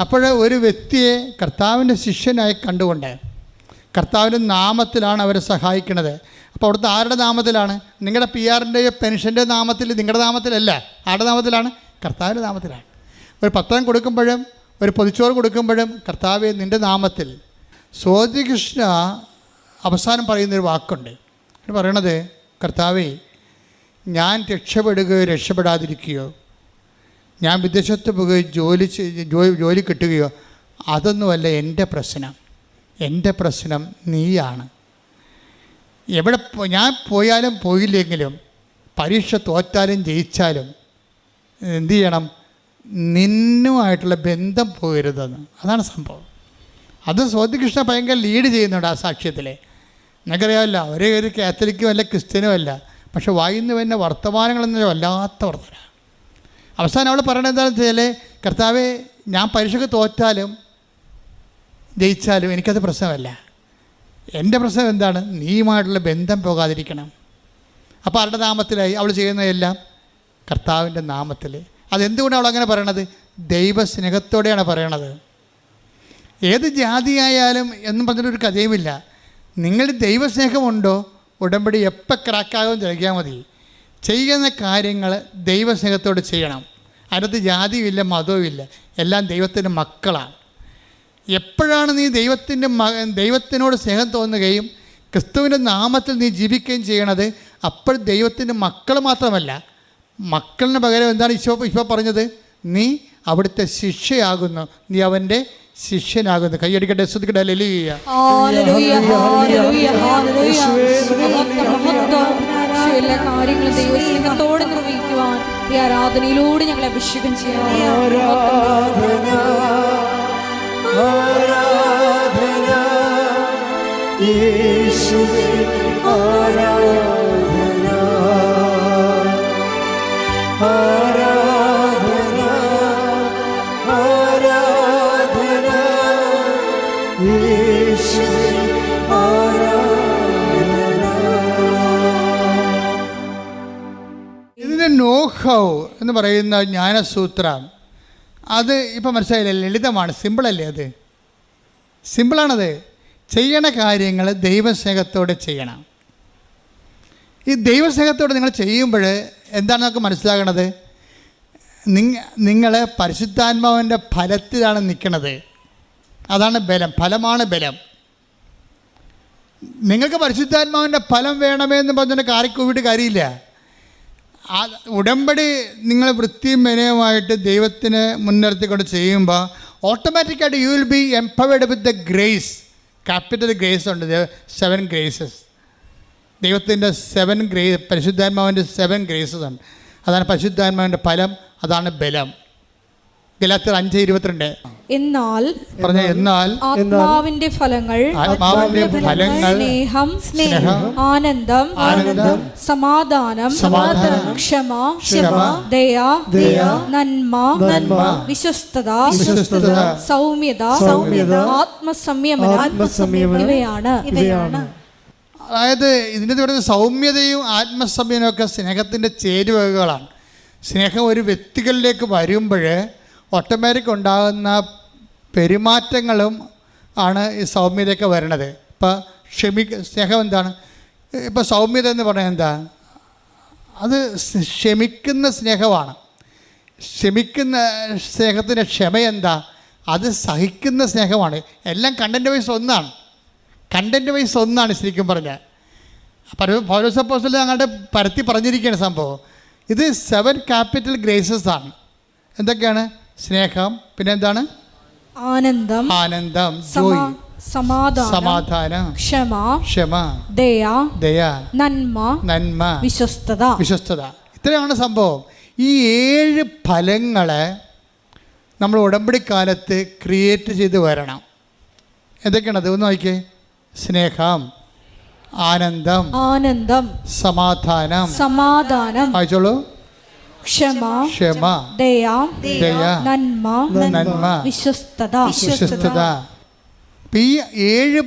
അപ്പോൾ ഒരു വ്യക്തിയെ കർത്താവിൻ്റെ ശിഷ്യനായി കണ്ടുകൊണ്ട് കർത്താവിൻ്റെ നാമത്തിലാണ് അവരെ സഹായിക്കുന്നത്. അപ്പോൾ അവിടുത്തെ ആരുടെ നാമത്തിലാണ്? നിങ്ങളുടെ PR-ൻ്റെയോ പെൻഷൻ്റെ നാമത്തിൽ, നിങ്ങളുടെ നാമത്തിലല്ല. ആരുടെ നാമത്തിലാണ്? കർത്താവിൻ്റെ നാമത്തിലാണ്. ഒരു പത്രം കൊടുക്കുമ്പോഴും ഒരു പൊതിച്ചോറ് കൊടുക്കുമ്പോഴും കർത്താവെ നിൻ്റെ നാമത്തിൽ. സ്വാതികൃഷ്ണ അവസാനം പറയുന്നൊരു വാക്കുണ്ട്. പറയണത്, കർത്താവെ ഞാൻ രക്ഷപ്പെടുകയോ രക്ഷപ്പെടാതിരിക്കുകയോ, ഞാൻ വിദേശത്ത് പോവുകയോ ജോലി കിട്ടുകയോ, അതൊന്നുമല്ല എൻ്റെ പ്രശ്നം. എൻ്റെ പ്രശ്നം നീയാണ്. എവിടെ ഞാൻ പോയാലും പോയില്ലെങ്കിലും, പരീക്ഷ തോറ്റാലും ജയിച്ചാലും എന്തു ചെയ്യണം? നിന്നുമായിട്ടുള്ള ബന്ധം പോകരുതെന്ന്. അതാണ് സംഭവം. അത് സ്വാതികൃഷ്ണ ഭയങ്കര ലീഡ് ചെയ്യുന്നുണ്ട് ആ സാക്ഷ്യത്തിൽ. നിങ്ങൾക്കറിയാമല്ലോ, ഒരു കാത്തലിക്കും അല്ല ക്രിസ്ത്യനും അല്ല, പക്ഷെ വായിന്ന് വരുന്ന വർത്തമാനങ്ങളെന്ന് വല്ലാത്ത വർത്തമാനം. അവസാനം അവൾ പറയണത് എന്താണെന്ന് വെച്ചാൽ, കർത്താവെ ഞാൻ പരീക്ഷയ്ക്ക് തോറ്റാലും ജയിച്ചാലും എനിക്കത് പ്രശ്നമല്ല. എൻ്റെ പ്രശ്നം എന്താണ്? നീയുമായിട്ടുള്ള ബന്ധം പോകാതിരിക്കണം. അപ്പോൾ ആരുടെ നാമത്തിലായി അവൾ ചെയ്യുന്നതെല്ലാം? കർത്താവിൻ്റെ നാമത്തിൽ. അതെന്തുകൊണ്ടാണ് അവൾ അങ്ങനെ പറയണത്? ദൈവസ്നേഹത്തോടെയാണ് പറയണത്. ഏത് ജാതിയായാലും എന്നും പറഞ്ഞിട്ടൊരു കഥയുമില്ല. നിങ്ങൾ ദൈവസ്നേഹമുണ്ടോ, ഉടമ്പടി എപ്പോൾ ക്രാക്കാകും തിരക്കിയാൽ മതി. ചെയ്യുന്ന കാര്യങ്ങൾ ദൈവസ്നേഹത്തോടെ ചെയ്യണം. അതിനകത്ത് ജാതിയുമില്ല, മതവുമില്ല, എല്ലാം ദൈവത്തിൻ്റെ മക്കളാണ്. എപ്പോഴാണ് നീ ദൈവത്തിനോട് സ്നേഹം തോന്നുകയും ക്രിസ്തുവിൻ്റെ നാമത്തിൽ നീ ജീവിക്കുകയും ചെയ്യണത്, അപ്പോൾ ദൈവത്തിൻ്റെ മക്കൾ മാത്രമല്ല, മക്കളിന് പകരം എന്താണ് ഈശോ പറഞ്ഞത്? നീ അവിടുത്തെ ശിഷ്യയാകുന്നു, നീ അവൻ്റെ ശിഷ്യനാകുന്നു. കൈയടിക്കട്ടെ, ശ്രദ്ധിക്കട്ടെ. ഹല്ലേലൂയ. എല്ലാ കാര്യങ്ങളും ദൈവസ്നേഹത്തോടെ നിർവഹിക്കുവാൻ ഈ ആരാധനയിലൂടെ ഞങ്ങളെ അഭിഷേകം ചെയ്യാം. ആരാധന ആരാധന യേശുവേ ആരാധന ആരാധന ആരാധന യേശുവേ ആരാധന. ഇതിൻ്റെ നോഹൗ എന്ന് പറയുന്ന ജ്ഞാനസൂത്രം അത് ഇപ്പം മനസ്സിലായില്ലേ? ലളിതമാണ്, സിമ്പിളല്ലേ? അത് സിമ്പിളാണത്. ചെയ്യണ കാര്യങ്ങൾ ദൈവസ്നേഹത്തോടെ ചെയ്യണം. ഈ ദൈവസ്നേഹത്തോടെ നിങ്ങൾ ചെയ്യുമ്പോൾ എന്താണ് നമുക്ക് മനസ്സിലാകണത്? നിങ്ങൾ പരിശുദ്ധാത്മാവിൻ്റെ ഫലത്തിലാണ് നിൽക്കുന്നത്. അതാണ് ബലം, ഫലമാണ് ബലം. നിങ്ങൾക്ക് പരിശുദ്ധാത്മാവിൻ്റെ ഫലം വേണമെന്ന് പറഞ്ഞിട്ട് കാറിക്കൂവിട്ട് കാര്യമില്ല. ആ ഉടമ്പടി നിങ്ങൾ വൃത്തിയും വിനയമായിട്ട് ദൈവത്തിന് മുൻനിർത്തിക്കൊണ്ട് ചെയ്യുമ്പോൾ ഓട്ടോമാറ്റിക്കായിട്ട് you will be empowered with the grace. Capital grace ഉണ്ട്, 7 ഗ്രേസസ്. ദൈവത്തിൻ്റെ 7 ഗ്രേസ്, പരിശുദ്ധാത്മാവിൻ്റെ 7 ഗ്രേസസ് ഉണ്ട്. അതാണ് പരിശുദ്ധാത്മാവിൻ്റെ ഫലം, അതാണ് ബലം. ഗലാത്യർ 5:22. എന്നാൽ ആത്മാവിന്റെ ഫലങ്ങൾ സ്നേഹം, ആനന്ദം, സമാധാനം, ക്ഷമ, ദയ, നന്മ, വിശ്വസ്തത, സൗമ്യത, ആത്മസംയമനം ഇവയാണ്. അതായത് ഇതിൻ്റെ പറയുന്നത് സൗമ്യതയും ആത്മസംയമനവും ഒക്കെ സ്നേഹത്തിൻ്റെ ചേരുവകകളാണ്. സ്നേഹം ഒരു വ്യക്തികളിലേക്ക് വരുമ്പോൾ ഓട്ടോമാറ്റിക് ഉണ്ടാകുന്ന പെരുമാറ്റങ്ങളും ആണ് ഈ സൗമ്യതയൊക്കെ വരണത്. ഇപ്പോൾ സ്നേഹം എന്താണ്? ഇപ്പോൾ സൗമ്യത എന്ന് പറഞ്ഞാൽ എന്താ? അത് ക്ഷമിക്കുന്ന സ്നേഹമാണ്. ക്ഷമിക്കുന്ന സ്നേഹത്തിൻ്റെ ക്ഷമ എന്താ? അത് സഹിക്കുന്ന സ്നേഹമാണ്. എല്ലാം കണ്ടൻറ്റ് വൈസ് ഒന്നാണ്. ശരിക്കും പറഞ്ഞാൽ പൗലോസ് അപ്പോസ്തലൻ അങ്ങോട്ട് പരത്തി പറഞ്ഞിരിക്കുകയാണ് സംഭവം. ഇത് 7 ക്യാപിറ്റൽ ഗ്രേസസ് ആണ്. എന്തൊക്കെയാണ്? സ്നേഹം, പിന്നെ എന്താണ്? ആനന്ദം, ജോയ്, സമാധാനം, ക്ഷമ, ദയ, നന്മ, വിശ്വസ്തത. ഇത്രയാണ് സംഭവം. ഈ 7 ഫലങ്ങളെ നമ്മൾ ഉടമ്പടിക്കാലത്ത് ക്രിയേറ്റ് ചെയ്ത് വരണം. എന്തൊക്കെയാണത്? ഒന്ന് നോക്കിയേ. സ്നേഹം, ആനന്ദം, സമാധാനം, വായിച്ചോളൂ. ക്ഷമ, ദയ, നന്മ, വിശ്വസ്തത. ഈ 7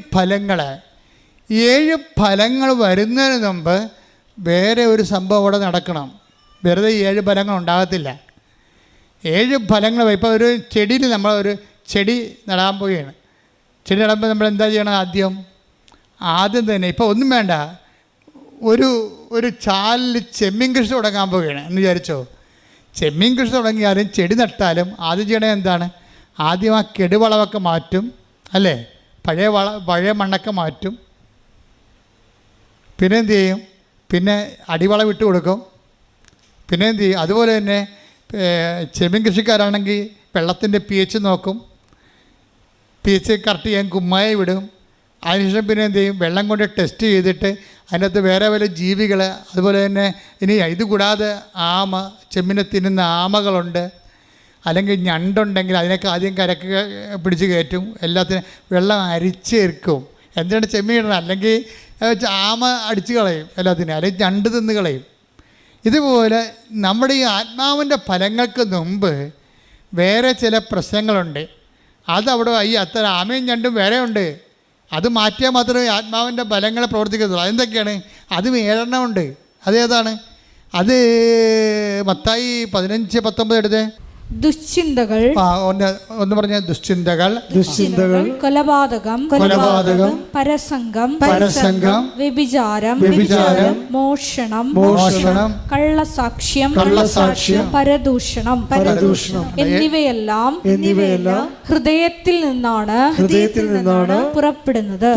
ഫലങ്ങൾ വരുന്നതിന് മുമ്പ് വേറെ ഒരു സംഭവം അവിടെ നടക്കണം. വെറുതെ 7 ഫലങ്ങൾ ഉണ്ടാകത്തില്ല. 7 ഫലങ്ങൾ. ഇപ്പോൾ ഒരു ചെടിയിൽ നമ്മളൊരു ചെടി നടാൻ പോവുകയാണ്. ചെടി നടുമ്പോൾ നമ്മൾ എന്താ ചെയ്യണം? ആദ്യം തന്നെ ഇപ്പോൾ ഒന്നും വേണ്ട, ഒരു ചാലിൽ ചെമ്മീൻ കൃഷി തുടങ്ങാൻ പോവുകയാണ് എന്ന് വിചാരിച്ചോ. ചെമ്മീൻ കൃഷി തുടങ്ങിയാലും ചെടി നട്ടാലും ആദ്യം ചെയ്യണത് എന്താണ്? ആദ്യം ആ കെടുവളമൊക്കെ മാറ്റും, അല്ലേ? പഴയ മണ്ണൊക്കെ മാറ്റും. പിന്നെ എന്ത് ചെയ്യും? പിന്നെ അടിവളം ഇട്ട് കൊടുക്കും. പിന്നെ എന്ത് ചെയ്യും? അതുപോലെ തന്നെ ചെമ്മീൻ കൃഷിക്കാരാണെങ്കിൽ വെള്ളത്തിൻ്റെ pH നോക്കും. pH കറക്റ്റ് ചെയ്യാൻ കുമ്മായി വിടും. അതിനുശേഷം പിന്നെ എന്ത് ചെയ്യും? വെള്ളം കൊണ്ട് ടെസ്റ്റ് ചെയ്തിട്ട് അതിനകത്ത് വേറെ വല്ല ജീവികൾ, അതുപോലെ തന്നെ ഇനി ഇത് കൂടാതെ ചെമ്മിനെ തിന്നുന്ന ആമകളുണ്ട്, അല്ലെങ്കിൽ ഞണ്ടുണ്ടെങ്കിൽ അതിനൊക്കെ ആദ്യം കരക്ക് പിടിച്ച് കയറ്റും. എല്ലാത്തിനും വെള്ളം അരിച്ചേർക്കും. എന്തിനാണ് ചെമ്മീൻ ഇടണം? അല്ലെങ്കിൽ ആമ അടിച്ച് കളയും എല്ലാത്തിനും, അല്ലെങ്കിൽ ഞണ്ട് തിന്ന് കളയും. ഇതുപോലെ നമ്മുടെ ഈ ആത്മാവിൻ്റെ ഫലങ്ങൾക്ക് മുമ്പ് വേറെ ചില പ്രശ്നങ്ങളുണ്ട്. അതവിടെ അത്ര ആമയും ഞണ്ടും വേറെ ഉണ്ട്. അത് മാറ്റിയാൽ മാത്രമേ ആത്മാവിൻ്റെ ബലങ്ങളെ പ്രവർത്തിക്കത്തുള്ളൂ. അതെന്തൊക്കെയാണ്? അത് 7 ഉണ്ട്. അതേതാണ്? അത് മത്തായി 15:19 എടുത്തേ. ദുശ്ചിന്തകൾ, ഒന്ന് പറഞ്ഞ ദുശ്ചിന്തകൾ, കൊലപാതകം, പരസംഗം, വ്യഭിചാരം, മോഷണം, കള്ളസാക്ഷ്യം, പരദൂഷണം എന്നിവയെല്ലാം ഹൃദയത്തിൽ നിന്നാണ് പുറപ്പെടുന്നത്.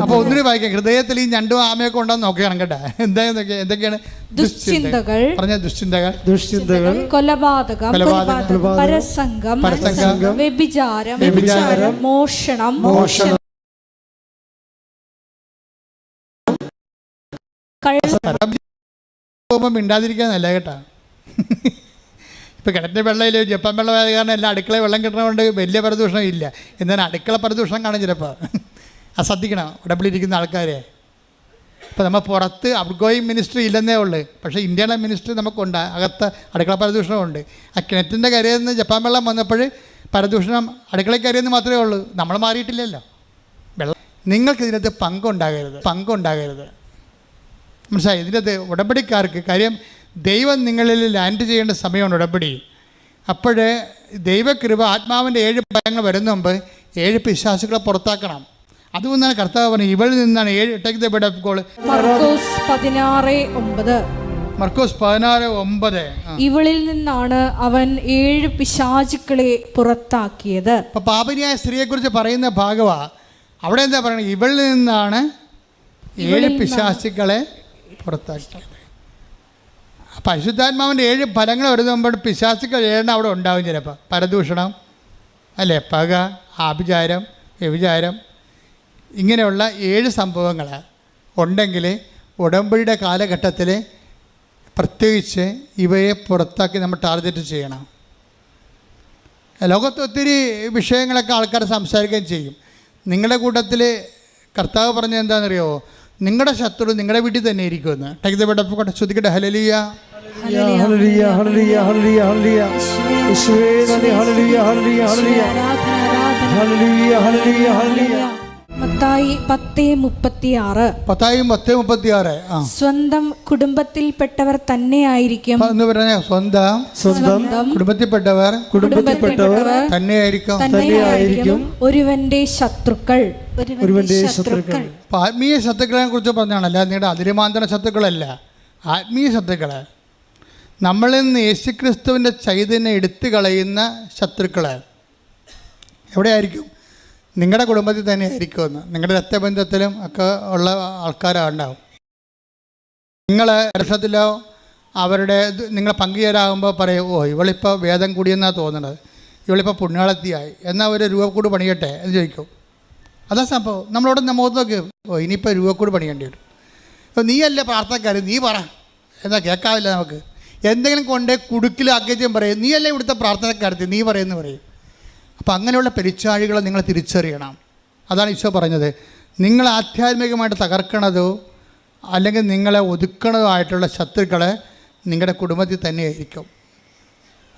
അപ്പോൾ ഒന്നിനു വായിക്കാം. ഹൃദയത്തിൽ ഈ ഞണ്ടും ആമയൊക്കെ ഉണ്ടെന്ന് നോക്കുകയാണ് കേട്ടോ. എന്തൊക്കെയാണ്? ദുശ്ചിന്തകൾ, ദുശ്ചിന്തകൾ, കൊലപാതകം, പരസംഗം, വ്യഭിചാരം, മോഷണം, പോകുമ്പോൾ മിണ്ടാതിരിക്കാന്നല്ല കേട്ടോ. ഇപ്പോൾ കിണറ്റിൻ്റെ വെള്ളമില്ല, ജപ്പാൻ വെള്ളമായത് കാരണം എല്ലാം അടുക്കളയിൽ വെള്ളം കിട്ടണതുകൊണ്ട് വലിയ പരദൂഷണം ഇല്ല. എന്നാലും അടുക്കള പരദൂഷണം കാണും ചിലപ്പോൾ. ശ്രദ്ധിക്കണം ഉടമ്പിലിരിക്കുന്ന ആൾക്കാരെ. ഇപ്പോൾ നമ്മൾ പുറത്ത് ഔട്ട്ഗോയിങ് മിനിസ്ട്രി ഇല്ലെന്നേ ഉള്ളൂ, പക്ഷേ ഇന്റേണൽ മിനിസ്ട്രി നമുക്കുണ്ട്. അകത്ത് അടുക്കള പരദൂഷണമുണ്ട്. ആ കിണറ്റിൻ്റെ കരയിൽ നിന്ന് ജപ്പാൻ വെള്ളം വന്നപ്പോൾ പരദൂഷണം അടുക്കളയിൽ കരയെന്ന് മാത്രമേ ഉള്ളൂ. നമ്മൾ മാറിയിട്ടില്ലല്ലോ. വെള്ളം നിങ്ങൾക്ക് ഇതിനകത്ത് പങ്കുണ്ടാകരുത്. മനസ്സിലായി? ഇതിനകത്ത് ഉടമ്പടിക്കാർക്ക് കാര്യം ദൈവം നിങ്ങളിൽ ലാൻഡ് ചെയ്യേണ്ട സമയമാണ് ഉടമ്പടി. അപ്പോഴേ ദൈവകൃപ ആത്മാവിൻ്റെ 7 ഫലങ്ങൾ വരുന്ന മുമ്പ് 7 പിശാചുക്കളെ പുറത്താക്കണം. അതുകൊണ്ടാണ് കർത്താവ് പറഞ്ഞത് ഇവളിൽ നിന്നാണ് 7 take the bed of goal. മർക്കോസ് 16:9 ഇവളിൽ നിന്നാണ് അവൻ 7 പിശാചുക്കളെ പുറത്താക്കിയത്. അപ്പോൾ പാപിനിയായ സ്ത്രീയെക്കുറിച്ച് പറയുന്ന ഭാഗമാണ്. അവിടെ എന്താ പറയുന്നത്? ഇവളിൽ നിന്നാണ് 7 പിശാചുക്കളെ പുറത്താക്കിയത്. അപ്പം അശുദ്ധാത്മാവിൻ്റെ 7 ഫലങ്ങൾ വരുമ്പോൾ പിശാചുക്കൾ 7 അവിടെ ഉണ്ടാവും. ചിലപ്പോൾ പരദൂഷണം, അല്ലേ, പക, ആഭിചാരം, വ്യഭിചാരം, ഇങ്ങനെയുള്ള 7 സംഭവങ്ങൾ ഉണ്ടെങ്കിൽ ഉടമ്പടിയുടെ കാലഘട്ടത്തിൽ പ്രത്യേകിച്ച് ഇവയെ പുറത്താക്കി നമ്മൾ ടാർഗറ്റ് ചെയ്യണം. ലോകത്ത് ഒത്തിരി വിഷയങ്ങളൊക്കെ ആൾക്കാർ സംസാരിക്കുകയും ചെയ്യും. നിങ്ങളുടെ കൂട്ടത്തിൽ കർത്താവ് പറഞ്ഞത് എന്താണെന്നറിയോ? നിങ്ങളുടെ ശത്രു നിങ്ങളുടെ വീട്ടിൽ തന്നെ ഇരിക്കുമെന്ന്. Take the bed of God. ശ്രുതിക്കട്ടെ ഹല്ലേലൂയ. ഹല്ലേലൂയ ഹല്ലേലൂയ ഹല്ലേലൂയ ഹല്ലേലൂയ യേശുവേ നന്ദി. ഹല്ലേലൂയ ഹല്ലേലൂയ ഹല്ലേലൂയ ഹല്ലേലൂയ ഹല്ലേലൂയ ഹല്ലേലൂയ. മത്തായി 10:36 സ്വന്തം കുടുംബത്തിൽപ്പെട്ടവർ തന്നെയായിരിക്കും. സ്വന്തം കുടുംബത്തിൽപ്പെട്ടവർ തന്നെയായിരിക്കും ഒരുവന്റെ ശത്രുക്കൾ. ആത്മീയ ശത്രുക്കളെ കുറിച്ച് പറഞ്ഞാണല്ല, നിങ്ങളുടെ അതിരുമാന്തര ശത്രുക്കളല്ല, ആത്മീയ ശത്രുക്കൾ. നമ്മളിൽ നിന്ന് യേശുക്രിസ്തുവിൻ്റെ ചൈതന്യം എടുത്തു കളയുന്ന ശത്രുക്കൾ എവിടെയായിരിക്കും? നിങ്ങളുടെ കുടുംബത്തിൽ തന്നെ ആയിരിക്കുമെന്ന്. നിങ്ങളുടെ രക്തബന്ധത്തിലും ഒക്കെ ഉള്ള ആൾക്കാരുണ്ടാവും. നിങ്ങൾ വർഷത്തിലോ അവരുടെ നിങ്ങൾ പങ്കുചേരാകുമ്പോൾ പറയും, ഓ ഇവളിപ്പോൾ വേദം കൂടിയെന്നാണ് തോന്നുന്നത്, ഇവളിപ്പോൾ പുണ്യാളത്തിയായി, എന്നാൽ ഒരു രൂപക്കൂട് പണിയട്ടെ എന്ന് ചോദിക്കും. അതാ സംഭവം. നമ്മളോട് മുഖത്ത് നോക്കി, ഓ ഇനിയിപ്പോൾ രൂപക്കൂട് പണിയേണ്ടി വരും. അപ്പോൾ നീയല്ലേ പ്രാർത്ഥനക്കാരൻ, നീ പറ എന്നാ കേൾക്കാവില്ല നമുക്ക്. എന്തെങ്കിലും കൊണ്ട് കുടുക്കിലാക്കിയും പറയും, നീയല്ലേ ഇവിടുത്തെ പ്രാർത്ഥനക്കാരത്തി, നീ പറയുമെന്ന് പറയും. അപ്പോൾ അങ്ങനെയുള്ള പെരിച്ചാഴികളെ നിങ്ങൾ തിരിച്ചറിയണം. അതാണ് ഈശോ പറഞ്ഞത്. നിങ്ങൾ ആധ്യാത്മികമായിട്ട് തകർക്കണതോ അല്ലെങ്കിൽ നിങ്ങളെ ഒതുക്കണതോ ആയിട്ടുള്ള ശത്രുക്കളെ നിങ്ങളുടെ കുടുംബത്തിൽ തന്നെയായിരിക്കും,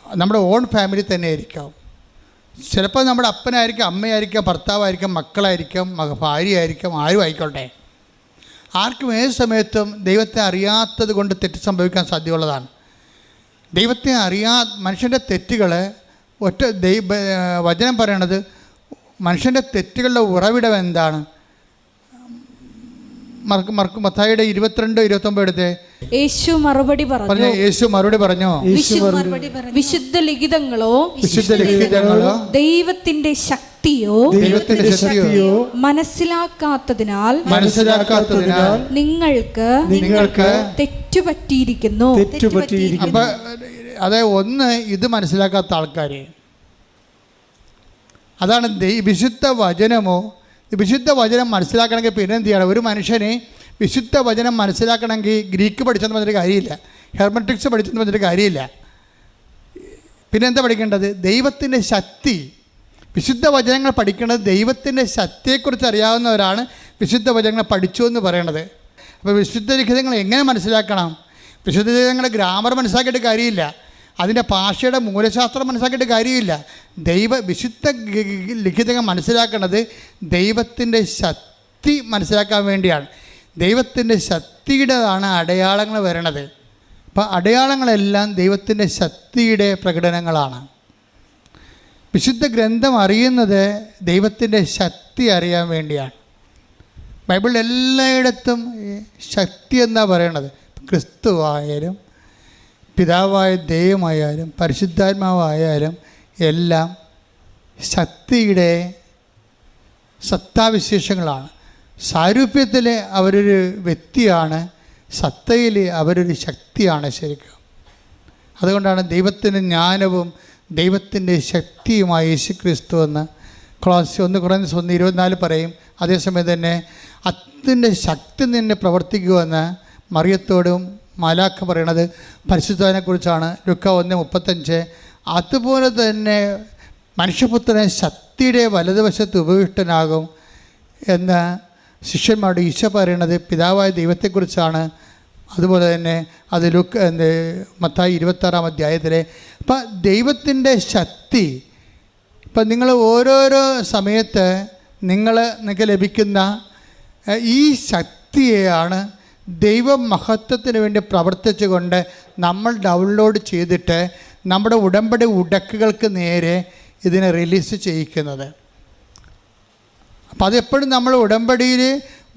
നമ്മുടെ ഓൺ ഫാമിലി തന്നെയായിരിക്കാം. ചിലപ്പോൾ നമ്മുടെ അപ്പനായിരിക്കും, അമ്മയായിരിക്കാം, ഭർത്താവായിരിക്കാം, മക്കളായിരിക്കാം, ഭാര്യയായിരിക്കാം, ആരും ആയിക്കോട്ടെ. ആർക്കും ഏത് സമയത്തും ദൈവത്തെ അറിയാത്തത് കൊണ്ട് തെറ്റ് സംഭവിക്കാൻ സാധ്യതയുള്ളതാണ്. ദൈവത്തെ മനുഷ്യൻ്റെ തെറ്റുകൾ വചനം പറയണത് മനുഷ്യൻ്റെ തെറ്റുകളുടെ ഉറവിടം എന്താണ്? മത്തായിയുടെ 22:29 എടുത്തേ. യേശു മറുപടി പറഞ്ഞു, വിശുദ്ധ ലിഖിതങ്ങളോ ദൈവത്തിന്റെ ശക്തിയോ മനസ്സിലാക്കാത്തതിനാൽ നിങ്ങൾക്ക് തെറ്റുപറ്റിയിരിക്കുന്നു. അപ്പം ഒന്ന് ഇത് മനസ്സിലാക്കാത്ത ആൾക്കാർ, അതാണ് വിശുദ്ധ വചനമോ. വിശുദ്ധ വചനം മനസ്സിലാക്കണമെങ്കിൽ പിന്നെ എന്ത് ചെയ്യണം? ഒരു മനുഷ്യനെ വിശുദ്ധ വചനം മനസ്സിലാക്കണമെങ്കിൽ ഗ്രീക്ക് പഠിച്ചെന്ന് പറഞ്ഞൊരു കാര്യമില്ല, ഹെർമറ്റിക്സ് പഠിച്ചെന്ന് പറഞ്ഞൊരു കാര്യമില്ല. പിന്നെ എന്താ പഠിക്കേണ്ടത്? ദൈവത്തിൻ്റെ ശക്തി. വിശുദ്ധ വചനങ്ങൾ പഠിക്കുന്നത് ദൈവത്തിൻ്റെ ശക്തിയെക്കുറിച്ച് അറിയാവുന്നവരാണ് വിശുദ്ധ വചനങ്ങൾ പഠിച്ചു എന്ന് പറയണത്. അപ്പോൾ വിശുദ്ധ ലിഖിതങ്ങൾ എങ്ങനെ മനസ്സിലാക്കണം? വിശുദ്ധ ലിഖിതങ്ങളുടെ ഗ്രാമർ മനസ്സിലാക്കിയിട്ട് കാര്യമില്ല, അതിൻ്റെ ഭാഷയുടെ മൂലശാസ്ത്രം മനസ്സിലാക്കിയിട്ട് കാര്യമില്ല. വിശുദ്ധ ലിഖിതങ്ങൾ മനസ്സിലാക്കുന്നത് ദൈവത്തിൻ്റെ ശക്തി മനസ്സിലാക്കാൻ വേണ്ടിയാണ്. ദൈവത്തിൻ്റെ ശക്തിയുടേതാണ് അടയാളങ്ങൾ വരണത്. അപ്പം അടയാളങ്ങളെല്ലാം ദൈവത്തിൻ്റെ ശക്തിയുടെ പ്രകടനങ്ങളാണ്. വിശുദ്ധ ഗ്രന്ഥം അറിയുന്നത് ദൈവത്തിൻ്റെ ശക്തി അറിയാൻ വേണ്ടിയാണ്. ബൈബിളിൽ എല്ലായിടത്തും ശക്തി എന്നാണ് പറയണത്. ക്രിസ്തുവായാലും പിതാവായ ദൈവമായാലും പരിശുദ്ധാത്മാവായാലും എല്ലാം ശക്തിയുടെ സത്താവിശേഷങ്ങളാണ്. സാരൂപ്യത്തിൽ അവരൊരു വ്യക്തിയാണ്, സത്തയിൽ അവരൊരു ശക്തിയാണ് ശരിക്കും. അതുകൊണ്ടാണ് ദൈവത്തിൻ്റെ ജ്ഞാനവും ദൈവത്തിൻ്റെ ശക്തിയുമായ യേശുക്രിസ്തു എന്ന് Colossians 1:24 പറയും. അതേസമയം തന്നെ അതിൻ്റെ ശക്തി നിന്നെ പ്രവർത്തിക്കുമെന്ന് മറിയത്തോടും മാലാഖ പറയണത് പരിശുദ്ധനെക്കുറിച്ചാണ്. ലൂക്ക 1:35. അതുപോലെ തന്നെ മനുഷ്യപുത്രൻ ശക്തിയുടെ വലതുവശത്ത് ഉപവിഷ്ടനാകും എന്ന് ശിഷ്യന്മാരോട് ഈശോ പറയണത് പിതാവായ ദൈവത്തെക്കുറിച്ചാണ്. അതുപോലെ തന്നെ അത് മത്തായി 26-ാം അധ്യായത്തിലെ. അപ്പം ദൈവത്തിൻ്റെ ശക്തി, ഇപ്പം നിങ്ങൾ ഓരോരോ സമയത്ത് നിങ്ങൾക്ക് ലഭിക്കുന്ന ഈ ശക്തിയെയാണ് ദൈവം മഹത്വത്തിന് വേണ്ടി പ്രവർത്തിച്ചുകൊണ്ട് നമ്മൾ ഡൗൺലോഡ് ചെയ്തിട്ട് നമ്മുടെ ഉടമ്പടി ഉടക്കുകൾക്ക് നേരെ ഇതിനെ റിലീസ് ചെയ്യിക്കുന്നത്. അപ്പം അതെപ്പോഴും നമ്മൾ ഉടമ്പടിയിൽ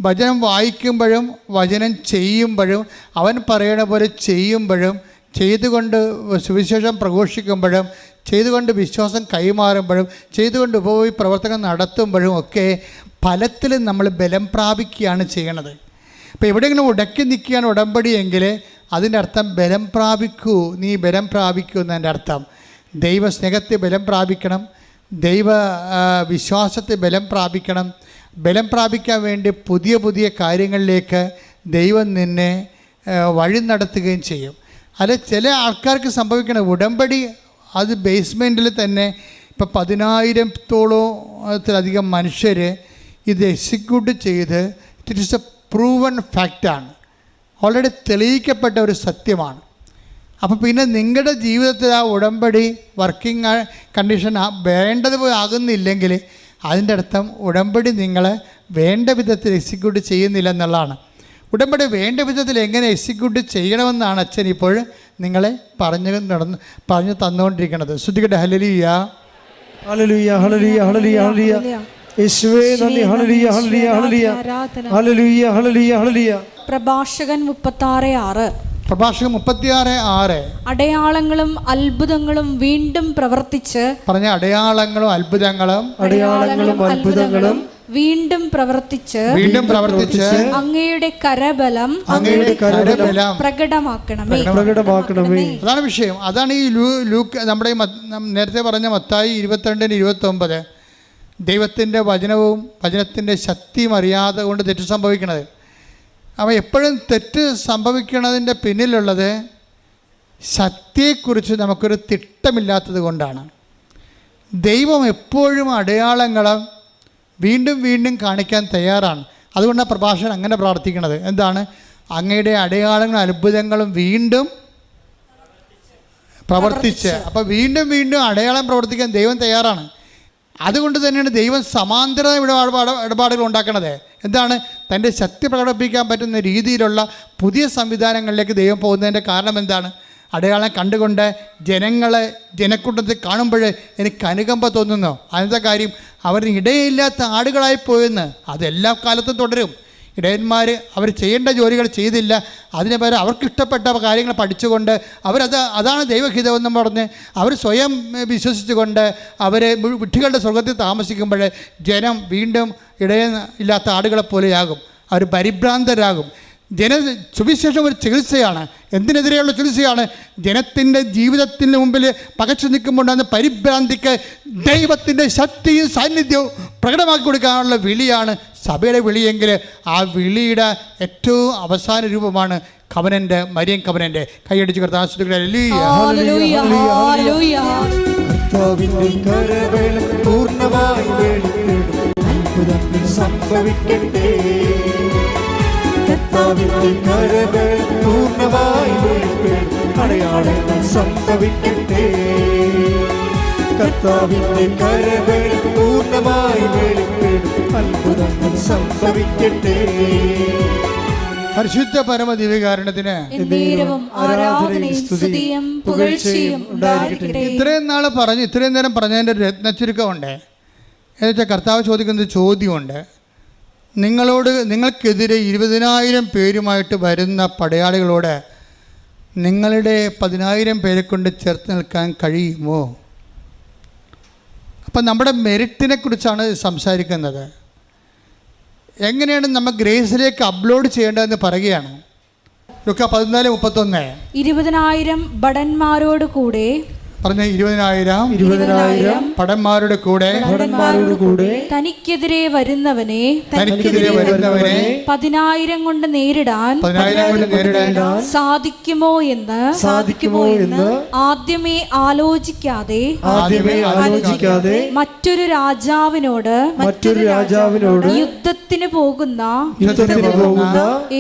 വചനം വായിക്കുമ്പോഴും വചനം ചെയ്യുമ്പോഴും അവൻ പറയണ പോലെ ചെയ്യുമ്പോഴും ചെയ്തുകൊണ്ട് സുവിശേഷം പ്രഘോഷിക്കുമ്പോഴും ചെയ്തുകൊണ്ട് വിശ്വാസം കൈമാറുമ്പോഴും ചെയ്തുകൊണ്ട് ഉപവി പ്രവർത്തനം നടത്തുമ്പോഴും ഒക്കെ ഫലത്തിൽ നമ്മൾ ബലം പ്രാപിക്കുകയാണ് ചെയ്യണത്. അപ്പോൾ എവിടെയെങ്കിലും ഉടക്കി നിൽക്കുകയാണ് ഉടമ്പടിയെങ്കിൽ അതിൻ്റെ അർത്ഥം ബലം പ്രാപിക്കൂ, നീ ബലം പ്രാപിക്കൂ എന്നതിൻ്റെ അർത്ഥം. ദൈവസ്നേഹത്തെ ബലം പ്രാപിക്കണം, ദൈവ വിശ്വാസത്തെ ബലം പ്രാപിക്കണം. ബലം പ്രാപിക്കാൻ വേണ്ടി പുതിയ പുതിയ കാര്യങ്ങളിലേക്ക് ദൈവം നിന്നെ വഴി നടത്തുകയും ചെയ്യും. അല്ല, ചില ആൾക്കാർക്ക് സംഭവിക്കണം ഉടമ്പടി അത് ബേസ്മെൻറ്റിൽ തന്നെ ഇപ്പോൾ 10,000-ത്തോളത്തിലധികം മനുഷ്യർ ഇത് എക്സിക്യൂട്ട് ചെയ്ത് ഇറ്റ് ഈസ് എ പ്രൂവൺ ഫാക്റ്റാണ്, ഓൾറെഡി തെളിയിക്കപ്പെട്ട ഒരു സത്യമാണ്. അപ്പോൾ പിന്നെ നിങ്ങളുടെ ജീവിതത്തിൽ ആ ഉടമ്പടി വർക്കിംഗ് കണ്ടീഷൻ വേണ്ടത് ആകുന്നില്ലെങ്കിൽ അതിൻ്റെ അർത്ഥം ഉടമ്പടി നിങ്ങൾ വേണ്ട വിധത്തിൽ എക്സിക്യൂട്ട് ചെയ്യുന്നില്ല എന്നുള്ളതാണ്. ഉടമ്പടി വേണ്ട വിധത്തിൽ എങ്ങനെ എക്സിക്യൂട്ട് ചെയ്യണമെന്നാണ് അച്ഛൻ ഇപ്പോൾ നിങ്ങളെ പറഞ്ഞു തന്നുകൊണ്ടിരിക്കുന്നത്. ശ്രുതികട്ടെ ഹല്ലേലൂയ, ഹല്ലേലൂയ, ഹല്ലേലൂയ, ഹല്ലേലൂയ, ഹല്ലേലൂയ. യേശുവേ നന്ദി. ഹല്ലേലൂയ, ഹല്ലേലൂയ, ഹല്ലേലൂയ, ഹല്ലേലൂയ, ഹല്ലേലൂയ, ഹല്ലേലൂയ. പ്രഭാഷകൻ 36:6. പ്രഭാഷകൻ 36:6. അടയാളങ്ങളും അത്ഭുതങ്ങളും വീണ്ടും പ്രവർത്തിച്ച്. പറഞ്ഞ അടയാളങ്ങളും അത്ഭുതങ്ങളും വീണ്ടും പ്രവർത്തിച്ച് അങ്ങയുടെ കരബലം പ്രകടമാക്കണമേ. അതാണ് വിഷയം. അതാണ് ഈ ലൂക്ക് നമ്മുടെ നേരത്തെ പറഞ്ഞ മത്തായി 22-29 ദൈവത്തിൻ്റെ വചനവും വചനത്തിൻ്റെ ശക്തിയും അറിയാതെ കൊണ്ട് തെറ്റ് സംഭവിക്കണത്. അപ്പോൾ എപ്പോഴും തെറ്റ് സംഭവിക്കണതിൻ്റെ പിന്നിലുള്ളത് ശക്തിയെക്കുറിച്ച് നമുക്കൊരു തിട്ടമില്ലാത്തത് കൊണ്ടാണ്. ദൈവം എപ്പോഴും അടയാളങ്ങളും വീണ്ടും വീണ്ടും കാണിക്കാൻ തയ്യാറാണ്. അതുകൊണ്ടാണ് പ്രഭാഷകൻ അങ്ങനെ പ്രാർത്ഥിക്കുന്നത്. എന്താണ്? അങ്ങയുടെ അടയാളങ്ങളും അത്ഭുതങ്ങളും വീണ്ടും പ്രവർത്തിച്ച്. അപ്പോൾ വീണ്ടും വീണ്ടും അടയാളം പ്രവർത്തിക്കാൻ ദൈവം തയ്യാറാണ്. അതുകൊണ്ട് തന്നെയാണ് ദൈവം സമാന്തര ഇടപാടുകൾ ഉണ്ടാക്കുന്നത്. എന്താണ്? തൻ്റെ ശക്തി പ്രകടിപ്പിക്കാൻ പറ്റുന്ന രീതിയിലുള്ള പുതിയ സംവിധാനങ്ങളിലേക്ക് ദൈവം പോകുന്നതിൻ്റെ കാരണം എന്താണ്? അടയാളം കണ്ടുകൊണ്ട് ജനക്കൂട്ടത്തിൽ കാണുമ്പോൾ എനിക്ക് അനുകമ്പ തോന്നുന്നു. അതിൻ്റെ കാര്യം അവരിന് ഇടയില്ലാത്ത ആടുകളായിപ്പോയെന്ന്. അതെല്ലാ കാലത്തും തുടരും. ഇടയന്മാർ അവർ ചെയ്യേണ്ട ജോലികൾ ചെയ്തില്ല, അതിന് പകരം അവർക്കിഷ്ടപ്പെട്ട കാര്യങ്ങൾ പഠിച്ചുകൊണ്ട് അതാണ് ദൈവഹിതമെന്ന് പറഞ്ഞ് അവർ സ്വയം വിശ്വസിച്ചുകൊണ്ട് അവർ വിഡ്ഢികളുടെ സ്വർഗത്തിൽ താമസിക്കുമ്പോൾ ജനം വീണ്ടും ഇടയില്ലാത്ത ആടുകളെപ്പോലെയാകും, അവർ പരിഭ്രാന്തരാകും. സുവിശേഷം ഒരു ചികിത്സയാണ്. എന്തിനെതിരെയുള്ള ചികിത്സയാണ്? ജനത്തിൻ്റെ ജീവിതത്തിന് മുമ്പിൽ പകച്ചു നിൽക്കുമ്പോണ്ടാകുന്ന പരിഭ്രാന്തിക്ക് ദൈവത്തിൻ്റെ ശക്തിയും സാന്നിധ്യവും പ്രകടമാക്കി കൊടുക്കാനുള്ള വിളിയാണ് സഭയുടെ വിളിയെങ്കിൽ ആ വിളിയുടെ ഏറ്റവും അവസാന രൂപമാണ് കവനൻ്റെ, മരിയൻ കവനൻ്റെ. കൈയടിച്ച് സംഭവിക്കട്ടെ, പൂർണ്ണമായി അടയാളങ്ങൾ സംഭവിക്കട്ടെ, കർത്താവിന്റെ കരവേൽ പൂർണ്ണമായി അത്ഭുതങ്ങൾ സംഭവിക്കട്ടെ. പരിശുദ്ധ പരമ ദിവ്യകാരുണ്യത്തിന് ഇത്രയും നേരം പറഞ്ഞതിൻ്റെ രത്നച്ചുരുക്കമുണ്ട്. എന്നുവെച്ചാൽ കർത്താവ് ചോദിക്കുന്ന ചോദ്യമുണ്ട്. നിങ്ങൾക്കെതിരെ 20,000 പേരുമായിട്ട് വരുന്ന പടയാളികളോട് നിങ്ങളുടെ 10,000 പേരെ കൊണ്ട് ചേർത്ത് നിൽക്കാൻ കഴിയുമോ? അപ്പം നമ്മുടെ മെറിറ്റിനെ കുറിച്ചാണ് സംസാരിക്കുന്നത്. എങ്ങനെയാണ് നമ്മൾ ഗ്രേസിലേക്ക് അപ്ലോഡ് ചെയ്യേണ്ടതെന്ന് പറയുകയാണ്. ലൂക്ക 14:31. 20,000 ഭടന്മാരോട് കൂടെ പറഞ്ഞ 20,000 20,000 ഭടന്മാരുടെ കൂടെ തനിക്കെതിരെ വരുന്നവനെ 10,000 കൊണ്ട് നേരിടാൻ സാധിക്കുമോ എന്ന് ആദ്യമേ ആലോചിക്കാതെ മറ്റൊരു രാജാവിനോട് യുദ്ധത്തിന് പോകുന്ന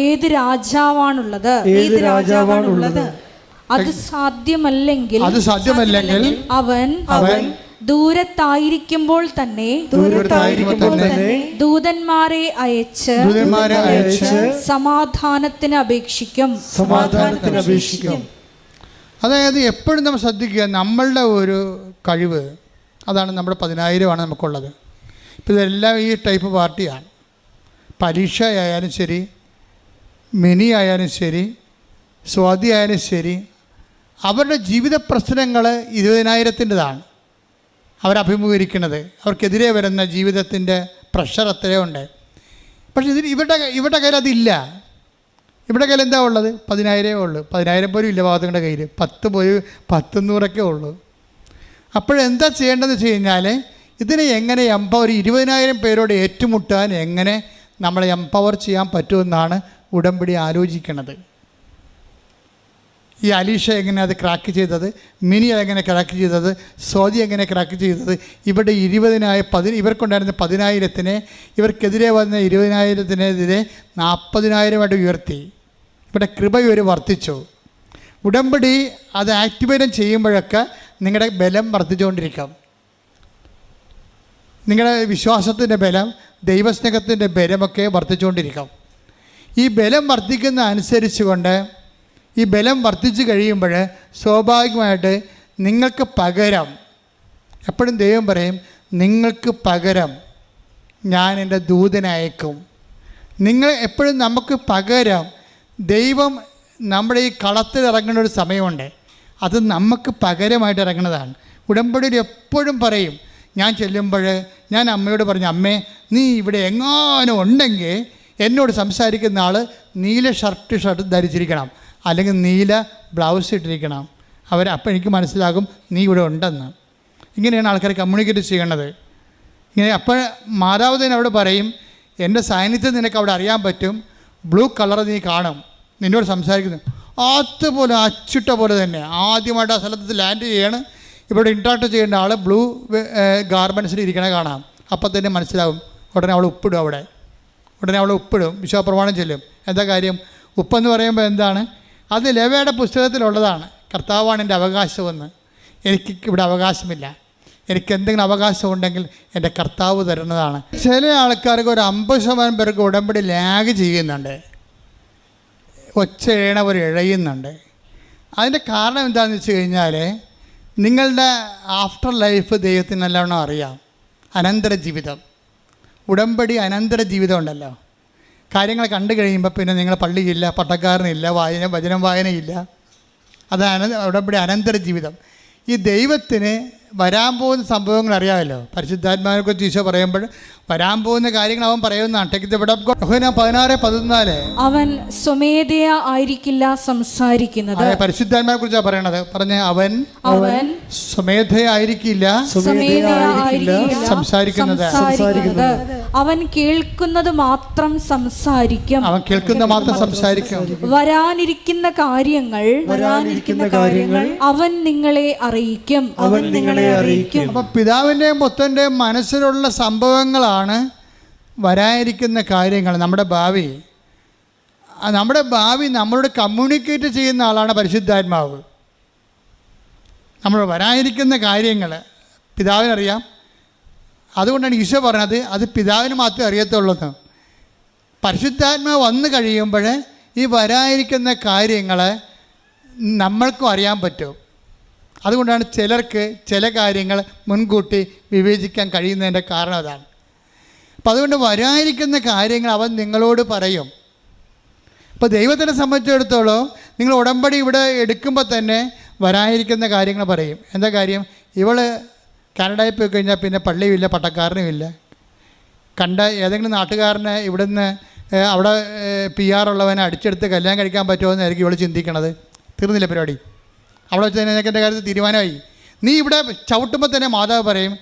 ഏത് രാജാവാണുള്ളത് അത് സാധ്യമല്ലെങ്കിൽ അവൻ ദൂരത്തായിരിക്കുമ്പോൾ തന്നെ ദൂതന്മാരെ അയച്ച് സമാധാനത്തിന് അപേക്ഷിക്കും. അതായത് എപ്പോഴും നമ്മൾ ശ്രദ്ധിക്കുക, നമ്മളുടെ ഒരു കഴിവ് അതാണ്. നമ്മുടെ 10,000 നമുക്കുള്ളത്. ഇപ്പം ഇതെല്ലാം ഈ ടൈപ്പ് പാർട്ടിയാണ്. പരീക്ഷ ആയാലും ശരി, മിനി ആയാലും ശരി, സ്വാതി ആയാലും ശരി, അവരുടെ ജീവിത പ്രശ്നങ്ങൾ 20,000-ൻ്റെതാണ് അവരഭിമുഖീകരിക്കുന്നത്. അവർക്കെതിരെ വരുന്ന ജീവിതത്തിൻ്റെ പ്രഷർ അത്രയുണ്ട്. പക്ഷേ ഇവരുടെ കയ്യിൽ അതില്ല. ഇവിടെ കയ്യിൽ എന്താ ഉള്ളത്? 10,000 ഉള്ളൂ. 10,000 പോലും ഇല്ല ഭാഗത്തുങ്ങളുടെ കയ്യിൽ. 10 പോയി 100 ഉള്ളൂ. അപ്പോഴെന്താ ചെയ്യേണ്ടതെന്ന് വെച്ച് കഴിഞ്ഞാൽ, ഇതിനെ എങ്ങനെ ഒരു 20,000 പേരോട് ഏറ്റുമുട്ടാൻ എങ്ങനെ നമ്മളെ എംപവർ ചെയ്യാൻ പറ്റുമെന്നാണ് ഉടമ്പടി ആലോചിക്കുന്നത്. ഈ അലീഷ എങ്ങനെ അത് ക്രാക്ക് ചെയ്തത്, മിനി എങ്ങനെ ക്രാക്ക് ചെയ്തത്, സ്വാതി എങ്ങനെ ക്രാക്ക് ചെയ്തത്, ഇവിടെ 20,000 ഇവർക്കുണ്ടായിരുന്ന 10,000-നെ ഇവർക്കെതിരെ വന്ന 20,000-നെതിരെ 40,000 ഉയർത്തി. ഇവിടെ കൃപ ഇവർ വർദ്ധിച്ചു. ഉടമ്പടി അത് ആക്ടിവേറ്റ് ചെയ്യുമ്പോഴൊക്കെ നിങ്ങളുടെ ബലം വർദ്ധിച്ചുകൊണ്ടിരിക്കും. നിങ്ങളുടെ വിശ്വാസത്തിൻ്റെ ബലം, ദൈവസ്നേഹത്തിൻ്റെ ബലമൊക്കെ വർദ്ധിച്ചുകൊണ്ടിരിക്കും. ഈ ബലം വർദ്ധിക്കുന്ന അനുസരിച്ചുകൊണ്ട് ഈ ബലം വർദ്ധിച്ചു കഴിയുമ്പോൾ സ്വാഭാവികമായിട്ട് നിങ്ങൾക്ക് പകരം, എപ്പോഴും ദൈവം പറയും, നിങ്ങൾക്ക് പകരം ഞാൻ എൻ്റെ ദൂതനയക്കും. നിങ്ങൾ എപ്പോഴും നമുക്ക് പകരം ദൈവം നമ്മുടെ ഈ കളത്തിൽ ഇറങ്ങുന്ന ഒരു സമയമുണ്ട്. അത് നമുക്ക് പകരമായിട്ട് ഇറങ്ങുന്നതാണ്. ഉടമ്പടിയിൽ എപ്പോഴും പറയും, ഞാൻ ചെല്ലുമ്പോൾ ഞാൻ അമ്മയോട് പറഞ്ഞു, അമ്മേ നീ ഇവിടെ എങ്ങാനും ഉണ്ടെങ്കിൽ എന്നോട് സംസാരിക്കുന്ന ആൾ നീല ഷർട്ട് ധരിച്ചിരിക്കണം, അല്ലെങ്കിൽ നീല ബ്ലൗസ് ഇട്ടിരിക്കണം. അപ്പോൾ എനിക്ക് മനസ്സിലാകും നീ ഇവിടെ ഉണ്ടെന്ന്. ഇങ്ങനെയാണ് ആൾക്കാർ കമ്മ്യൂണിക്കേറ്റ് ചെയ്യണത്. ഇങ്ങനെ അപ്പോൾ മാതാവ് തന്നെ അവിടെ പറയും, എൻ്റെ സാന്നിധ്യം നിനക്ക് അവിടെ അറിയാൻ പറ്റും, ബ്ലൂ കളർ നീ കാണും, നിന്നോട് സംസാരിക്കുന്നു. അതുപോലെ അച്ചിട്ട പോലെ തന്നെ ആദ്യമായിട്ട് ആ സ്ഥലത്ത് ലാൻഡ് ചെയ്യാണ്. ഇവിടെ ഇൻട്രാക്ട് ചെയ്യേണ്ട ആൾ ബ്ലൂ ഗാർമെൻറ്റ്സിൽ ഇരിക്കണ കാണാം. അപ്പം തന്നെ മനസ്സിലാവും. ഉടനെ അവൾ ഉപ്പിടും. വിശ്വാസപ്രമാണം ചെല്ലും. എന്താ കാര്യം? ഉപ്പെന്ന് പറയുമ്പോൾ എന്താണ്? അത് ലേവ്യയുടെ പുസ്തകത്തിലുള്ളതാണ്. കർത്താവാണ് എൻ്റെ അവകാശമെന്ന്. എനിക്ക് ഇവിടെ അവകാശമില്ല. എനിക്ക് എന്തെങ്കിലും അവകാശം ഉണ്ടെങ്കിൽ എൻ്റെ കർത്താവ് തരുന്നതാണ്. ചില ആൾക്കാർക്ക് ഒരു 50% പേർക്ക് ഉടമ്പടി ലാഗ് ചെയ്യുന്നുണ്ട്, ഒച്ചയണവർ ഇഴയുന്നുണ്ട്. അതിൻ്റെ കാരണം എന്താണെന്ന് വെച്ച് കഴിഞ്ഞാൽ, നിങ്ങളുടെ ആഫ്റ്റർ ലൈഫ് ദൈവത്തിന് നല്ലവണ്ണം അറിയാം. അനന്തര ജീവിതം, ഉടമ്പടി അനന്തര ജീവിതം ഉണ്ടല്ലോ. കാര്യങ്ങൾ കണ്ടു കഴിയുമ്പോൾ പിന്നെ നിങ്ങൾ പള്ളിയില്ല, പട്ടക്കാരനില്ല, വചനം വായനയില്ല. അതാണ് ഉടമ്പടി അനന്തര ജീവിതം. ഈ ദൈവത്തിന് വരാൻ പോകുന്ന സംഭവങ്ങൾ അറിയാമല്ലോ. പരിശുദ്ധാത്മാവിനെക്കുറിച്ച് ഈശോ പറയുമ്പോൾ വരാൻ പോകുന്ന കാര്യങ്ങൾ അവൻ പറയുന്നതാണ്. 16:14 അവൻ സ്വമേധയാ ആയിരിക്കില്ല സംസാരിക്കുന്നത്. പരിശുദ്ധാത്മാവിനെ കുറിച്ചാണ് പറയണത്. പറഞ്ഞ അവൻ സ്വമേധയാ ആയിരിക്കില്ല സംസാരിക്കുന്നത്. അവൻ കേൾക്കുന്നത് മാത്രം സംസാരിക്കും. വരാനിരിക്കുന്ന കാര്യങ്ങൾ അവൻ നിങ്ങളെ അറിയിക്കും. അപ്പൊ പിതാവിൻ്റെയും പുത്രൻ്റെയും മനസ്സിലുള്ള സംഭവങ്ങളാണ് വരാനിരിക്കുന്ന കാര്യങ്ങൾ. നമ്മുടെ ഭാവി നമ്മളോട് കമ്മ്യൂണിക്കേറ്റ് ചെയ്യുന്ന ആളാണ് പരിശുദ്ധാത്മാവ്. നമ്മൾ വരാനിരിക്കുന്ന കാര്യങ്ങൾ പിതാവിനറിയാം. അതുകൊണ്ടാണ് ഈശോ പറഞ്ഞത് അത് പിതാവിന് മാത്രമേ അറിയത്തുള്ളൂ. പരിശുദ്ധാത്മാവ് വന്നു കഴിയുമ്പോൾ ഈ വരാനിരിക്കുന്ന കാര്യങ്ങൾ നമ്മൾക്കും അറിയാൻ പറ്റും. അതുകൊണ്ടാണ് ചിലർക്ക് ചില കാര്യങ്ങൾ മുൻകൂട്ടി വിവേചിക്കാൻ കഴിയുന്നതിൻ്റെ കാരണം അതാണ്. അപ്പം അതുകൊണ്ട് വരാനിരിക്കുന്ന കാര്യങ്ങൾ അവൻ നിങ്ങളോട് പറയും. അപ്പോൾ ദൈവത്തിനെ സംബന്ധിച്ചിടത്തോളം നിങ്ങൾ ഉടമ്പടി ഇവിടെ എടുക്കുമ്പോൾ തന്നെ വരാനിരിക്കുന്ന കാര്യങ്ങൾ പറയും. എന്താ കാര്യം? ഇവൾ കാനഡയിൽ പോയി കഴിഞ്ഞാൽ പിന്നെ പള്ളിയുമില്ല, പട്ടക്കാരനും ഇല്ല. കണ്ട ഏതെങ്കിലും നാട്ടുകാരനെ ഇവിടുന്ന് അവിടെ PR ഉള്ളവനെ അടിച്ചെടുത്ത് കല്യാണം കഴിക്കാൻ പറ്റുമോ എന്നായിരിക്കും ഇവൾ ചിന്തിക്കണത്. തീർന്നില്ല പരിപാടി. അവിടെ വെച്ച് തന്നെ എൻ്റെ കാര്യത്തിൽ തീരുമാനമായി. നീ ഇവിടെ ചവിട്ടുമ്പോൾ തന്നെ മാതാവ് പറയും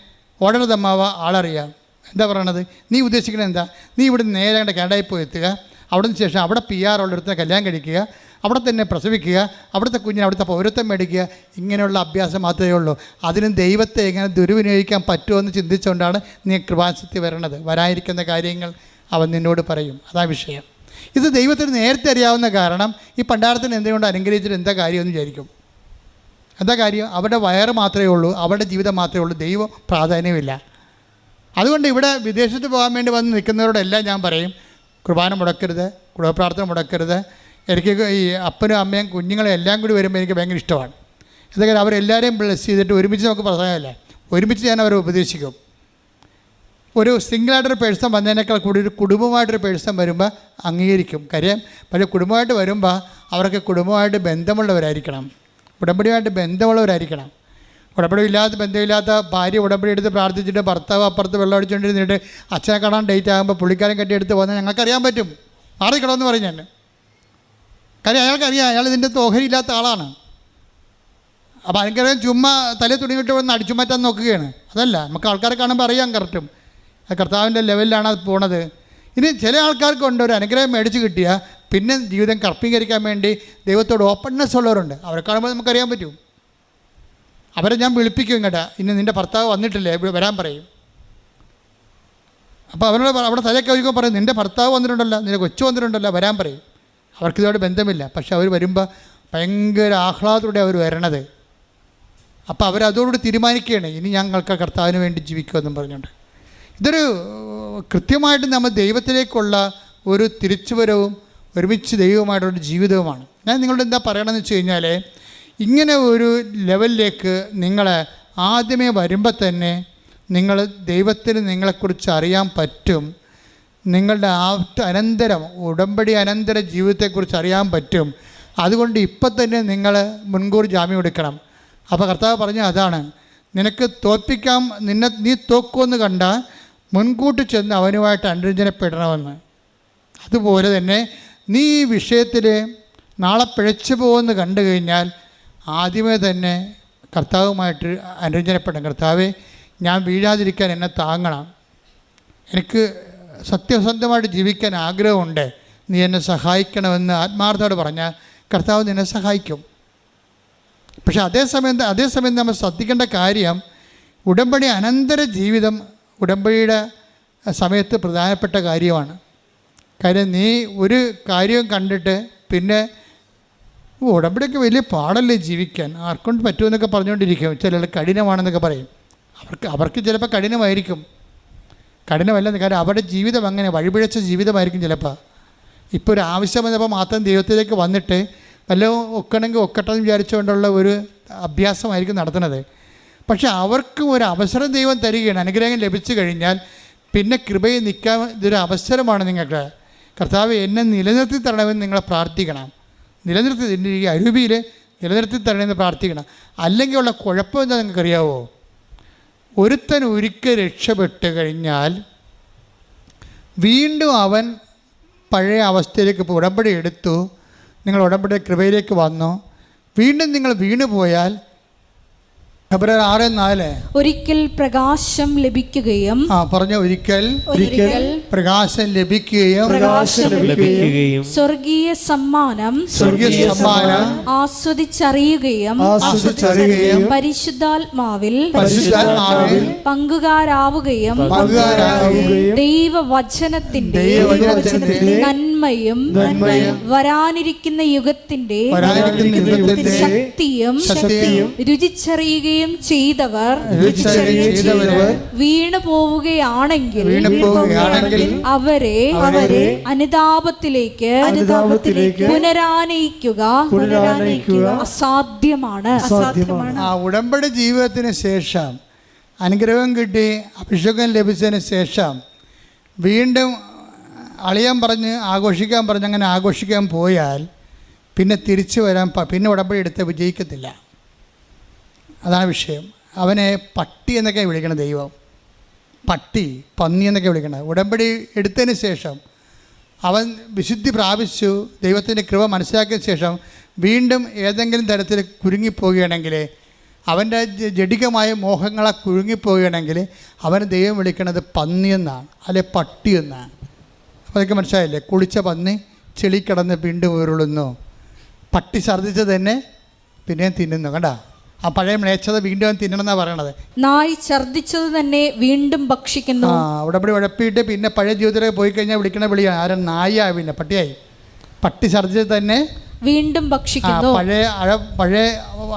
ഓടണതമ്മാവ ആളറിയാം. എന്താ പറയണത്? നീ ഉദ്ദേശിക്കുന്നത് എന്താ? നീ ഇവിടെ നേരെ കണ്ട കാനഡയിൽ പോയി എത്തുക, അവിടുന്ന് ശേഷം അവിടെ PR ഉള്ളിടത്ത് കല്യാണം കഴിക്കുക, അവിടെ തന്നെ പ്രസവിക്കുക, അവിടുത്തെ കുഞ്ഞിന് അവിടുത്തെ പൗരത്വം മേടിക്കുക. ഇങ്ങനെയുള്ള അഭ്യാസം മാത്രമേ ഉള്ളൂ. അതിനും ദൈവത്തെ എങ്ങനെ ദുർവിനിയോഗിക്കാൻ പറ്റുമോ എന്ന് ചിന്തിച്ചുകൊണ്ടാണ് നീ കൃപാസനത്തിൽ വരണത്. വരാതിരിക്കുന്ന കാര്യങ്ങൾ അവൻ നിന്നോട് പറയും. അതാ വിഷയം. ഇത് ദൈവത്തിന് നേരത്തെ അറിയാവുന്ന കാരണം ഈ പണ്ടാരത്തിന് എന്തുകൊണ്ട് അനുഗ്രഹിച്ചിട്ട് എന്താ കാര്യമെന്ന് വിചാരിക്കും. എന്താ കാര്യം? അവരുടെ വയറ് മാത്രമേ ഉള്ളൂ, അവരുടെ ജീവിതം മാത്രമേ ഉള്ളൂ, ദൈവം പ്രാധാന്യമില്ല. അതുകൊണ്ട് ഇവിടെ വിദേശത്ത് പോകാൻ വേണ്ടി വന്ന് നിൽക്കുന്നവരോടെല്ലാം ഞാൻ പറയും, കുർബാന മുടക്കരുത്, കുടുംബപ്രാർത്ഥന മുടക്കരുത്. എനിക്ക് ഈ അപ്പനും അമ്മയും കുഞ്ഞുങ്ങളും എല്ലാം കൂടി വരുമ്പോൾ എനിക്ക് ഭയങ്കര ഇഷ്ടമാണ്. ഇതൊക്കെ അവരെല്ലാവരെയും ബ്ലെസ് ചെയ്തിട്ട് ഒരുമിച്ച് നമുക്ക് പ്രധാനമല്ല, ഒരുമിച്ച് ഞാൻ അവരെ ഉപദേശിക്കും. ഒരു സിംഗിളായിട്ടൊരു പേഴ്സൺ വന്നതിനേക്കാൾ കൂടി ഒരു കുടുംബമായിട്ടൊരു പേഴ്സൺ വരുമ്പോൾ അംഗീകരിക്കും. കാര്യം പക്ഷേ കുടുംബമായിട്ട് വരുമ്പോൾ അവർക്ക് കുടുംബമായിട്ട് ബന്ധമുള്ളവരായിരിക്കണം, ഉടമ്പടിയുമായിട്ട് ബന്ധമുള്ളവരായിരിക്കണം. ഉടമ്പടി ഇല്ലാത്ത ബന്ധമില്ലാത്ത ഭാര്യ ഉടമ്പടി എടുത്ത് പ്രാർത്ഥിച്ചിട്ട് ഭർത്താവ് അപ്പുറത്ത് വെള്ളം അടിച്ചുകൊണ്ടിരുന്നിട്ട് അച്ഛനെ കാണാൻ ഡേറ്റ് ആകുമ്പോൾ പുള്ളിക്കാരൻ കെട്ടിയെടുത്ത് പോകുന്നത് ഞങ്ങൾക്കറിയാൻ പറ്റും. മാറിക്കിടമെന്ന് പറയും ഞാൻ. കാര്യം അയാൾക്കറിയാം അയാൾ ഇതിൻ്റെ ഓഹരിയില്ലാത്ത ആളാണ്. അപ്പോൾ എനിക്കറിയാം ചുമ്മാ തലേ തുണിയിട്ട് വന്ന് അടിച്ചു മാറ്റാൻ നോക്കുകയാണ്. അതല്ല, നമുക്ക് ആൾക്കാരെ കാണുമ്പോൾ അറിയാം കറക്റ്റും കർത്താവിൻ്റെ ലെവലിലാണ് അത് പോണത്. ഇനി ചില ആൾക്കാർക്കുണ്ട് ഒരു അനുഗ്രഹം മേടിച്ച് കിട്ടിയാൽ പിന്നെ ജീവിതം കർപ്പീകരിക്കാൻ വേണ്ടി ദൈവത്തോട് ഓപ്പൺനെസ് ഉള്ളവരുണ്ട്. അവരെ കാണുമ്പോൾ നമുക്കറിയാൻ പറ്റും. അവരെ ഞാൻ വിളിപ്പിക്കും ഇങ്ങോട്ടാ, ഇനി നിൻ്റെ ഭർത്താവ് വന്നിട്ടില്ലേ വരാൻ പറയും. അപ്പോൾ അവരോട് അവിടെ തലയൊക്കെ ഒരുക്കുമ്പോൾ പറയും നിൻ്റെ ഭർത്താവ് വന്നിട്ടുണ്ടല്ലോ, നിൻ്റെ കൊച്ചു വന്നിട്ടുണ്ടല്ലോ, വരാൻ പറയും. അവർക്കിതോട് ബന്ധമില്ല, പക്ഷെ അവർ വരുമ്പോൾ ഭയങ്കര ആഹ്ലാദത്തോടെ അവർ വരണത്. അപ്പോൾ അവരതോടുകൂടി തീരുമാനിക്കുകയാണ് ഇനി ഞങ്ങൾക്ക് കർത്താവിന് വേണ്ടി ജീവിക്കുമെന്നും പറഞ്ഞുകൊണ്ട്. ഇതൊരു കൃത്യമായിട്ട് നമ്മൾ ദൈവത്തിലേക്കുള്ള ഒരു തിരിച്ചുവരവും ഒരുമിച്ച് ദൈവവുമായിട്ടുള്ള ജീവിതവുമാണ്. ഞാൻ നിങ്ങളോട് എന്താ പറയണമെന്ന് വെച്ച് കഴിഞ്ഞാൽ, ഇങ്ങനെ ഒരു ലെവലിലേക്ക് നിങ്ങൾ ആദ്യമേ വരുമ്പോൾ തന്നെ നിങ്ങൾ ദൈവത്തിന് നിങ്ങളെക്കുറിച്ച് അറിയാൻ പറ്റും. നിങ്ങളുടെ അനന്തരം ഉടമ്പടി അനന്തര ജീവിതത്തെക്കുറിച്ച് അറിയാൻ പറ്റും. അതുകൊണ്ട് ഇപ്പം തന്നെ നിങ്ങൾ മുൻകൂർ ജാമ്യം എടുക്കണം. അപ്പോൾ കർത്താവ് പറഞ്ഞ അതാണ്, നിനക്ക് തോൽപ്പിക്കാം, നീ തോക്കുമെന്ന് കണ്ട മുൻകൂട്ടി ചെന്ന് അവനുമായിട്ട് അനുരഞ്ജനപ്പെടണമെന്ന്. അതുപോലെ തന്നെ നീ ഈ വിഷയത്തിൽ നാളെ പിഴച്ചു പോകുമെന്ന് കണ്ടു കഴിഞ്ഞാൽ ആദ്യമേ തന്നെ കർത്താവുമായിട്ട് അനുരഞ്ജനപ്പെടണം. കർത്താവേ, ഞാൻ വീഴാതിരിക്കാൻ എന്നെ താങ്ങണം, എനിക്ക് സത്യസന്ധമായിട്ട് ജീവിക്കാൻ ആഗ്രഹമുണ്ട്, നീ എന്നെ സഹായിക്കണമെന്ന് ആത്മാർത്ഥത്തോട് പറഞ്ഞാൽ കർത്താവ് നിന്നെ സഹായിക്കും. പക്ഷേ അതേസമയം നമ്മൾ ശ്രദ്ധിക്കേണ്ട കാര്യം, ഉടമ്പടി അനന്തര ജീവിതം ഉടമ്പടിയുടെ സമയത്ത് പ്രധാനപ്പെട്ട കാര്യമാണ്. കാര്യം നീ ഒരു കാര്യം കണ്ടിട്ട് പിന്നെ ഉടമ്പടിയൊക്കെ വലിയ പാടല്ലേ ജീവിക്കാൻ, ആർക്കൊണ്ട് പറ്റുമെന്നൊക്കെ പറഞ്ഞുകൊണ്ടിരിക്കും. ചിലർ കഠിനമാണെന്നൊക്കെ പറയും. അവർക്ക് ചിലപ്പോൾ കഠിനമായിരിക്കും, കഠിനമല്ലെന്ന്. കാരണം അവരുടെ ജീവിതം അങ്ങനെ വഴിപിഴച്ച ജീവിതമായിരിക്കും ചിലപ്പോൾ. ഇപ്പോൾ ഒരു ആവശ്യം വന്നപ്പോൾ മാത്രം ദൈവത്തിലേക്ക് വന്നിട്ട് വല്ലതും ഒക്കണമെങ്കിൽ ഒക്കട്ടെന്ന് വിചാരിച്ചുകൊണ്ടുള്ള ഒരു അഭ്യാസമായിരിക്കും നടത്തുന്നത്. പക്ഷെ അവർക്കും ഒരു അവസരം ദൈവം തരികയാണ്. അനുഗ്രഹം ലഭിച്ചു കഴിഞ്ഞാൽ പിന്നെ കൃപയിൽ നിൽക്കാൻ ഇതൊരു അവസരമാണ് നിങ്ങൾക്ക്. കർത്താവ് എന്നെ നിലനിർത്തി തരണമെന്ന് നിങ്ങൾ പ്രാർത്ഥിക്കണം. നിലനിർത്തി ഈ അരൂപിയിൽ നിലനിർത്തി തരണമെന്ന് പ്രാർത്ഥിക്കണം. അല്ലെങ്കിൽ ഉള്ള കുഴപ്പം എന്താ നിങ്ങൾക്കറിയാവോ? ഒരുത്തൻ ഒരിക്കൽ രക്ഷപ്പെട്ട് കഴിഞ്ഞാൽ വീണ്ടും അവൻ പഴയ അവസ്ഥയിലേക്ക് ഇപ്പോൾ ഉടമ്പടി എടുത്തു, നിങ്ങൾ ഉടമ്പടി കൃപയിലേക്ക് വന്നു, വീണ്ടും നിങ്ങൾ വീണു പോയാൽ ഫെബ്രുവരി 6-4 ഒരിക്കൽ പ്രകാശം ലഭിക്കുകയും ഒരിക്കൽ പ്രകാശം ലഭിക്കുകയും സ്വർഗീയ സമ്മാനം ആസ്വദിച്ചറിയുകയും പരിശുദ്ധാത്മാവിൽ പങ്കുകാരാവുകയും ദൈവവചനത്തിന്റെ നന്മയും വരാനിരിക്കുന്ന യുഗത്തിന്റെ ശക്തിയും രുചിച്ചറിയുകയും ചെയ്തവർ വീണു പോവുകയാണെങ്കിൽ അവരെ അനുതാപത്തിലേക്ക് പുനരാനയിക്കുക അസാധ്യമാണ്. ഉടമ്പടി ജീവിതത്തിന് ശേഷം അനുഗ്രഹം കിട്ടി അഭിഷേകം ലഭിച്ചതിന് ശേഷം വീണ്ടും അളിയാൻ പറഞ്ഞ് ആഘോഷിക്കാൻ പറഞ്ഞ് അങ്ങനെ ആഘോഷിക്കാൻ പോയാൽ പിന്നെ തിരിച്ചു വരാൻ പിന്നെ ഉടമ്പടി എടുത്ത് വിജയിക്കത്തില്ല. അതാണ് വിഷയം. അവനെ പട്ടി എന്നൊക്കെ വിളിക്കണം ദൈവം, പട്ടി പന്നി എന്നൊക്കെ വിളിക്കണം. ഉടമ്പടി എടുത്തതിന് ശേഷം അവൻ വിശുദ്ധി പ്രാപിച്ചു, ദൈവത്തിൻ്റെ കൃപ മനസ്സിലാക്കിയ ശേഷം വീണ്ടും ഏതെങ്കിലും തരത്തിൽ കുരുങ്ങിപ്പോവുകയാണെങ്കിൽ അവൻ്റെ ജഡികമായ മോഹങ്ങളെ കുഴുങ്ങിപ്പോവുകയാണെങ്കിൽ അവന് ദൈവം വിളിക്കണത് പന്നിയെന്നാണ്, അല്ലെ പട്ടിയെന്നാണ്. അപ്പോൾ അതൊക്കെ മനസ്സിലായില്ലേ? കുളിച്ച പന്നി ചെളി കിടന്ന് വീണ്ടും ഉരുളുന്നു, പട്ടി ഛർദ്ദിച്ച് തന്നെ പിന്നെയും തിന്നുന്നു. കണ്ടാ, ആ പഴയ മ്ലേച്ഛത വീണ്ടും തിന്നണമെന്നാണ് പറയണത്. നായി ഛർദ്ദിച്ചത് തന്നെ വീണ്ടും ഭക്ഷിക്കുന്നു. ഉടമ്പടി ഉഴപ്പിയിട്ട് പിന്നെ പഴയ ജീവിതത്തിലേക്ക് പോയി കഴിഞ്ഞാൽ വിളിക്കണ വിളിയാണ് ആരും നായായി, പിന്നെ പട്ടിയായി. പട്ടി ഛർദ്ദിച്ചത് തന്നെ വീണ്ടും ഭക്ഷിക്കുന്നു. പഴയ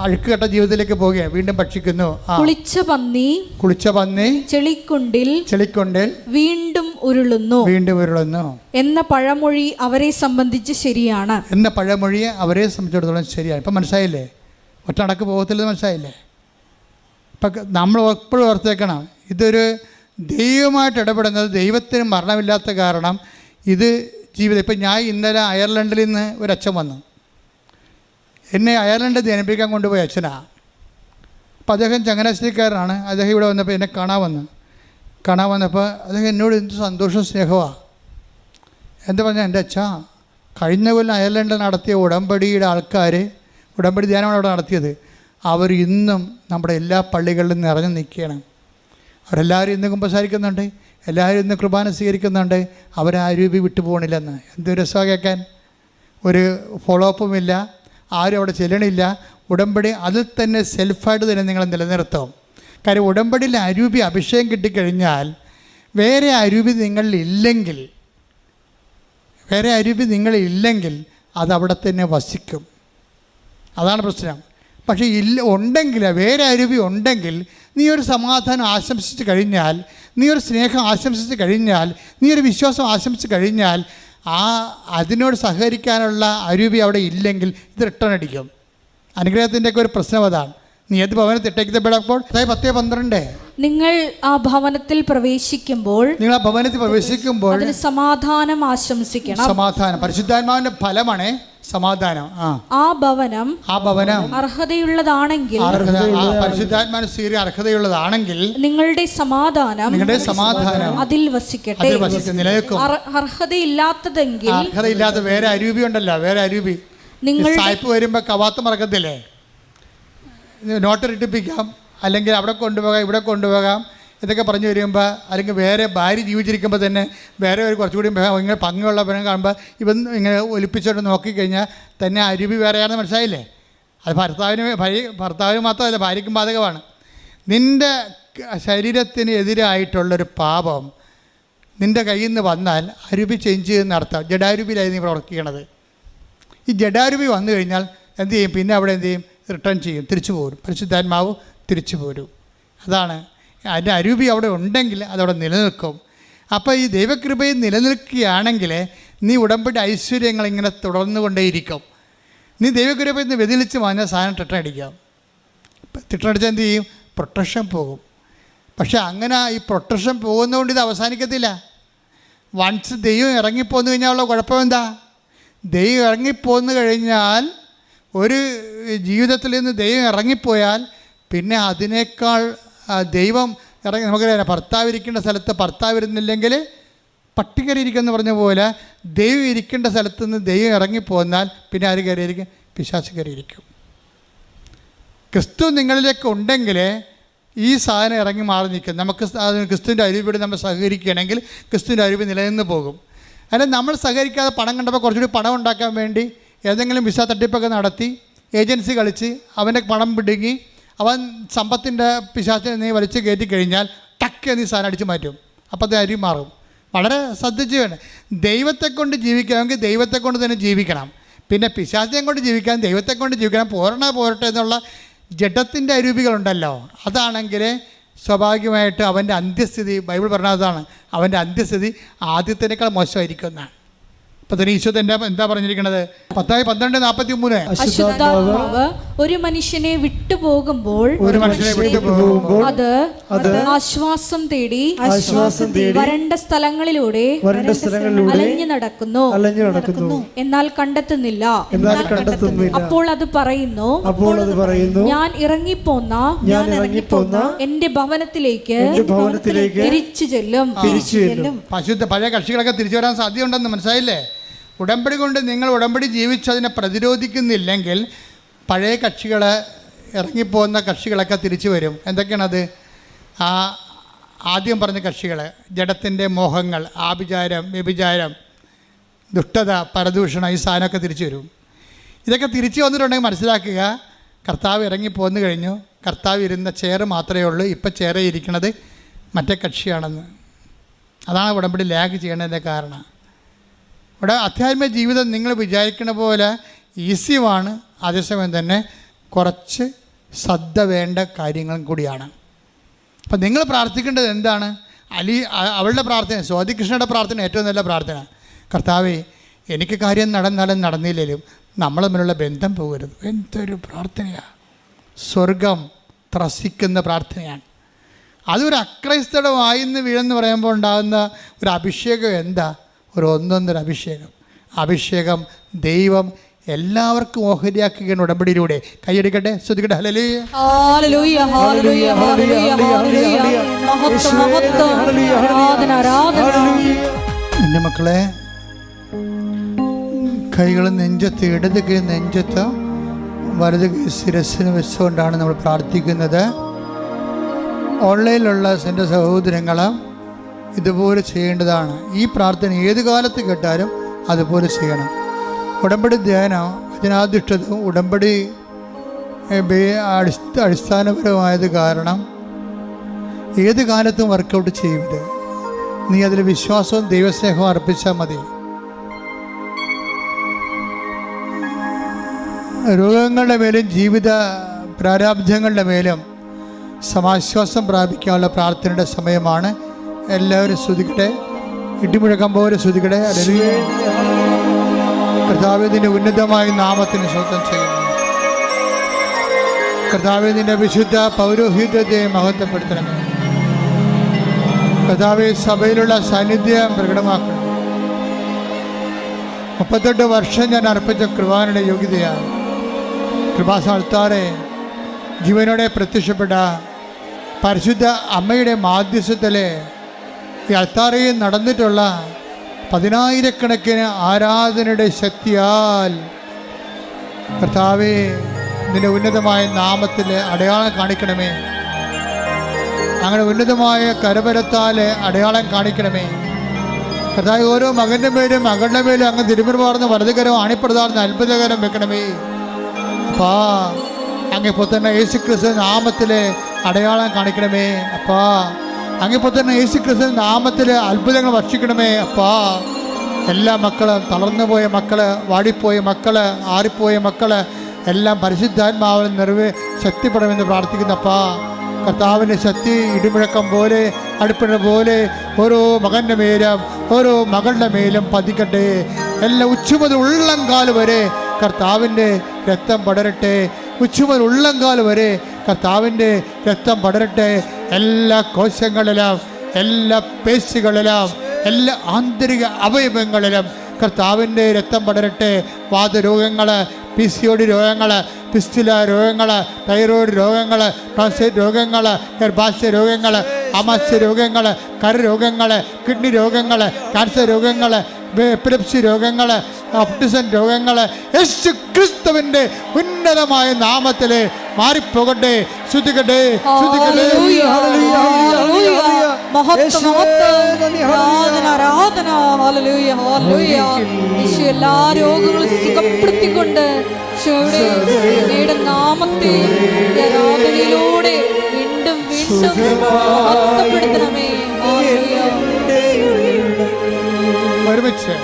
അഴുക്ക് കെട്ട ജീവിതത്തിലേക്ക് പോവുകയാണ്, വീണ്ടും ഭക്ഷിക്കുന്നു. കുളിച്ച പന്നി ചെളിക്കുണ്ടിൽ വീണ്ടും ഉരുളുന്നു എന്ന പഴമൊഴി അവരെ സംബന്ധിച്ച് ശരിയാണ്. ഇപ്പം മനസ്സിലായില്ലേ? ഒറ്റ അടക്ക് പോകത്തില്ലെന്ന് മനസ്സിലായില്ലേ? ഇപ്പം നമ്മൾ എപ്പോഴും ഓർത്തേക്കണം, ഇതൊരു ദൈവമായിട്ട് ഇടപെടുന്നത്. ദൈവത്തിന് മരണമില്ലാത്ത കാരണം ഇത് ജീവിതം. ഇപ്പം ഞാൻ ഇന്നലെ അയർലൻഡിൽ നിന്ന് ഒരു അച്ഛൻ വന്നു, എന്നെ അയർലൻഡ് ധ്യാനിപ്പിക്കാൻ കൊണ്ടുപോയ അച്ഛനാണ്. അപ്പം അദ്ദേഹം ചങ്ങനാശ്ശേരിക്കാരനാണ്. അദ്ദേഹം ഇവിടെ വന്നപ്പോൾ എന്നെ കാണാൻ വന്നപ്പോൾ അദ്ദേഹം എന്നോട് എന്ത് സന്തോഷവും സ്നേഹമാണ്. എന്താ പറഞ്ഞാൽ, എൻ്റെ അച്ഛാ, കഴിഞ്ഞ കൊല്ലം അയർലൻഡിൽ നടത്തിയ ഉടമ്പടിയുടെ ആൾക്കാർ, ഉടമ്പടി ധ്യാനമാണ് അവിടെ നടത്തിയത്, അവർ ഇന്നും നമ്മുടെ എല്ലാ പള്ളികളിലും നിറഞ്ഞു നിൽക്കുകയാണ്. അവരെല്ലാവരും ഇന്ന് കുമ്പസാരിക്കുന്നുണ്ട്, എല്ലാവരും ഇന്ന് കുർബാന സ്വീകരിക്കുന്നുണ്ട്. അവരാരൂപി വിട്ടുപോകണില്ലെന്ന്. എന്തൊരു രസമാണ് കേൾക്കാൻ. ഒരു ഫോളോ അപ്പുമില്ല, ആരും അവിടെ ചെല്ലണില്ല. ഉടമ്പടി അതിൽ തന്നെ സെൽഫായിട്ട് തന്നെ നിങ്ങൾ നിലനിർത്തും. കാര്യം ഉടമ്പടിയിൽ അരൂപി അഭിഷേകം കിട്ടിക്കഴിഞ്ഞാൽ വേറെ അരൂപി നിങ്ങളില്ലെങ്കിൽ അതവിടെ തന്നെ വസിക്കും. അതാണ് പ്രശ്നം. പക്ഷേ വേറെ അരൂപി ഉണ്ടെങ്കിൽ, നീ ഒരു സമാധാനം ആശംസിച്ച് കഴിഞ്ഞാൽ, നീ ഒരു സ്നേഹം ആശംസിച്ച് കഴിഞ്ഞാൽ, നീ ഒരു വിശ്വാസം ആശംസിച്ച് കഴിഞ്ഞാൽ, അതിനോട് സഹകരിക്കാനുള്ള അരൂപി അവിടെ ഇല്ലെങ്കിൽ ഇത് റിട്ടേൺ അടിക്കും. അനുഗ്രഹത്തിൻ്റെയൊക്കെ ഒരു പ്രശ്നം അതാണ്. നീ ഏത് ഭവനത്തിൽ ഇട്ടേക്കപ്പെടുമ്പോൾ 10:12 നിങ്ങൾ ആ ഭവനത്തിൽ പ്രവേശിക്കുമ്പോൾ അതിന് സമാധാനം ആശംസിക്കണം. സമാധാനം പരിശുദ്ധാത്മാവിന്റെ ഫലമാണ് സമാധാനം. ആ ഭവനം അർഹതയുള്ളതാണെങ്കിൽ, പരിശുദ്ധാത്മാവിന് സ്വീകരിക്കാൻ അർഹതയുള്ളതാണെങ്കിൽ നിങ്ങളുടെ സമാധാനം അതിൽ വസിക്കട്ടെ. നിലനിൽക്കും. അർഹതയില്ലാത്ത വേറെ അരൂപി ഉണ്ടല്ലോ, വേറെ അരൂപി. സായിപ്പ് വരുമ്പോൾ കവാത്ത് മറക്കത്തില്ലേ? നോട്ടർ ഇട്ടിപ്പിക്കാം, അല്ലെങ്കിൽ അവിടെ കൊണ്ടുപോകാം, ഇവിടെ കൊണ്ടുപോകാം ഇതൊക്കെ പറഞ്ഞു വരുമ്പോൾ, അല്ലെങ്കിൽ വേറെ ഭാര്യ ജീവിച്ചിരിക്കുമ്പോൾ തന്നെ വേറെ ഒരു കുറച്ചുകൂടി ഇങ്ങനെ പങ്കുള്ള പെണ്ണ് കാണുമ്പോൾ ഇവൻ ഇങ്ങനെ ഒലിപ്പിച്ചോണ്ട് നോക്കിക്കഴിഞ്ഞാൽ തന്നെ അരുവി വേറെയാണെന്ന് മനസ്സിലായില്ലേ? അത് ഭർത്താവിന് മാത്രമല്ല, ഭാര്യയ്ക്കും ബാധകമാണ്. നിൻ്റെ ശരീരത്തിന് എതിരായിട്ടുള്ളൊരു പാപം നിൻ്റെ കയ്യിൽ നിന്ന് വന്നാൽ അരുവി ചേഞ്ച് ചെയ്യുന്നർത്ഥം. ജഡാരൂപിയിലായി നീ പ്രവർത്തിക്കണത്. ഈ ജഡാരൂപി വന്നു കഴിഞ്ഞാൽ എന്ത് ചെയ്യും? പിന്നെ അവിടെ എന്ത് ചെയ്യും? റിട്ടേൺ ചെയ്യും, തിരിച്ചു പോരും. പരിശുദ്ധാത്മാവ് തിരിച്ചു പോരും. അതാണ് അതിൻ്റെ അരൂപി അവിടെ ഉണ്ടെങ്കിൽ അതവിടെ നിലനിൽക്കും. അപ്പോൾ ഈ ദൈവകൃപയിൽ നിലനിൽക്കുകയാണെങ്കിൽ നീ ഉടമ്പടി ഐശ്വര്യങ്ങൾ ഇങ്ങനെ തുടർന്നു കൊണ്ടേയിരിക്കും. നീ ദൈവകൃപയിൽ നിന്ന് വ്യതിലിച്ച് വാങ്ങിയ സാധനം തിട്ടടിക്കാം. തിട്ടടിച്ചാൽ എന്ത് ചെയ്യും? പ്രൊട്ടക്ഷൻ പോകും. പക്ഷെ അങ്ങനെ ഈ പ്രൊട്ടക്ഷൻ പോകുന്നതുകൊണ്ട് ഇത് അവസാനിക്കത്തില്ല. വൺസ് ദൈവം ഇറങ്ങിപ്പോന്നു കഴിഞ്ഞാൽ ഉള്ള കുഴപ്പം എന്താ? ദൈവം ഇറങ്ങിപ്പോന്നു കഴിഞ്ഞാൽ, ഒരു ജീവിതത്തിൽ നിന്ന് ദൈവം ഇറങ്ങിപ്പോയാൽ പിന്നെ അതിനേക്കാൾ ദൈവം നമുക്കറിയാം, ഭർത്താവ് ഇരിക്കേണ്ട സ്ഥലത്ത് ഭർത്താവ് ഇരുന്നില്ലെങ്കിൽ പട്ടി കയറിയിരിക്കുമെന്ന് പറഞ്ഞ പോലെ, ദൈവം ഇരിക്കേണ്ട സ്ഥലത്ത് നിന്ന് ദൈവം ഇറങ്ങിപ്പോന്നാൽ പിന്നെ ആര് കയറിയിരിക്കും? പിശാച് കയറിയിരിക്കും. ക്രിസ്തു നിങ്ങളിലേക്ക് ഉണ്ടെങ്കിൽ ഈ സാധനം ഇറങ്ങി മാറി നിൽക്കും. നമുക്ക് ക്രിസ്തുവിൻ്റെ അരുവിയോട് നമ്മൾ സഹകരിക്കുകയാണെങ്കിൽ ക്രിസ്തുവിൻ്റെ അരുവി നിലനിന്ന് പോകും. അല്ലെങ്കിൽ നമ്മൾ സഹകരിക്കാതെ പണം കണ്ടപ്പോൾ കുറച്ചുകൂടി പണം ഉണ്ടാക്കാൻ വേണ്ടി ഏതെങ്കിലും വിസ തട്ടിപ്പൊക്കെ നടത്തി ഏജൻസി കളിച്ച് അവൻ്റെ പണം പിടുങ്ങി അവൻ സമ്പത്തിൻ്റെ പിശാചിനെ നീ വലിച്ചു കയറ്റി കഴിഞ്ഞാൽ ടക്ക് നീ സാധനം അടിച്ച് മാറ്റും. അപ്പോൾ അത് അരി മാറും. വളരെ ശ്രദ്ധിച്ച് വേണം. ദൈവത്തെ കൊണ്ട് ജീവിക്കണമെങ്കിൽ ദൈവത്തെ കൊണ്ട് തന്നെ ജീവിക്കണം. പിന്നെ പിശാചിനെ കൊണ്ട് ജീവിക്കാൻ ദൈവത്തെ കൊണ്ട് ജീവിക്കണം. പോരട്ടെ എന്നുള്ള ജഡത്തിൻ്റെ അരൂപികളുണ്ടല്ലോ, അതാണെങ്കിൽ സ്വാഭാവികമായിട്ട് അവൻ്റെ അന്ത്യസ്ഥിതി, ബൈബിൾ പറഞ്ഞതാണ്, അവൻ്റെ അന്ത്യസ്ഥിതി ആദ്യത്തിനേക്കാൾ മോശമായിരിക്കും എന്നാണ്. ഇപ്പൊ തന്നെ ഈശോ എന്താ പറഞ്ഞിരിക്കുന്നത്? 10:12-43 അശുദ്ധാത്മാവ് ഒരു മനുഷ്യനെ വിട്ടുപോകുമ്പോൾ അത് ആശ്വാസം തേടി വരണ്ട സ്ഥലങ്ങളിലൂടെ അലഞ്ഞു നടക്കുന്നു, എന്നാൽ കണ്ടെത്തുന്നില്ല. അപ്പോൾ അത് പറയുന്നു, ഞാൻ ഇറങ്ങിപ്പോന്ന എന്റെ ഭവനത്തിലേക്ക് തിരിച്ചു ചെല്ലും. പഴയ കക്ഷികളൊക്കെ തിരിച്ചു വരാൻ സാധ്യതയുണ്ടെന്ന് മനസ്സിലായില്ലേ? ഉടമ്പടി കൊണ്ട് നിങ്ങൾ ഉടമ്പടി ജീവിച്ച് അതിനെ പ്രതിരോധിക്കുന്നില്ലെങ്കിൽ പഴയ കക്ഷികൾ ഇറങ്ങിപ്പോകുന്ന കക്ഷികളൊക്കെ തിരിച്ചു വരും. എന്തൊക്കെയാണത്? ആദ്യം പറഞ്ഞ കക്ഷികൾ, ജഡത്തിൻ്റെ മോഹങ്ങൾ, ആഭിചാരം, വ്യഭിചാരം, ദുഷ്ടത, പരദൂഷണം, ഈ സാധനമൊക്കെ തിരിച്ചു വരും. ഇതൊക്കെ തിരിച്ചു വന്നിട്ടുണ്ടെങ്കിൽ മനസ്സിലാക്കുക, കർത്താവ് ഇറങ്ങിപ്പോന്നു കഴിഞ്ഞു. കർത്താവ് ഇരുന്ന ചെയർ മാത്രമേ ഉള്ളൂ, ഇപ്പം ചെയറിൽ ഇരിക്കുന്നത് മറ്റേ കക്ഷിയാണെന്ന്. അതാണ് ഉടമ്പടി ലാഗ് ചെയ്യേണ്ടതിൻ്റെ കാരണം. ഇവിടെ അധ്യാത്മിക ജീവിതം നിങ്ങൾ വിചാരിക്കുന്ന പോലെ ഈസിയുമാണ്, അതേസമയം തന്നെ കുറച്ച് ശ്രദ്ധ വേണ്ട കാര്യങ്ങളും കൂടിയാണ്. അപ്പം നിങ്ങൾ പ്രാർത്ഥിക്കേണ്ടത് എന്താണ്? അവളുടെ പ്രാർത്ഥന, സ്വാതികൃഷ്ണയുടെ പ്രാർത്ഥന ഏറ്റവും നല്ല പ്രാർത്ഥന. കർത്താവേ, എനിക്ക് കാര്യം നടന്നാലും നടന്നില്ലെങ്കിലും നമ്മൾ തമ്മിലുള്ള ബന്ധം പോകരുത്. എന്തൊരു പ്രാർത്ഥനയാണ്! സ്വർഗം ത്രസിക്കുന്ന പ്രാർത്ഥനയാണ്. അതൊരു അക്രൈസ്തയുടെ വായിന്ന് വീഴെന്ന് പറയുമ്പോൾ ഉണ്ടാകുന്ന ഒരു അഭിഷേകം എന്താ? ഒരു ഒന്നൊന്നര അഭിഷേകം ദൈവം എല്ലാവർക്കും ഓഹരിയാക്കുകയാണ് ഉടമ്പടിയിലൂടെ. കൈയടിക്കട്ടെ, ശ്രദ്ധിക്കട്ടെ. ഹല്ലേലൂയ, ഹല്ലേലൂയ, ഹല്ലേലൂയ, ഹല്ലേലൂയ, ഹല്ലേലൂയ. മഹത്വം, മഹത്വം, ആരാധന, ആരാധന. എൻ്റെ മക്കളെ, കൈകൾ നെഞ്ചത്ത്, ഇടത് കൈ നെഞ്ചത്ത്, വലത് കൈ ശിരസ്സിന് വെച്ചുകൊണ്ടാണ് നമ്മൾ പ്രാർത്ഥിക്കുന്നത്. ഓൺലൈനിലുള്ള എൻ്റെ സഹോദരങ്ങൾ ഇതുപോലെ ചെയ്യേണ്ടതാണ്. ഈ പ്രാർത്ഥന ഏത് കാലത്ത് കേട്ടാലും അതുപോലെ ചെയ്യണം. ഉടമ്പടി ധ്യാനം വചനാധിഷ്ഠിതവും ഉടമ്പടി അടിസ്ഥാനപരമായത് കാരണം ഏത് കാലത്തും വർക്കൗട്ട് ചെയ്യരുത്. നീ അതിൽ വിശ്വാസവും ദൈവസ്നേഹവും അർപ്പിച്ചാൽ മതി. രോഗങ്ങളുടെ മേലും ജീവിത പ്രാരാബ്ധങ്ങളുടെ മേലും സമാശ്വാസം പ്രാപിക്കാനുള്ള പ്രാർത്ഥനയുടെ സമയമാണ്. എല്ലാവരും സ്തുതിക്കട്ടെ, ഇടിമുഴക്കം പോലെ സ്തുതിക്കട്ടെ. കർത്താവേ, നിന്റെ ഉന്നതമായ നാമത്തിന് സ്വന്തം ചെയ്യുന്നു. കർത്താവേ, നിന്റെ വിശുദ്ധ പൗരോഹിത്യത്തെ മഹത്വപ്പെടുത്തണമേ. കർത്താവേ, സഭയിലുള്ള സാന്നിധ്യം പ്രകടമാക്കണം. 38 വർഷം ഞാൻ അർപ്പിച്ച കൃപാനയുടെ യോഗ്യതയാണ്. കൃപാസ്ഥാനത്താറെ ജീവനോടെ പ്രത്യക്ഷപ്പെട്ട പരിശുദ്ധ അമ്മയുടെ മാധ്യസ്ഥത്തിലെ ഈ അൾത്താരയിൽ നടന്നിട്ടുള്ള 10,000-കണക്കിന് ആരാധനയുടെ ശക്തിയാൽ കർത്താവേ, നിന്റെ ഉന്നതമായ നാമത്തിൽ അടയാളം കാണിക്കണമേ. അങ്ങനെ ഉന്നതമായ കരബലത്താൽ അടയാളം കാണിക്കണമേ. കർത്താവ്, ഓരോ മകൻ്റെ മേലും മകളുടെ മേലും അങ്ങ് തിരുമുറുപാർന്ന് വലതുകരം ആണിപ്രദാർന്ന് അത്ഭുതകരം വെക്കണമേ. അപ്പാ, അങ്ങിപ്പോൾ തന്നെ യേശുക്രിസ്തു നാമത്തിൽ അടയാളം കാണിക്കണമേ. അപ്പാ, അങ്ങിപ്പോൾ തന്നെ യേശുക്രിസ്തു നാമത്തിൽ അത്ഭുതങ്ങൾ വർഷിക്കണമേ. അപ്പാ, എല്ലാ മക്കളും, തളർന്നുപോയ മക്കള്, വാടിപ്പോയ മക്കള്, ആറിപ്പോയ മക്കള് എല്ലാം പരിശുദ്ധാത്മാവിൽ ശക്തിപ്പെടണമെന്ന് പ്രാർത്ഥിക്കുന്നപ്പാ. കർത്താവിൻ്റെ ശക്തി ഇടിമുഴക്കം പോലെ, അടുപ്പിട പോലെ ഓരോ മകൻ്റെ മേലും ഓരോ മകളുടെ മേലും പതിക്കട്ടെ. എല്ലാം ഉച്ചുമുതൽ ഉള്ളംകാൽ വരെ കർത്താവിൻ്റെ രക്തം പടരട്ടെ. ഉച്ചുമുതൽ ഉള്ളംകാൽ വരെ കർത്താവിൻ്റെ രക്തം പടരട്ടെ. എല്ലാ കോശങ്ങളിലും, എല്ലാ പേശികളിലും, എല്ലാ ആന്തരിക അവയവങ്ങളിലും കർത്താവിൻ്റെ രക്തം പടരട്ടെ. വാതരോഗങ്ങൾ, PCOD രോഗങ്ങൾ, പിസ്റ്റുല രോഗങ്ങൾ, തൈറോയ്ഡ് രോഗങ്ങൾ, പ്രോസ്റ്റേറ്റ് രോഗങ്ങൾ, ഗർഭാശയ രോഗങ്ങൾ, ആമാശയ രോഗങ്ങൾ, കരരോഗങ്ങൾ, കിഡ്നി രോഗങ്ങൾ, ക്യാൻസർ രോഗങ്ങൾ, എപ്പിലെപ്സി രോഗങ്ങൾ, ഓട്ടിസം രോഗങ്ങൾ യേശു ക്രിസ്തുവിൻ്റെ ഉന്നതമായ നാമത്തിൽ മാറിപ്പോകട്ടെ. ശ്രുതികട്ടെ, ശ്രുതികട്ടെ. എല്ലാ രോഗങ്ങളും സുഖപ്പെടുത്തിക്കൊണ്ട് നാമത്തെ ആരാധനയിലൂടെ വീണ്ടും വീണ്ടും മഹത്വപ്പെടുത്തണമേ. ഒരുമിച്ച്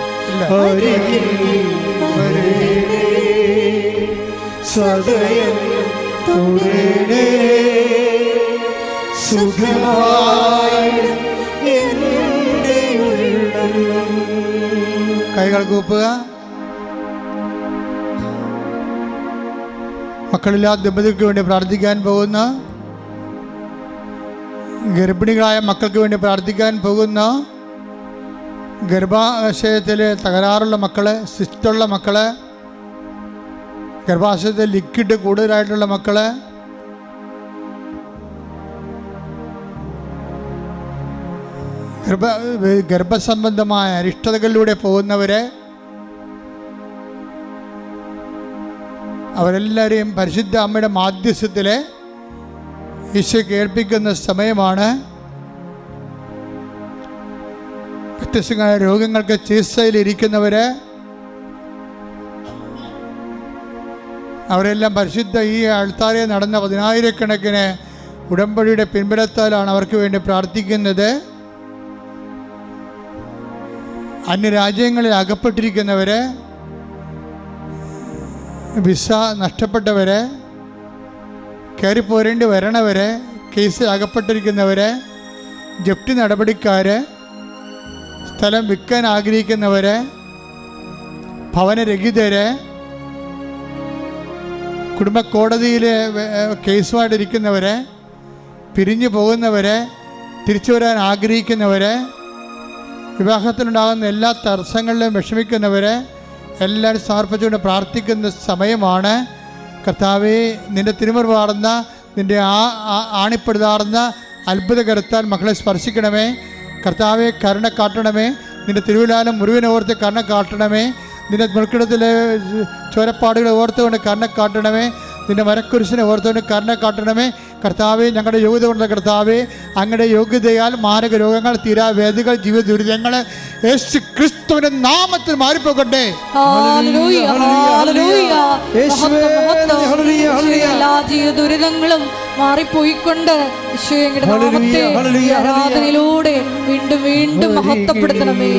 സദയം തുടരണേ, സുഖമായി എൻ്റെ ഉള്ളം. കൈകൾ കൂപ്പുക. മക്കളില്ലാത്ത ദമ്പതികൾക്ക് വേണ്ടി പ്രാർത്ഥിക്കാൻ പോകുന്ന, ഗർഭിണികളായ മക്കൾക്ക് വേണ്ടി പ്രാർത്ഥിക്കാൻ പോകുന്ന, ഗർഭാശയത്തിൽ തകരാറുള്ള മക്കള്, സിസ്റ്റുള്ള മക്കള്, ഗർഭാശയത്തിൽ ലിക്വിഡ് കൂടുതലായിട്ടുള്ള മക്കള്, ഗർഭസംബന്ധമായ അരിഷ്ടതകളിലൂടെ പോകുന്നവരെ, അവരെല്ലാവരെയും പരിശുദ്ധ അമ്മയുടെ മാധ്യസ്ഥത്തിൽ ഈശോ കേൾപ്പിക്കുന്ന സമയമാണ്. വ്യത്യസ്തമായ രോഗങ്ങൾക്ക് ചികിത്സയിലിരിക്കുന്നവർ അവരെല്ലാം പരിശുദ്ധ ഈ ആൾത്താരെ നടന്ന 10,000-കണക്കിന് ഉടമ്പടിയുടെ പിൻബലത്താലാണ് അവർക്ക് വേണ്ടി പ്രാർത്ഥിക്കുന്നത്. അന്യരാജ്യങ്ങളിൽ അകപ്പെട്ടിരിക്കുന്നവർ, വിസ നഷ്ടപ്പെട്ടവർ, കയറിപ്പോരേണ്ടി വരണവർ, കേസിൽ അകപ്പെട്ടിരിക്കുന്നവർ, ജപ്തി നടപടിക്കാർ, സ്ഥലം വിൽക്കാൻ ആഗ്രഹിക്കുന്നവർ, ഭവനരഹിതർ, കുടുംബ കോടതിയിൽ കേസുമായിട്ടിരിക്കുന്നവർ, പിരിഞ്ഞു പോകുന്നവർ, തിരിച്ചു വരാൻ ആഗ്രഹിക്കുന്നവർ, വിവാഹത്തിലുണ്ടാകുന്ന എല്ലാ തടസ്സങ്ങളിലും വിഷമിക്കുന്നവർ എല്ലാവരും സമർപ്പിച്ചുകൊണ്ട് പ്രാർത്ഥിക്കുന്ന സമയമാണ്. കർത്താവേ, നിൻ്റെ തിരുമുറിവാർന്ന നിൻ്റെ ആണിപ്പെടുതാർന്ന അത്ഭുതകരത്താൽ മക്കളെ സ്പർശിക്കണമേ. കർത്താവെ, കരുണ കാട്ടണമേ. നിൻ്റെ തിരുവിലാലം മുറിവിനെ ഓർത്ത് കരുണ കാട്ടണമേ. നിൻ്റെ മുൾക്കിടത്തിലെ ചോരപ്പാടുകളെ ഓർത്തുകൊണ്ട് കരുണ കാട്ടണമേ. നിൻ്റെ മരക്കുരിശിനെ ഓർത്തുകൊണ്ട് കരുണ കാട്ടണമേ. കർത്താവെ, ഞങ്ങളുടെ യോഗ്യത കൊണ്ട് കർത്താവെ, അങ്ങയുടെ യോഗ്യതയാൽ മാരക രോഗങ്ങൾ, തീരാവേദികൾ, ജീവിത ദുരിതങ്ങൾ യേശു ക്രിസ്തുവിന്റെ നാമത്തിൽ മാറിപ്പോകട്ടെ. എല്ലാ ജീവിത ദുരിതങ്ങളും മാറിപ്പോയിക്കൊണ്ട് ആരാധനയിലൂടെ വീണ്ടും വീണ്ടും മഹത്വപ്പെടുത്തണമേ.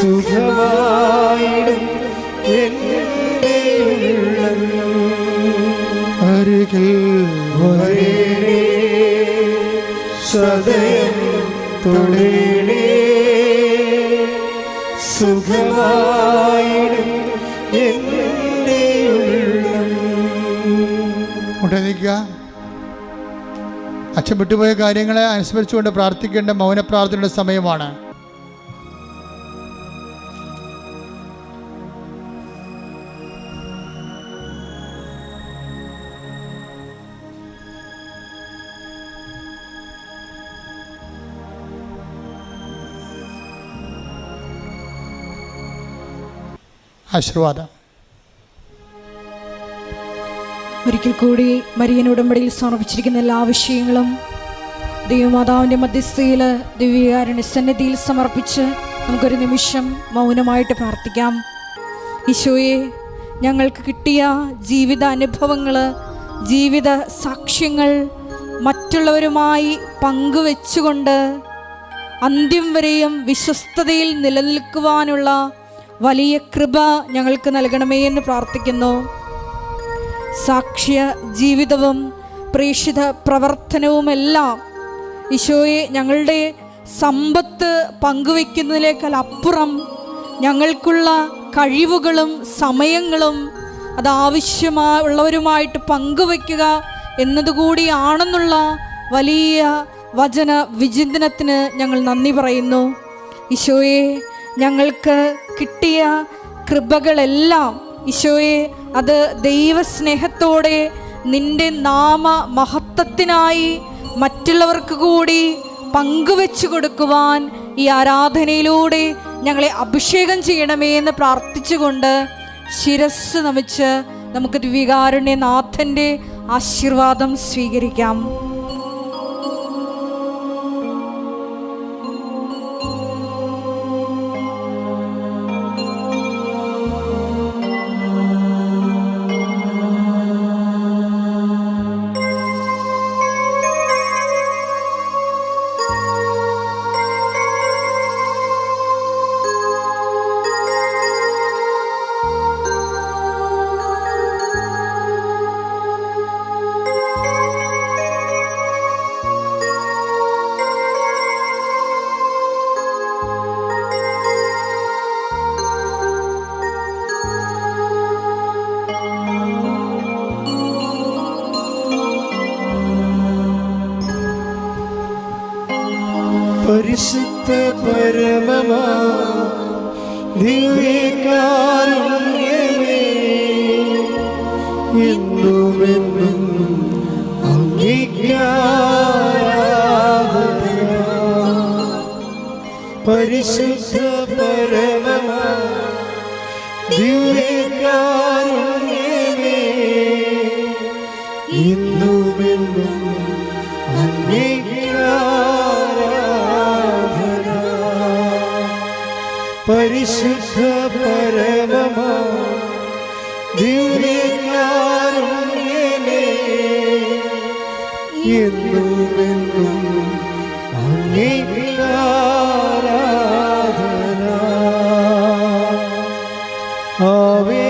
സുഖമായിടും എൻ്റെ അരികിൽ വരേണേ, സദയം തൊടേണേ, സുഖമായിടും എൻ്റെ ഉള്ളം. മുട്ടനിക്കുക. അച്ഛൻ വിട്ടുപോയ കാര്യങ്ങളെ അനുസ്മരിച്ചുകൊണ്ട് പ്രാർത്ഥിക്കേണ്ട മൗന പ്രാർത്ഥനയുടെ സമയമാണ്. ആശീർവാദം. ഒരിക്കൽ കൂടി മരിയൻ ഉടമ്പടിയിൽ സമർപ്പിച്ചിരിക്കുന്ന എല്ലാ വിഷയങ്ങളും ദൈവമാതാവിൻ്റെ മധ്യസ്ഥയിൽ ദിവ്യകാരുണ്യ സന്നിധിയിൽ സമർപ്പിച്ച് നമുക്കൊരു നിമിഷം മൗനമായിട്ട് പ്രാർത്ഥിക്കാം. ഈശോയെ, ഞങ്ങൾക്ക് കിട്ടിയ ജീവിത അനുഭവങ്ങൾ, ജീവിത സാക്ഷ്യങ്ങൾ മറ്റുള്ളവരുമായി പങ്കുവെച്ചുകൊണ്ട് അന്ത്യം വരെയും വിശ്വസ്തതയിൽ നിലനിൽക്കുവാനുള്ള വലിയ കൃപ ഞങ്ങൾക്ക് നൽകണമേ എന്ന് പ്രാർത്ഥിക്കുന്നു. സാക്ഷ്യ ജീവിതവും പ്രേക്ഷിത പ്രവർത്തനവുമെല്ലാം ഈശോയെ ഞങ്ങളുടെ സമ്പത്ത് പങ്കുവയ്ക്കുന്നതിനേക്കാൾ അപ്പുറം ഞങ്ങൾക്കുള്ള കഴിവുകളും സമയങ്ങളും അത് ആവശ്യമുള്ളവരുമായിട്ട് പങ്കുവയ്ക്കുക എന്നതുകൂടിയാണെന്നുള്ള വലിയ വചന വിചിന്തനത്തിന് ഞങ്ങൾ നന്ദി പറയുന്നു. ഈശോയെ, ഞങ്ങൾക്ക് കിട്ടിയ കൃപകളെല്ലാം ഈശോയെ അത് ദൈവസ്നേഹത്തോടെ നിൻ്റെ നാമ മഹത്വത്തിനായി മറ്റുള്ളവർക്ക് കൂടി പങ്കുവെച്ചു കൊടുക്കുവാൻ ഈ ആരാധനയിലൂടെ ഞങ്ങളെ അഭിഷേകം ചെയ്യണമേ എന്ന് പ്രാർത്ഥിച്ചുകൊണ്ട് ശിരസ് നമിച്ച് നമുക്ക് ദിവ്യകാരുണ്യ നാഥൻ്റെ ആശീർവാദം സ്വീകരിക്കാം. പരിശുദ്ധ പരമമാ ദിവ്യകാരുണ്യമേ, എന്നുമെന്നും അങ്ങേക്ക് ആരാധന. പരിശുദ്ധ പരമമാ ദിവ്യകാരുണ്യമേ, ഇന്നുമെന്നും അങ്ങേക്കാരാധന. പരിശുദ്ധ പരമമാ ദിവ്യകാരുണ്യമേ, എന്നുമെന്നും അങ്ങേക്കാരാധന. ആവേ